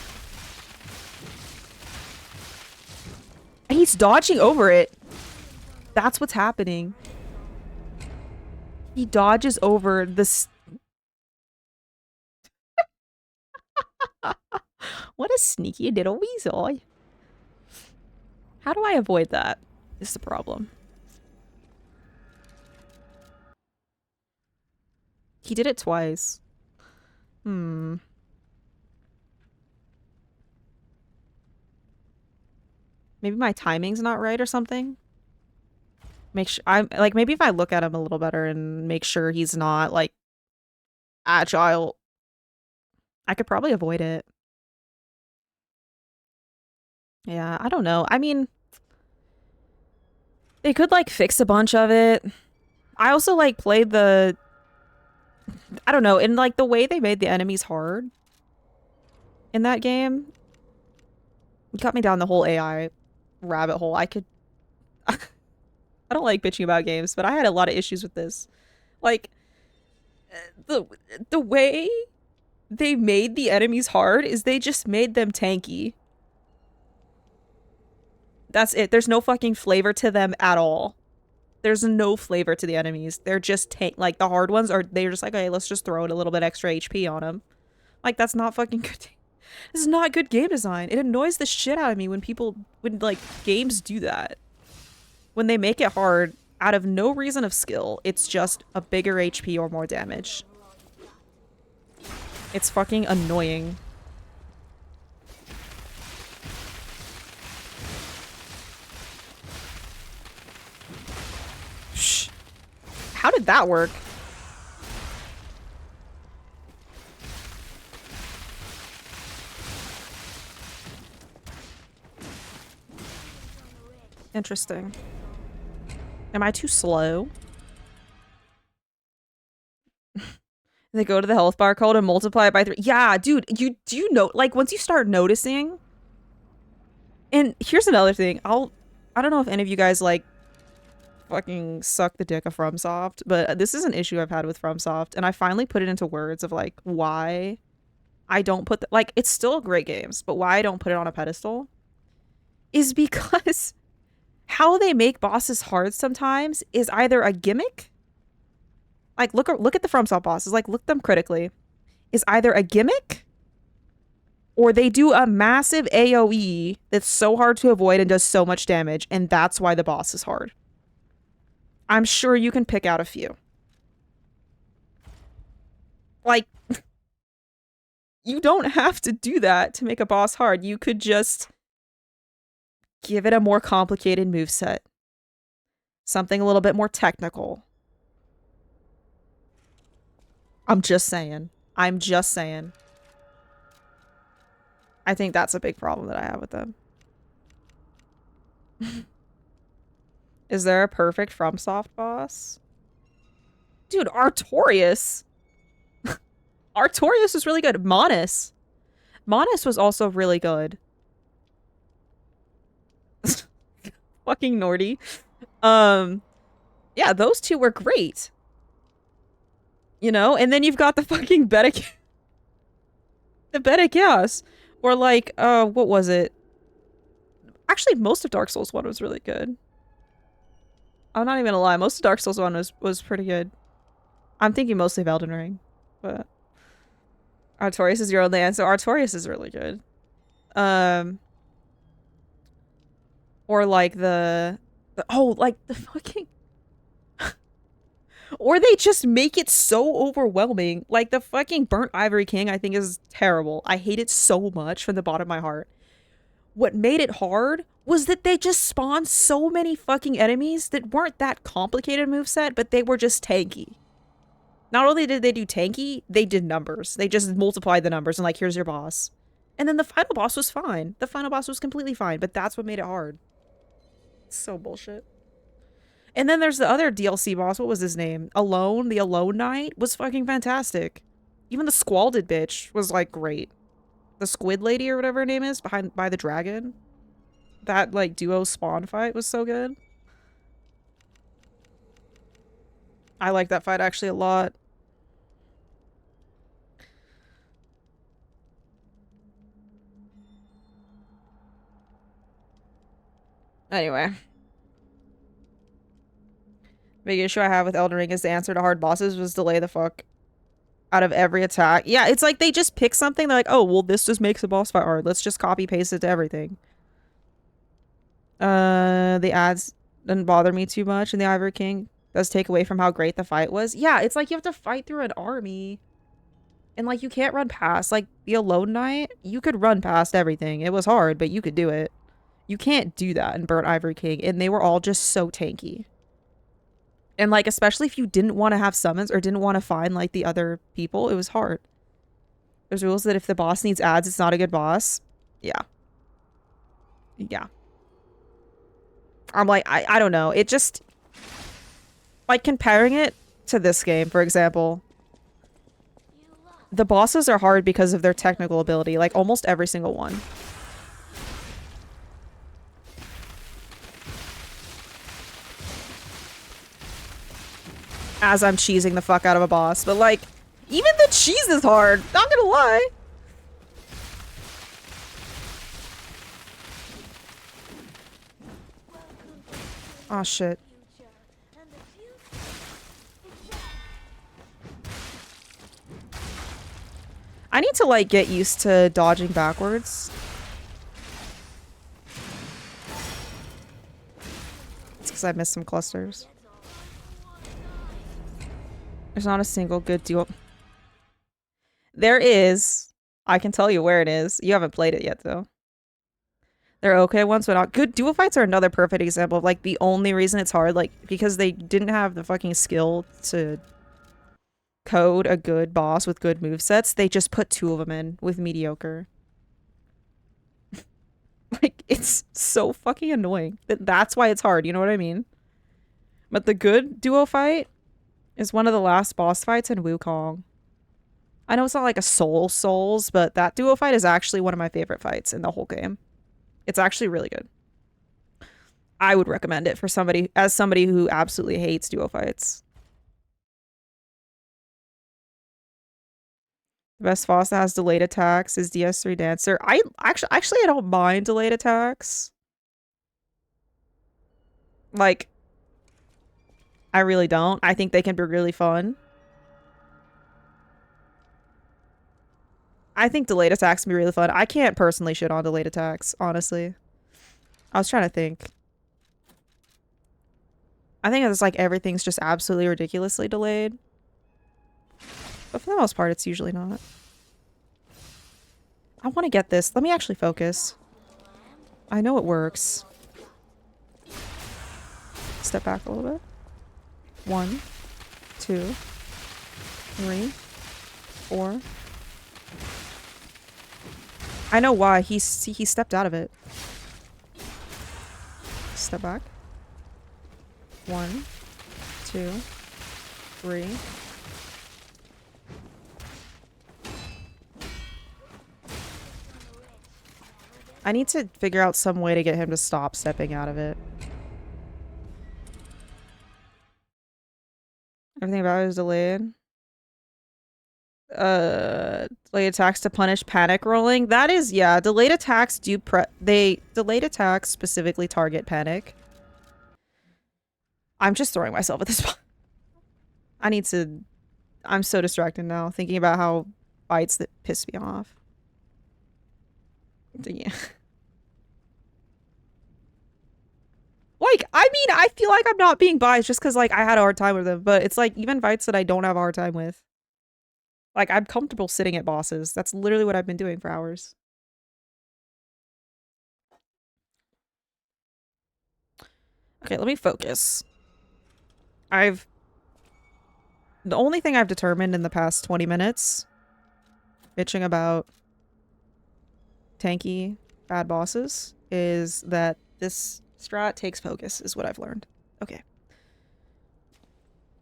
he's dodging over it. That's what's happening. He dodges over this. What a sneaky little weasel. How do I avoid that? Is the problem. He did it twice. Hmm. Maybe my timing's not right or something. Make sure I'm like, maybe if I look at him a little better and make sure he's not like agile, I could probably avoid it. Yeah, I don't know. I mean, they could like fix a bunch of it. I also like played the, I don't know, in like the way they made the enemies hard in that game. It got me down the whole AI rabbit hole. I could, I don't like bitching about games, but I had a lot of issues with this. Like the way they made the enemies hard is they just made them tanky. That's it. There's no fucking flavor to them at all. There's no flavor to the enemies. They're just like the hard ones are. They're just like, okay, let's just throw in a little bit extra HP on them. Like that's not fucking good. This is not good game design. It annoys the shit out of me when like games do that. When they make it hard out of no reason of skill, it's just a bigger HP or more damage. It's fucking annoying. Shh. How did that work? Interesting. Am I too slow? They go to the health bar code and multiply it by 3. Yeah, dude, do you know, like once you start noticing, and here's another thing, I don't know if any of you guys like fucking suck the dick of FromSoft, but this is an issue I've had with FromSoft, and I finally put it into words of like why I don't put like it's still great games, but why I don't put it on a pedestal is because how they make bosses hard sometimes is either a gimmick. Like look at the FromSoft bosses, like look them critically, is either a gimmick or they do a massive AoE that's so hard to avoid and does so much damage, and that's why the boss is hard. I'm sure you can pick out a few. Like, you don't have to do that to make a boss hard. You could just give it a more complicated moveset. Something a little bit more technical. I'm just saying. I'm just saying. I think that's a big problem that I have with them. Is there a perfect FromSoft boss? Dude, Artorias. Artorias was really good. Monis. Monis was also really good. Fucking Nordy. Yeah, those two were great. You know? And then you've got the fucking the Beta Chaos. Or like, what was it? Actually, most of Dark Souls 1 was really good. I'm not even gonna lie, most of Dark Souls 1 was pretty good. I'm thinking mostly of Elden Ring, but Artorias is your only answer. Artorias is really good. Or like like the fucking or they just make it so overwhelming. Like the fucking Burnt Ivory King I think is terrible. I hate it so much from the bottom of my heart. What made it hard was that they just spawned so many fucking enemies that weren't that complicated moveset, but they were just tanky. Not only did they do tanky, they did numbers. They just multiplied the numbers and like, here's your boss. And then the final boss was fine. The final boss was completely fine, but that's what made it hard. It's so bullshit. And then there's the other DLC boss. What was his name? Alone? The Alone Knight was fucking fantastic. Even the Squalded bitch was like great. The Squid Lady or whatever her name is by the dragon. That like duo spawn fight was so good. I like that fight actually a lot. Anyway. Big issue I have with Elden Ring is the answer to hard bosses was delay the fuck out of every attack. Yeah, it's like they just pick something. They're like, oh, well, this just makes a boss fight hard. Let's just copy paste it to everything. The ads didn't bother me too much, and the Ivory King does take away from how great the fight was. Yeah, it's like you have to fight through an army. And like you can't run past. Like the Alone Knight, you could run past everything. It was hard, but you could do it. You can't do that in Burnt Ivory King, and they were all just so tanky. And like, especially if you didn't want to have summons or didn't want to find like the other people, it was hard. There's rules that if the boss needs ads, it's not a good boss. Yeah. Yeah. I'm like, I don't know. It just, like comparing it to this game, for example, the bosses are hard because of their technical ability, like almost every single one. As I'm cheesing the fuck out of a boss, but like, even the cheese is hard, not gonna lie. Oh shit. I need to like get used to dodging backwards. It's because I missed some clusters. There's not a single good duo. There is. I can tell you where it is. You haven't played it yet though. They're okay ones, but not good. Duo fights are another perfect example of like the only reason it's hard, like because they didn't have the fucking skill to code a good boss with good movesets. They just put two of them in with mediocre. Like it's so fucking annoying. That's why it's hard, you know what I mean? But the good duo fight is one of the last boss fights in Wukong. I know it's not like a Souls, but that duo fight is actually one of my favorite fights in the whole game. It's actually really good. I would recommend it for somebody who absolutely hates duo fights. The best boss that has delayed attacks is DS3 Dancer. I don't mind delayed attacks. Like, I really don't. I think they can be really fun. I think delayed attacks can be really fun. I can't personally shit on delayed attacks, honestly. I was trying to think. I think it's like everything's just absolutely ridiculously delayed. But for the most part, it's usually not. I want to get this. Let me actually focus. I know it works. Step back a little bit. 1, 2, 3, 4. I know why. He stepped out of it. Step back. 1, 2, 3. I need to figure out some way to get him to stop stepping out of it. Everything about it is delayed. Delayed attacks to punish panic rolling. That is, yeah, delayed attacks delayed attacks specifically target panic. I'm just throwing myself at this spot. I'm so distracted now thinking about how fights that piss me off. Yeah. Like, I mean, I feel like I'm not being biased just because, like, I had a hard time with them, but it's like, even fights that I don't have a hard time with. Like, I'm comfortable sitting at bosses. That's literally what I've been doing for hours. Okay, let me focus. The only thing I've determined in the past 20 minutes, bitching about tanky bad bosses, is that this strat takes focus, is what I've learned. Okay.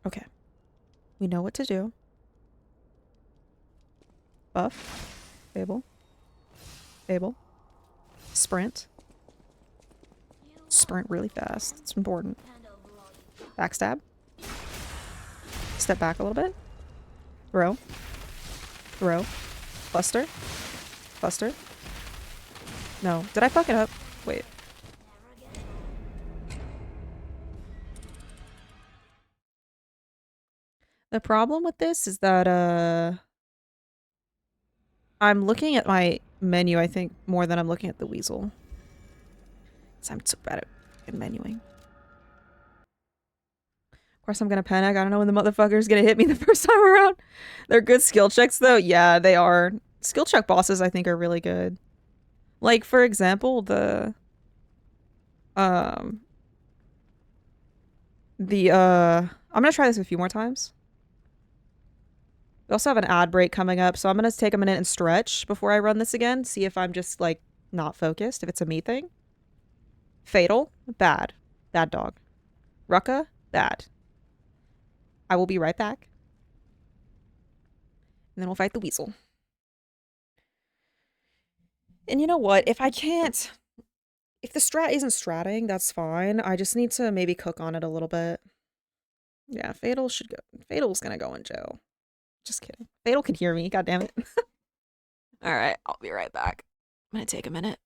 Okay. We know what to do. Buff. Fable. Fable. Sprint. Sprint really fast. It's important. Backstab. Step back a little bit. Throw. Throw. Buster. Buster. No. Did I fuck it up? Wait. The problem with this is that I'm looking at my menu, I think, more than I'm looking at the weasel. So I'm so bad at fucking menuing. Of course I'm gonna panic. I don't know when the motherfucker's gonna hit me the first time around. They're good skill checks though. Yeah, they are. Skill check bosses I think are really good. Like, for example, um I'm gonna try this a few more times. We also have an ad break coming up, so I'm gonna take a minute and stretch before I run this again. See if I'm just like not focused, if it's a me thing. Fatal, bad. Bad dog. Rucka, bad. I will be right back. And then we'll fight the weasel. And you know what? If I can't... If the strat isn't stratting, that's fine. I just need to maybe cook on it a little bit. Yeah, Fatal should go. Fatal's gonna go in jail. Just kidding. Fatal can hear me. God damn it. Alright, I'll be right back. I'm gonna take a minute.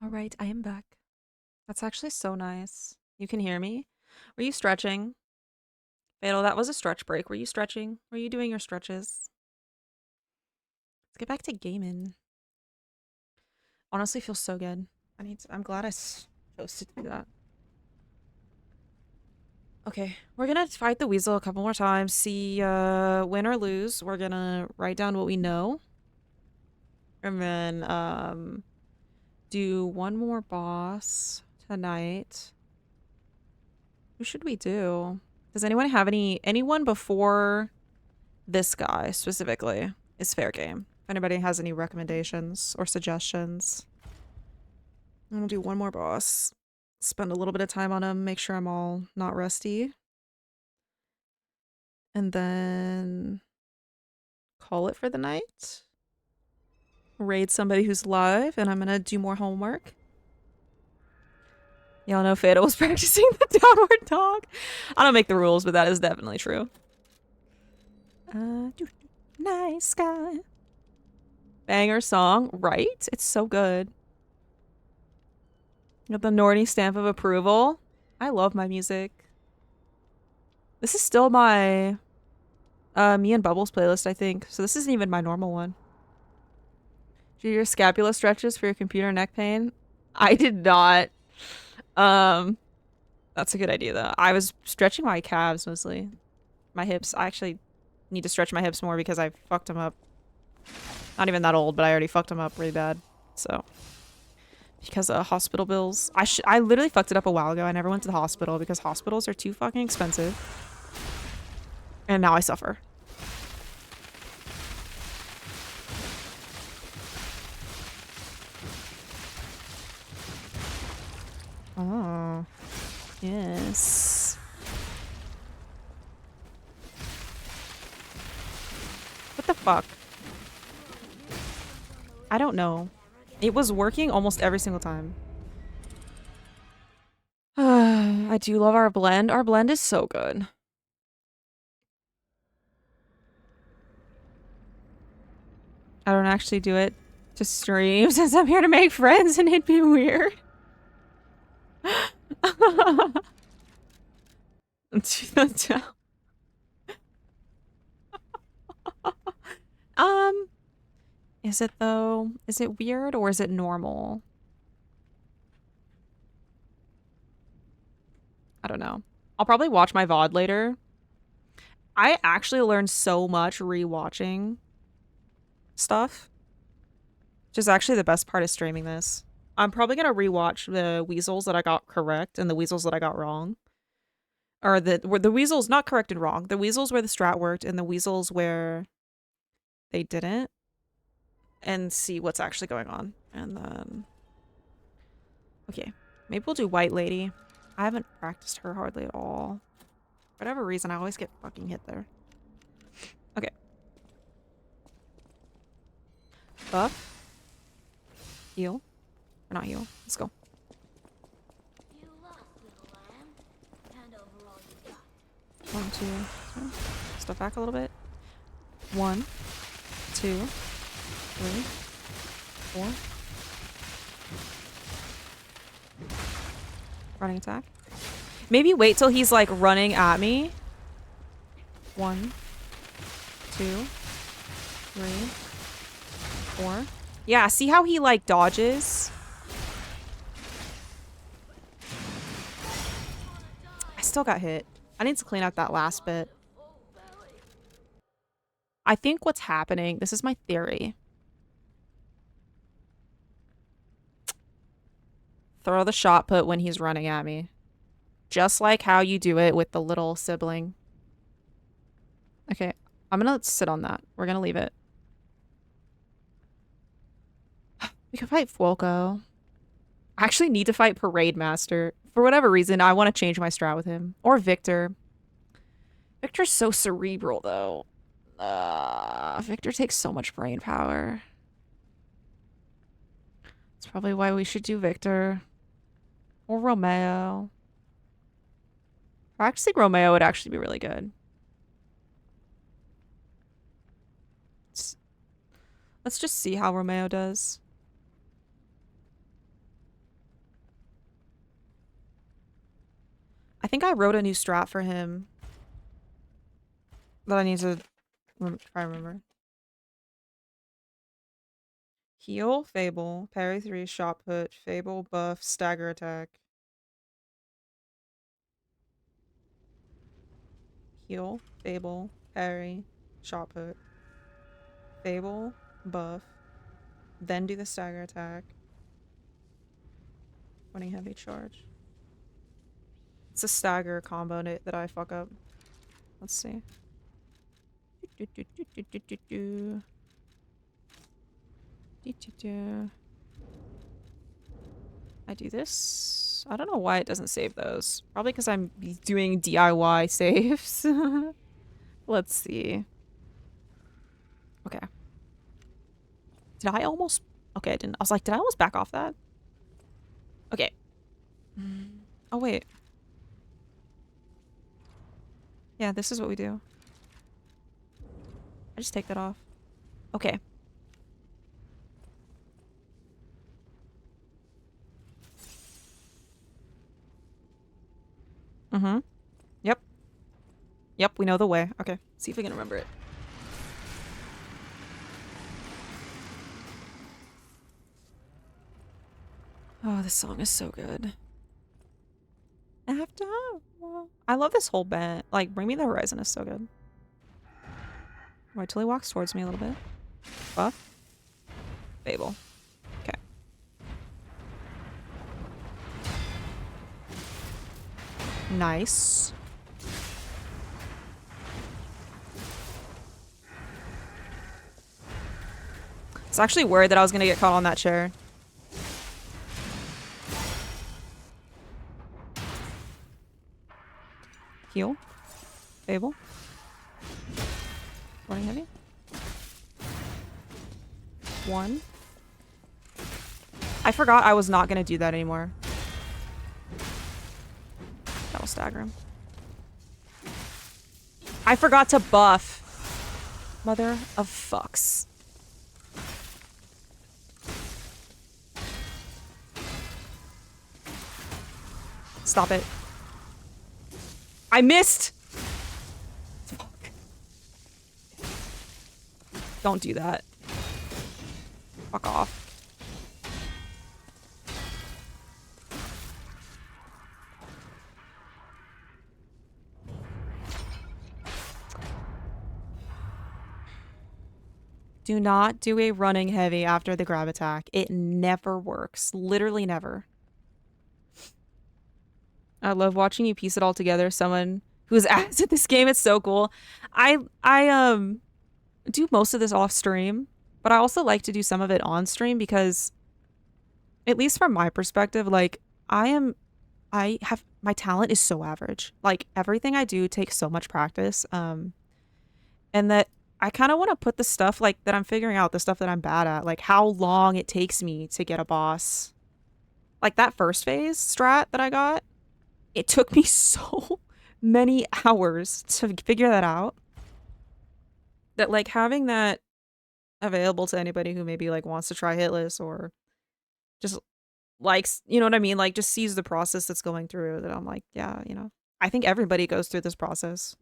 Alright, I am back. That's actually so nice. You can hear me? Were you stretching? Fatal, that was a stretch break. Were you stretching? Were you doing your stretches? Let's get back to gaming. Honestly, feels so good. I'm glad I chose to do that. Okay, we're gonna fight the weasel a couple more times. See, win or lose. We're gonna write down what we know. And then, do one more boss tonight. Who should we do? Does anyone have anyone before this guy specifically is fair game? If anybody has any recommendations or suggestions. I'm gonna do one more boss. Spend a little bit of time on him, make sure I'm all not rusty. And then call it for the night. Raid somebody who's live, and I'm gonna do more homework. Y'all know Fado was practicing the downward dog. I don't make the rules, but that is definitely true. Nice guy. Banger song, right? It's so good. Got the Nordy stamp of approval. I love my music. This is still my me and Bubbles playlist, I think. So this isn't even my normal one. Do your scapula stretches for your computer neck pain? I did not. That's a good idea though. I was stretching my calves mostly. My hips. I actually need to stretch my hips more because I fucked them up. Not even that old, but I already fucked them up really bad. So because of hospital bills. I literally fucked it up a while ago. I never went to the hospital because hospitals are too fucking expensive. And now I suffer. Oh. Yes. What the fuck? I don't know. It was working almost every single time. I do love our blend. Our blend is so good. I don't actually do it to stream since I'm here to make friends and it'd be weird. um, is it though? Is it weird or is it normal? I don't know. I'll probably watch my VOD later. I actually learned so much rewatching stuff. Which is actually the best part of streaming this. I'm probably gonna rewatch the weasels that I got correct and the weasels that I got wrong. Or the weasels not correct and wrong. The weasels where the strat worked and the weasels where they didn't. And see what's actually going on. And then okay. Maybe we'll do White Lady. I haven't practiced her hardly at all. For whatever reason, I always get fucking hit there. Okay. Buff. Heal. Or not heal. Let's go. You lost, little lamb. Hand over all you got. 1, 2, 3. Step back a little bit. 1, 2, 3, 4. Running attack. Maybe wait till he's like running at me. 1, 2, 3, 4. Yeah, see how he like dodges? I still got hit. I need to clean up that last bit. I think what's happening, this is my theory. Throw the shot put when he's running at me. Just like how you do it with the little sibling. Okay, I'm gonna sit on that. We're gonna leave it. We can fight Fuoco. I actually need to fight Parade Master. For whatever reason, I want to change my strat with him. Or Victor. Victor's so cerebral, though. Victor takes so much brain power. That's probably why we should do Victor. Or Romeo. Practicing Romeo would actually be really good. Let's just see how Romeo does. I think I wrote a new strat for him that I need to try and remember. Heal, Fable, parry 3, shot put, Fable, buff, stagger attack. Heal, Fable, parry, shot put, Fable, buff, then do the stagger attack. 20 heavy charge. It's a stagger combo that I fuck up. Let's see. I do this. I don't know why it doesn't save those. Probably because I'm doing DIY saves. Let's see. Okay. Did I almost... Okay, I didn't. I was like, did I almost back off that? Okay. Oh, wait. Yeah, this is what we do. I just take that off. Okay. Mm-hmm. Yep. Yep, we know the way. Okay. See if we can remember it. Oh, this song is so good. After... I love this whole band. Like, Bring Me the Horizon is so good. Wait till he walks towards me a little bit. Buff. Fable. Okay. Nice. It's actually worried that I was gonna get caught on that chair. Heal. Fable. Running heavy. 1. I forgot I was not going to do that anymore. That will stagger him. I forgot to buff. Mother of fucks. Stop it. I missed! Fuck. Don't do that. Fuck off. Do not do a running heavy after the grab attack. It never works. Literally never. I love watching you piece it all together. Someone who's ass at this game. It's so cool. I do most of this off stream, but I also like to do some of it on stream because, at least from my perspective, like my talent is so average. Like everything I do takes so much practice. And that I kind of want to put the stuff like that I'm figuring out, the stuff that I'm bad at, like how long it takes me to get a boss. Like that first phase strat that I got, it took me so many hours to figure that out. That like having that available to anybody who maybe like wants to try Hitless or just likes, you know what I mean? Like just sees the process that's going through, that I'm like, yeah, you know, I think everybody goes through this process.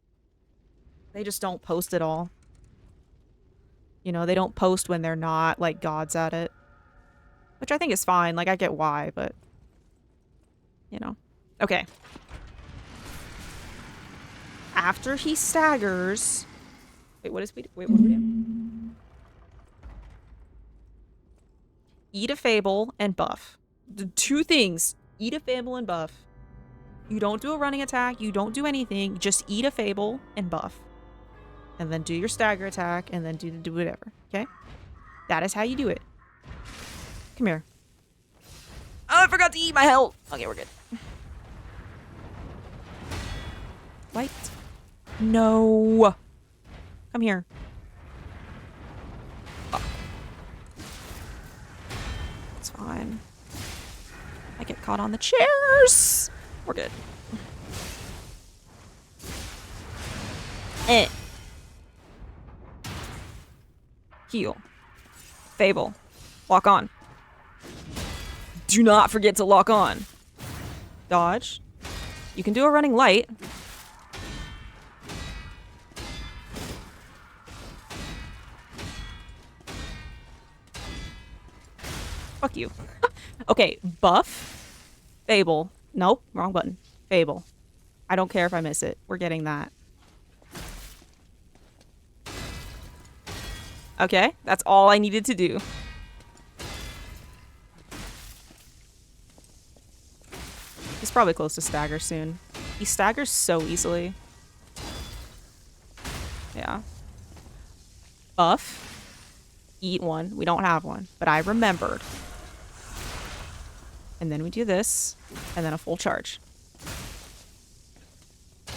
They just don't post it all. You know, they don't post when they're not like gods at it. Which I think is fine. Like I get why, but you know. Okay. After he staggers. Wait, what do we do? Eat a fable and buff. The 2 things. Eat a fable and buff. You don't do a running attack. You don't do anything. Just eat a fable and buff. And then do your stagger attack, and then do whatever, okay? That is how you do it. Come here. Oh, I forgot to eat my health. Okay, we're good. Light. No. Come here. Oh. It's fine. I get caught on the chairs. We're good. Heal. Fable. Lock on. Do not forget to lock on. Dodge. You can do a running light. Fuck you. Okay, buff. Fable. Nope, wrong button. Fable. I don't care if I miss it. We're getting that. Okay, that's all I needed to do. He's probably close to stagger soon. He staggers so easily. Yeah. Buff. Eat one. We don't have one, but I remembered. And then we do this, and then a full charge. I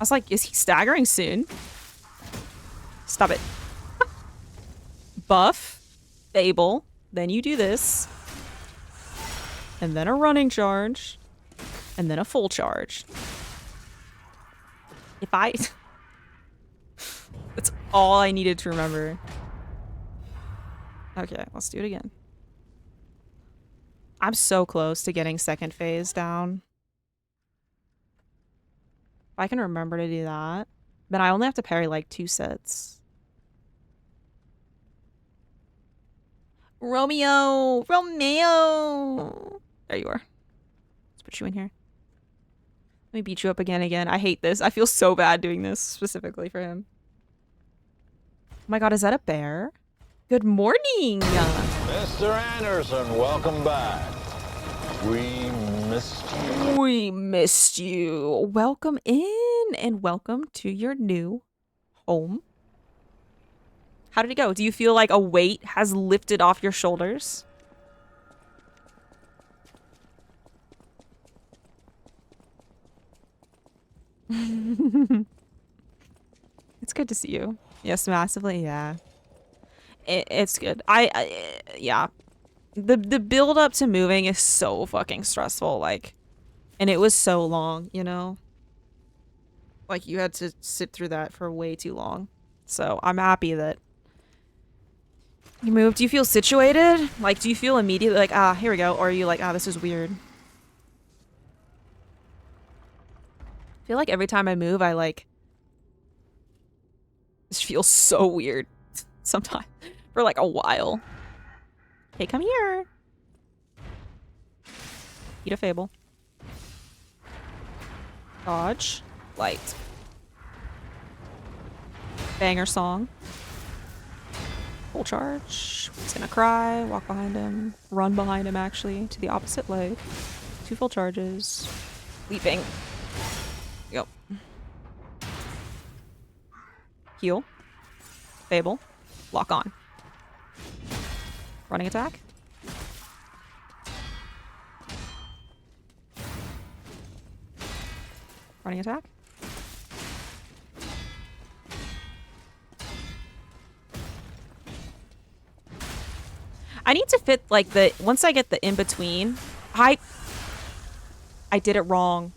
was like, is he staggering soon? Stop it. Buff. Fable. Then you do this. And then a running charge. And then a full charge. If I... That's all I needed to remember. Okay, let's do it again. I'm so close to getting second phase down. If I can remember to do that, then I only have to parry like 2 sets. Romeo! Romeo! There you are. Let's put you in here. Let me beat you up again. I hate this. I feel so bad doing this specifically for him. Oh my god, is that a bear? Good morning! Mr. Anderson, welcome back. We missed you. We missed you. Welcome in and welcome to your new home. How did it go? Do you feel like a weight has lifted off your shoulders? It's good to see you. Yes, massively, yeah. It's good. Yeah. The build up to moving is so fucking stressful, like, and it was so long, you know? Like, you had to sit through that for way too long. So, I'm happy that you moved. Do you feel situated? Like, do you feel immediately like, ah, here we go? Or are you like, ah, this is weird? I feel like every time I move, I like, this feels so weird sometimes for like a while. Hey, come here. Eat a fable. Dodge. Light. Banger song. Full charge. He's gonna cry. Walk behind him. Run behind him, actually, to the opposite leg. 2 full charges. Leaping. Yep. Heal. Fable. Lock on. Running attack. Running attack. I need to fit like the once I get the in between. I did it wrong.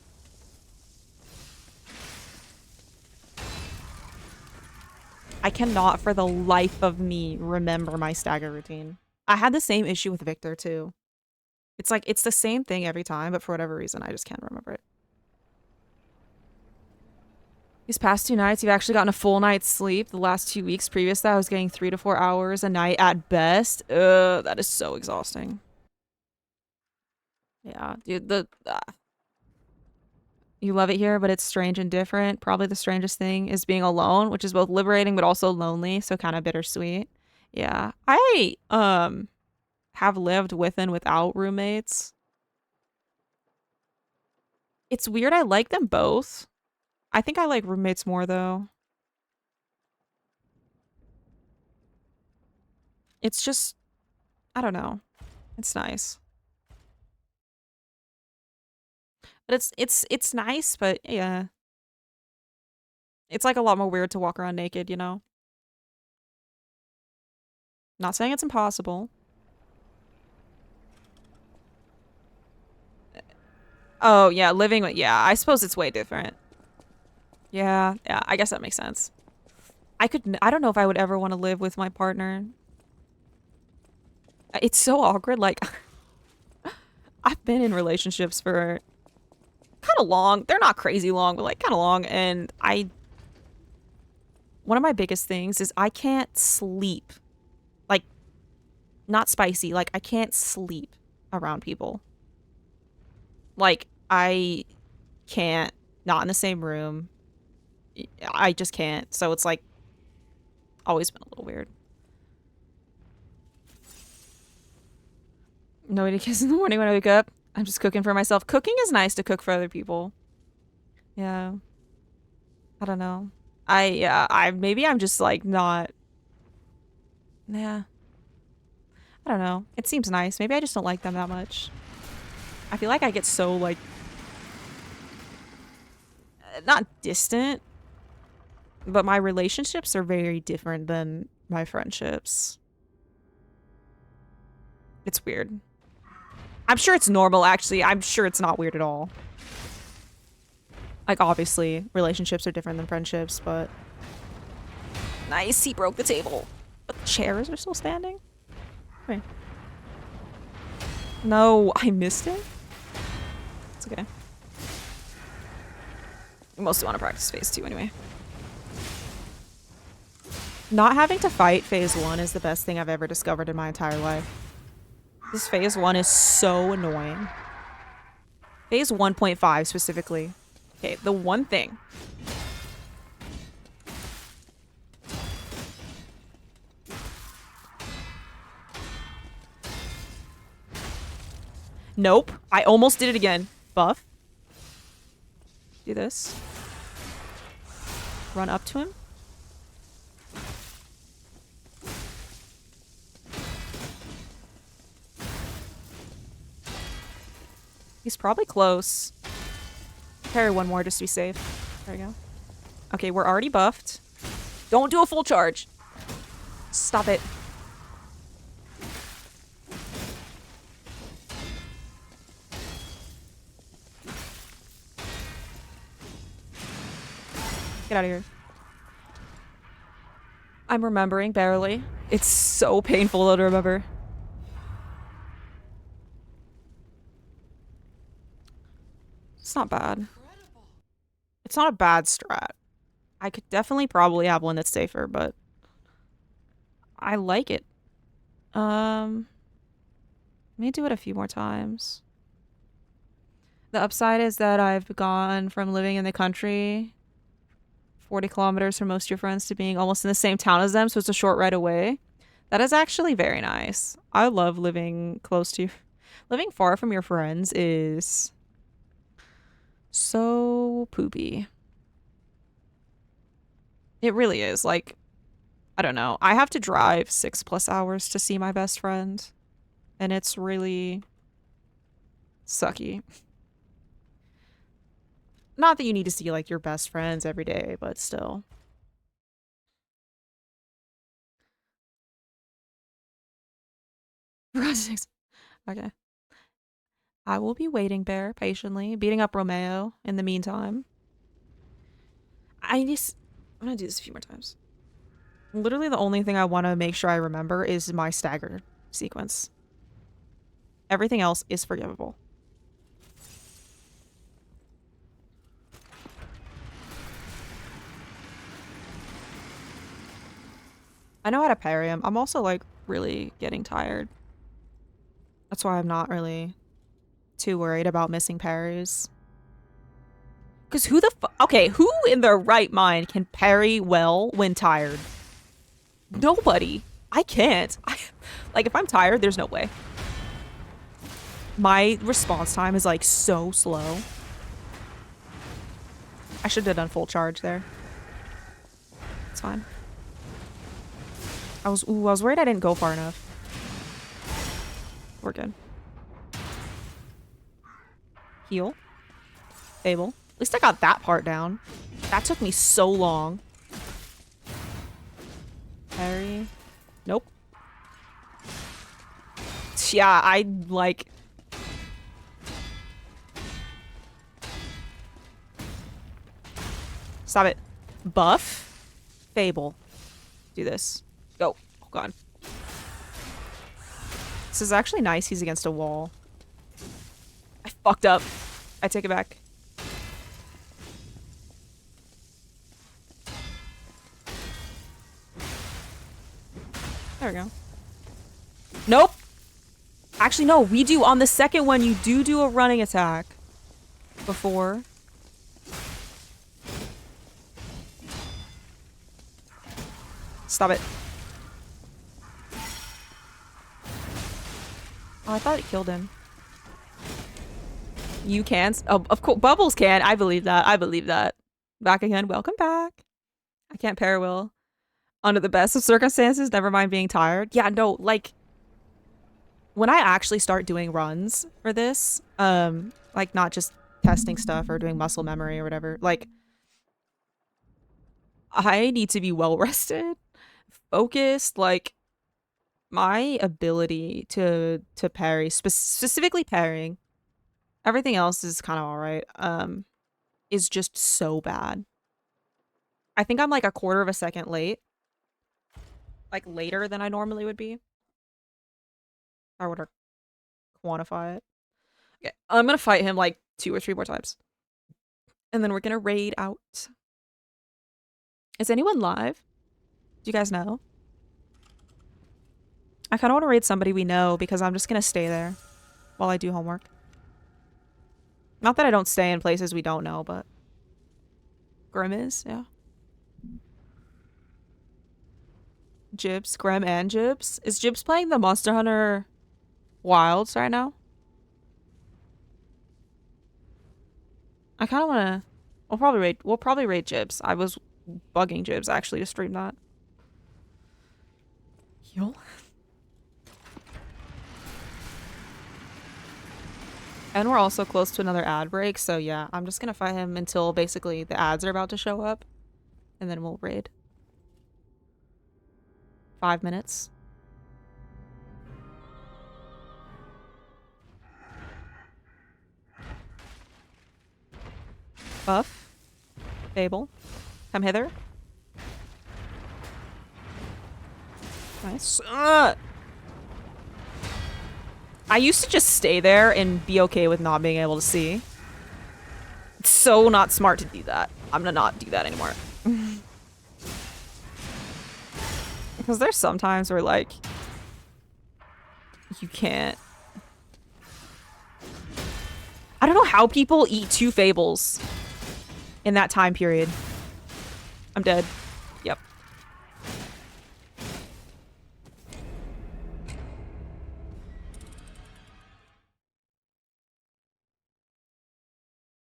I cannot for the life of me remember my stagger routine. I had the same issue with Victor too. It's like it's the same thing every time, but for whatever reason I just can't remember it. These past 2 nights, you've actually gotten a full night's sleep. The last 2 weeks previous to that, I was getting 3 to 4 hours a night at best. That is so exhausting. Yeah, dude, you love it here, but it's strange and different. Probably the strangest thing is being alone, which is both liberating but also lonely, so kind of bittersweet. Yeah, I have lived with and without roommates. It's weird. I like them both. I think I like roommates more, though. It's just, I don't know. It's nice. But it's nice, but yeah. It's like a lot more weird to walk around naked, you know? Not saying it's impossible. Oh, yeah, living with, yeah, I suppose it's way different. Yeah, I guess that makes sense. I don't know if I would ever want to live with my partner. It's so awkward, like, I've been in relationships for kind of long. They're not crazy long, but like kind of long, and one of my biggest things is I can't sleep. Like, not spicy, like I can't sleep around people. Like, I can't, not in the same room. I just can't. So it's like always been a little weird. Nobody kiss in the morning when I wake up. I'm just cooking for myself. Cooking is nice to cook for other people. Yeah. I don't know. Maybe I'm just like not. Yeah. I don't know. It seems nice. Maybe I just don't like them that much. I feel like I get so like not distant, but my relationships are very different than my friendships. It's weird. I'm sure it's normal, actually. I'm sure it's not weird at all. Like, obviously, relationships are different than friendships, but... Nice, he broke the table. But the chairs are still standing? Wait. No, I missed it? It's okay. We mostly want to practice phase 2 anyway. Not having to fight phase 1 is the best thing I've ever discovered in my entire life. This phase 1 is so annoying. Phase 1.5 specifically. Okay, the one thing. Nope. I almost did it again. Buff. Do this. Run up to him. He's probably close. Parry one more just to be safe. There we go. Okay, we're already buffed. Don't do a full charge. Stop it. Get out of here. I'm remembering barely. It's so painful to remember. It's not bad. It's not a bad strat. I could definitely probably have one that's safer, but I like it. May do it a few more times. The upside is that I've gone from living in the country 40 kilometers from most of your friends to being almost in the same town as them, so it's a short ride away. That is actually very nice. I love living close to you. Living far from your friends is so poopy. It really is. Like, I don't know. I have to drive 6+ hours to see my best friend, and it's really sucky. Not that you need to see, like, your best friends every day, but still. Okay. I will be waiting, Bear, patiently, beating up Romeo in the meantime. I'm gonna do this a few more times. Literally the only thing I want to make sure I remember is my stagger sequence. Everything else is forgivable. I know how to parry him. I'm also, like, really getting tired. That's why I'm not really too worried about missing parries. Because who the okay, who in their right mind can parry well when tired? Nobody. I can't. Like, if I'm tired, there's no way. My response time is, like, so slow. I should have done full charge there. It's fine. I was worried I didn't go far enough. We're good. Heal. Fable. At least I got that part down. That took me so long. Parry. Nope. Yeah, I like... Stop it. Buff. Fable. Do this. Go. Oh, God. This is actually nice. He's against a wall. I fucked up. I take it back. There we go. Nope. Actually, no. We do. On the second one, you do a running attack. Before. Stop it. Oh, I thought it killed him. You can. Oh, of course. Bubbles can. I believe that. I believe that. Back again. Welcome back. I can't pair Will. Under the best of circumstances, never mind being tired. Yeah, no, like, when I actually start doing runs for this, like, not just testing stuff or doing muscle memory or whatever, like, I need to be well rested, focused. Like, my ability to parry, specifically parrying, everything else is kind of all right, is just so bad. I think I'm like a quarter of a second late. Like, later than I normally would be. I would quantify it. Okay, I'm gonna fight him like 2 or 3 more times. And then we're gonna raid out. Is anyone live? Do you guys know? I kind of want to raid somebody we know because I'm just gonna stay there while I do homework. Not that I don't stay in places we don't know, but... Grim is, yeah. Jibs, Graham and Jibs. Is Jibs playing the Monster Hunter Wilds right now? I kind of want to... We'll probably raid Jibs. I was bugging Jibs actually to stream that. Heal. And we're also close to another ad break, so yeah, I'm just gonna fight him until basically the ads are about to show up. And then we'll raid. 5 minutes. Buff. Fable. Come hither. Nice. I used to just stay there and be okay with not being able to see. It's so not smart to do that. I'm gonna not do that anymore. Because there's some times where, like, you can't. I don't know how people eat 2 fables in that time period. I'm dead. Yep.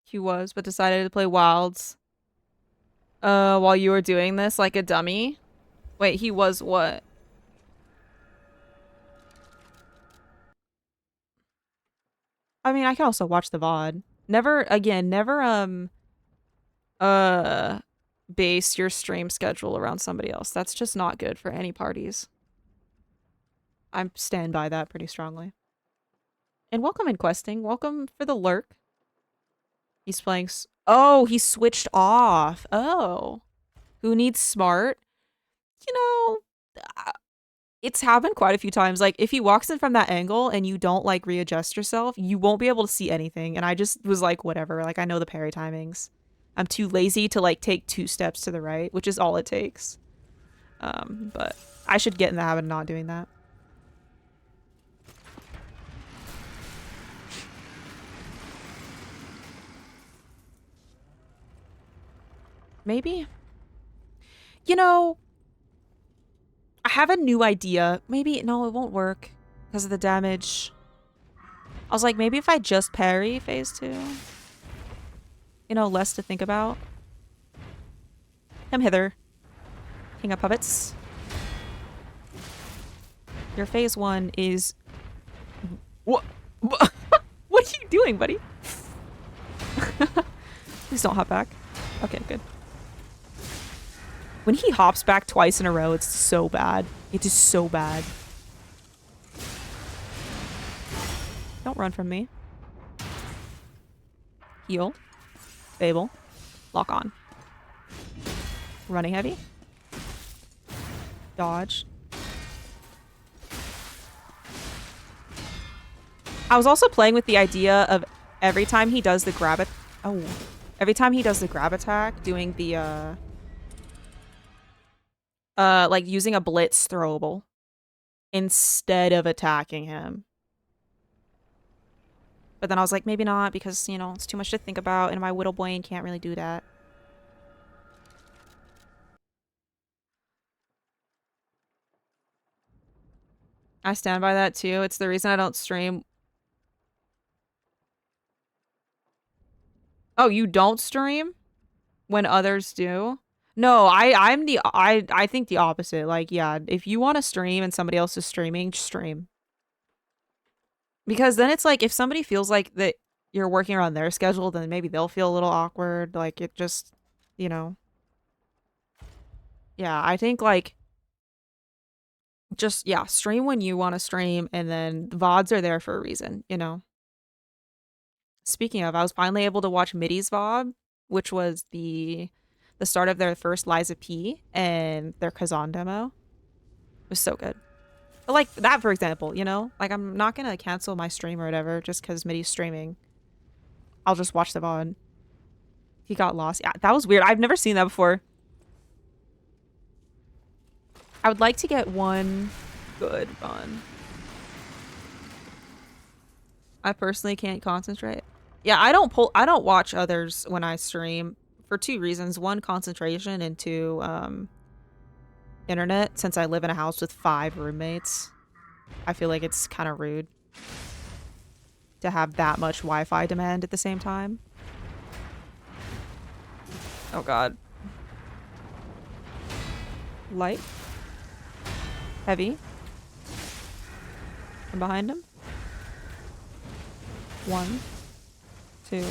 He was, but decided to play Wilds. While you were doing this like a dummy. Wait, he was what? I mean, I can also watch the VOD. Never base your stream schedule around somebody else. That's just not good for any parties. I stand by that pretty strongly. And welcome in questing. Welcome for the lurk. He's playing oh, he switched off. Oh. Who needs smart? You know, it's happened quite a few times. Like, if he walks in from that angle and you don't, like, readjust yourself, you won't be able to see anything. And I just was like, whatever. Like, I know the parry timings. I'm too lazy to, like, take 2 steps to the right, which is all it takes. But I should get in the habit of not doing that. Maybe? You know, I have a new idea. Maybe, no, it won't work because of the damage. I was like, maybe if I just parry phase 2. You know, less to think about. Come hither. King of Puppets. Your phase 1 is... What? What are you doing, buddy? Please don't hop back. Okay, good. When he hops back twice in a row, it's so bad. It is so bad. Don't run from me. Heal. Fable. Lock on. Running heavy. Dodge. I was also playing with the idea of every time he does the grab every time he does the grab attack, doing the like using a blitz throwable instead of attacking him. But then I was like, maybe not, because, you know, it's too much to think about, and my Whittle Brain can't really do that. I stand by that too. It's the reason I don't stream. Oh, you don't stream when others do? No, I think the opposite. Like, yeah, if you want to stream and somebody else is streaming, just stream. Because then it's like, if somebody feels like that you're working around their schedule, then maybe they'll feel a little awkward. Like, it just, you know. Yeah, I think, like, just, yeah, stream when you want to stream, and then the VODs are there for a reason, you know. Speaking of, I was finally able to watch Midi's VOD, which was the start of their first Liza P and their Kazan demo. It was so good. But like that, for example, you know? Like, I'm not gonna cancel my stream or whatever just because Midi's streaming. I'll just watch the VOD. He got lost. Yeah, that was weird. I've never seen that before. I would like to get one good run. I personally can't concentrate. Yeah, I don't watch others when I stream for 2 reasons. 1, concentration, and 2, internet. Since I live in a house with 5 roommates, I feel like it's kind of rude to have that much Wi-Fi demand at the same time. Oh god. Light. Heavy. I'm behind him. 1, 2.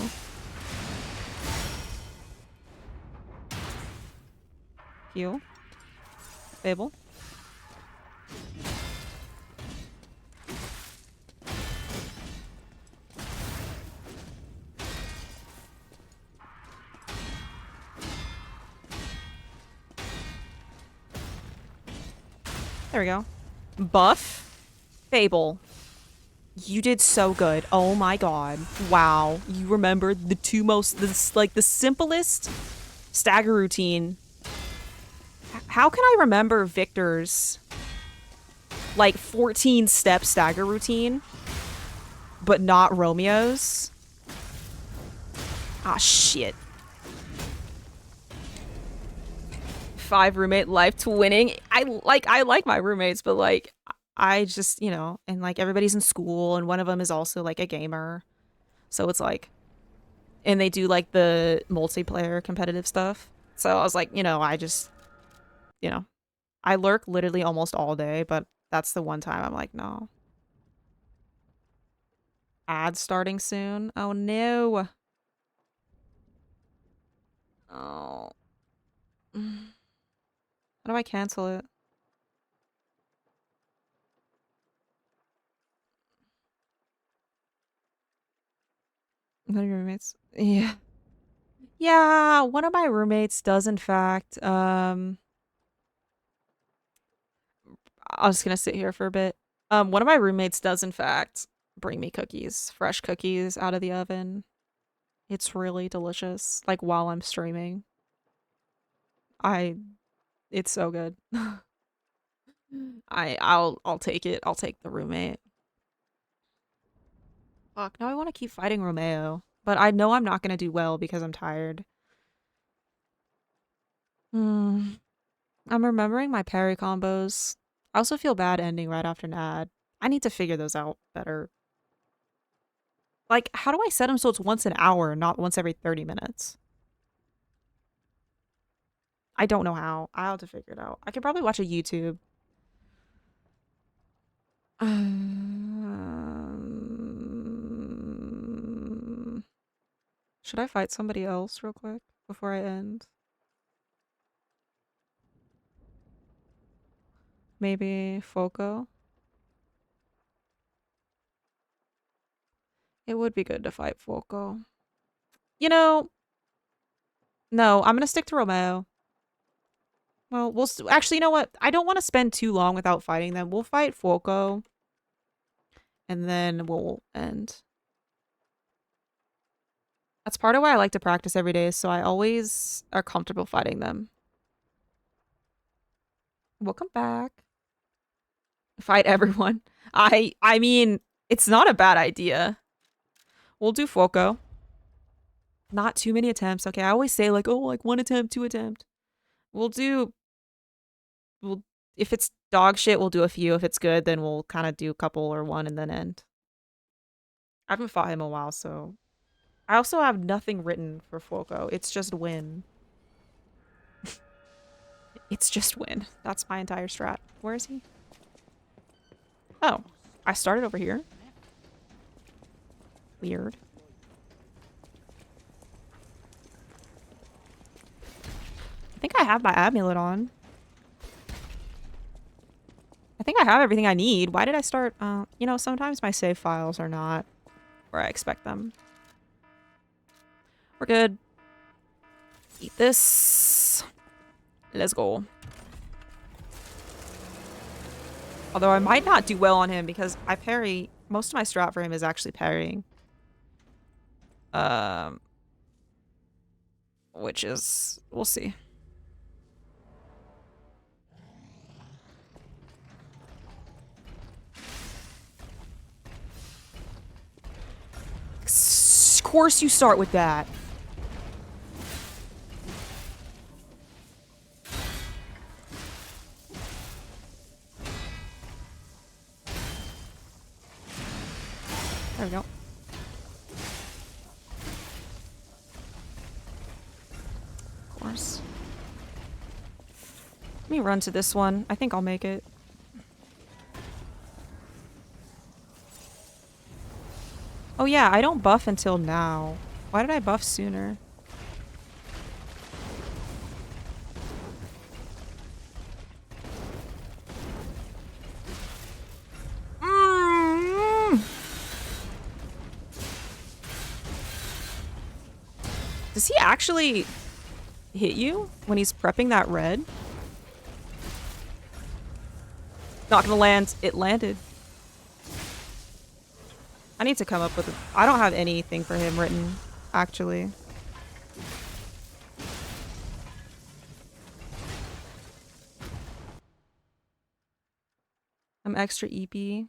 Heal. Fable. There we go. Buff. Fable. You did so good. Oh my god. Wow. You remembered the two most, like the simplest stagger routine. How can I remember Victor's like 14-step stagger routine, but not Romeo's? Ah, shit. 5 roommate life to winning. I like my roommates, but like I just, you know, and like everybody's in school and one of them is also like a gamer. So it's like, and they do like the multiplayer competitive stuff. So I was like, you know, I just, you know, I lurk literally almost all day, but that's the one time I'm like, no. Ads starting soon. Oh no. Oh. How do I cancel it? One of your roommates? Yeah. Yeah, one of my roommates does in fact, I was gonna sit here for a bit. One of my roommates does in fact bring me cookies, fresh cookies out of the oven. It's really delicious, like while I'm streaming. It's so good. I'll take it. I'll take the roommate. Fuck, now I want to keep fighting Romeo, but I know I'm not gonna do well because I'm tired. Hmm. I'm remembering my parry combos. I also feel bad ending right after an ad. I need to figure those out better. Like, how do I set them so it's once an hour, not once every 30 minutes? I don't know how. I'll have to figure it out. I could probably watch a YouTube. Should I fight somebody else real quick before I end? Maybe Foco? It would be good to fight Foco. You know, no, I'm gonna stick to Romeo. Well, actually, you know what? I don't want to spend too long without fighting them. We'll fight Foco, and then we'll end. That's part of why I like to practice every day, so I always are comfortable fighting them. Welcome back. Fight everyone. I mean, it's not a bad idea. We'll do Foco. Not too many attempts. Okay, I always say like, oh, like 1 attempt, 2 attempt. We'll if it's dog shit, we'll do a few. If it's good, then we'll kind of do a couple or 1 and then end. I haven't fought him in a while, so I also have nothing written for Foco. It's just win. It's just win. That's my entire strat. Where is he? Oh, I started over here. Weird. I think I have my amulet on. I think I have everything I need. Why did I start? You know, sometimes my save files are not where I expect them. We're good. Eat this. Let's go. Although I might not do well on him because I parry. Most of my strat for him is actually parrying. Which is, we'll see. Of course you start with that. There we go. Of course. Let me run to this one. I think I'll make it. Oh Oh yeah, I don't buff until now. Why did I buff sooner? Mm. Does he actually hit you when he's prepping that red? Not gonna land. It landed. I need to come up with I don't have anything for him written, actually. I'm extra EP.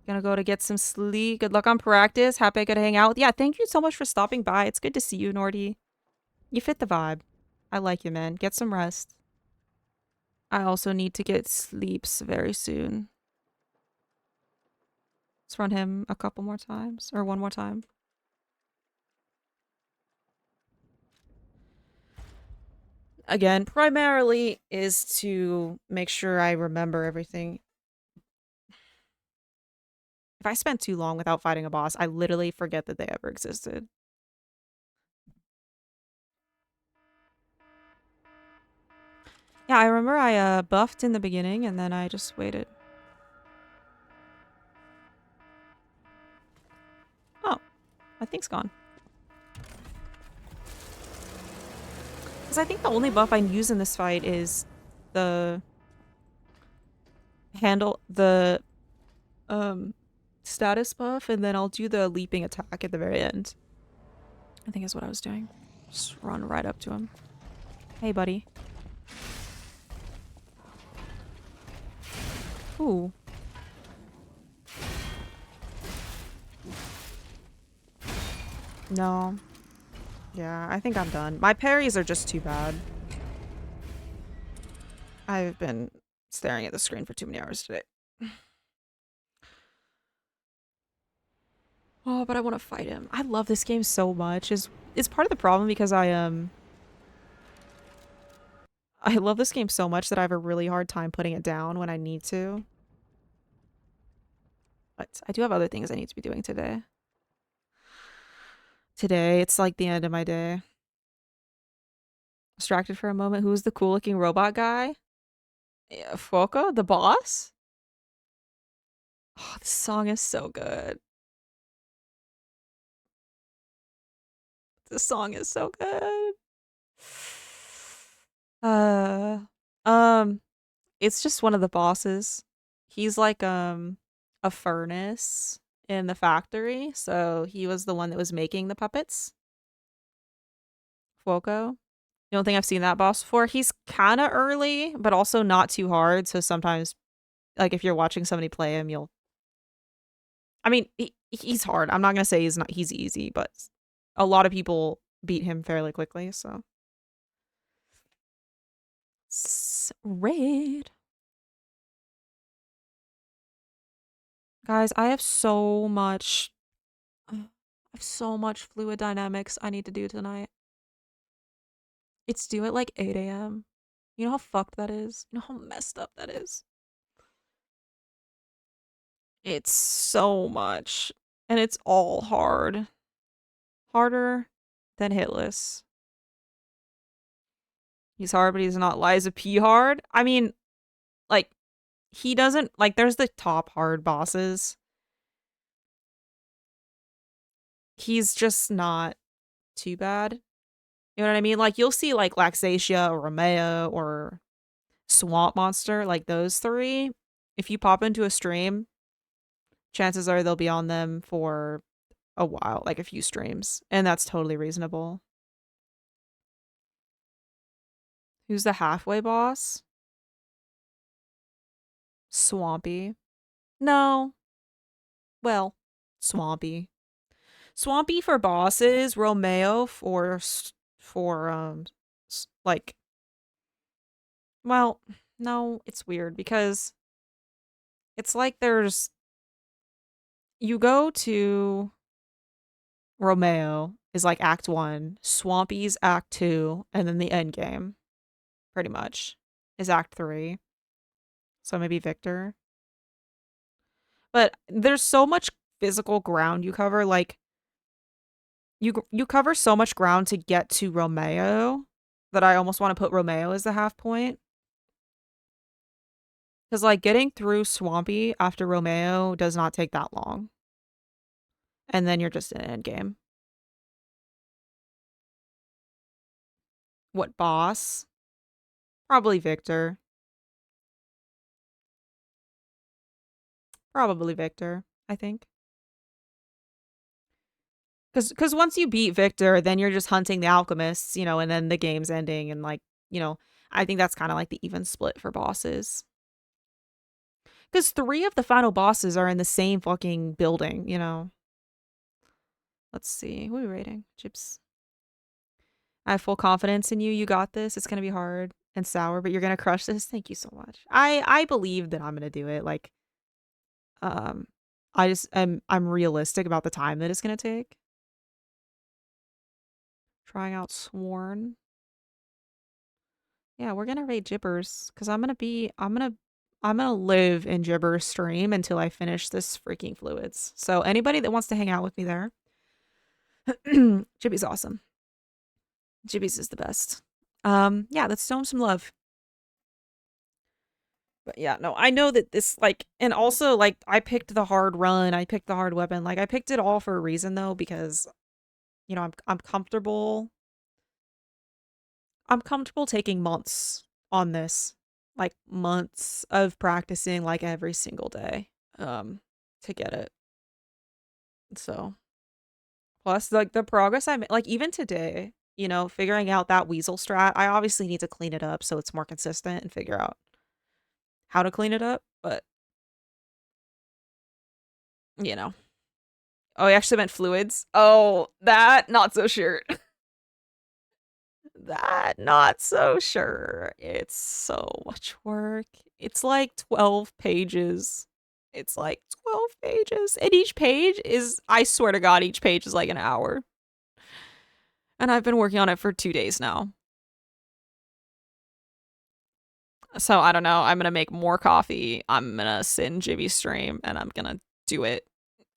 Gonna go to get some sleep. Good luck on practice. Happy I could hang out. Yeah, thank you so much for stopping by. It's good to see you, Nordy. You fit the vibe. I like you, man. Get some rest. I also need to get sleeps very soon. Let's run him a couple more times. Or one more time. Again, primarily is to make sure I remember everything. If I spend too long without fighting a boss, I literally forget that they ever existed. Yeah, I remember I buffed in the beginning and then I just waited. Oh, my thing's gone. Because I think the only buff I use in this fight is the status buff, and then I'll do the leaping attack at the very end. I think is what I was doing. Just run right up to him. Hey, buddy. Ooh. No. Yeah, I think I'm done. My parries are just too bad. I've been staring at the screen for too many hours today. Oh, but I want to fight him. I love this game so much. It's part of the problem because I love this game so much that I have a really hard time putting it down when I need to. But I do have other things I need to be doing today. Today, it's like the end of my day. Distracted for a moment. Who's the cool looking robot guy? Yeah, Foco, the boss? Oh, this song is so good. This song is so good. Uh, um, it's just one of the bosses. He's like, a furnace in the factory. So he was the one that was making the puppets. Foco. You don't think I've seen that boss before? He's kind of early, but also not too hard. So sometimes, like, if you're watching somebody play him, you'll... I mean, he's hard. I'm not going to say he's easy, but a lot of people beat him fairly quickly, so... Raid. Guys, I have so much... I have so much fluid dynamics I need to do tonight. It's due at like 8 a.m. You know how fucked that is? You know how messed up that is? It's so much. And it's all hard. Harder than Hitless. He's hard, but he's not Liza P hard. I mean, like, he doesn't... Like, there's the top hard bosses. He's just not too bad. You know what I mean? Like, you'll see, like, Laxatia or Romeo or Swamp Monster, like those three. If you pop into a stream, chances are they'll be on them for a while, like a few streams. And that's totally reasonable. Who's the halfway boss? Swampy. No. Well, Swampy. Swampy for bosses, Romeo for like, well, no, it's weird because it's like there's, you go to Romeo is like Act 1, Swampy's Act 2, and then the end game, pretty much, is Act 3. So maybe Victor. But there's so much physical ground you cover, like, You cover so much ground to get to Romeo that I almost want to put Romeo as the half point. Because, like, getting through Swampy after Romeo does not take that long. And then you're just in endgame. What boss? Probably Victor. Probably Victor, I think. Because once you beat Victor, then you're just hunting the alchemists, you know, and then the game's ending. And, like, you know, I think that's kind of like the even split for bosses. Because 3 of the final bosses are in the same fucking building, you know. Let's see. Who are we rating? Chips. I have full confidence in you. You got this. It's going to be hard and sour, but you're going to crush this. Thank you so much. I believe that I'm going to do it. Like, um, I'm realistic about the time that it's going to take. Trying out Sworn. Yeah, we're going to rate Gibbers because I'm going to live in Gibbers stream until I finish this freaking fluids. So anybody that wants to hang out with me there, Jibby's awesome. Jibby's is the best. Yeah, let's show him some love. But yeah, no, I know that this, like, and also, like, I picked the hard run, I picked the hard weapon. Like, I picked it all for a reason, though, because, you know, I'm comfortable. I'm comfortable taking months on this. Like, months of practicing, like, every single day, to get it. So, plus, like, the progress I made, like, even today, you know, figuring out that weasel strat, I obviously need to clean it up so it's more consistent and figure out how to clean it up, but, you know. Oh, I actually meant fluids. Oh, that, not so sure. That, not so sure. It's so much work. It's like 12 pages. It's like 12 pages. And each page is, I swear to God, each page is like an hour. And I've been working on it for 2 days now. So I don't know. I'm going to make more coffee. I'm going to sit in Jibby's stream and I'm going to do it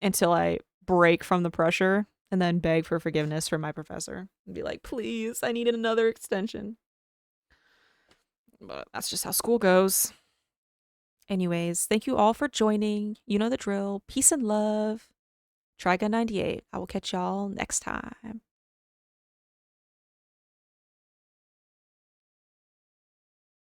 until I break from the pressure and then beg for forgiveness from my professor and be like, please, I needed another extension. But that's just how school goes. Anyways, thank you all for joining. You know the drill. Peace and love. Trigun 98. I will catch y'all next time.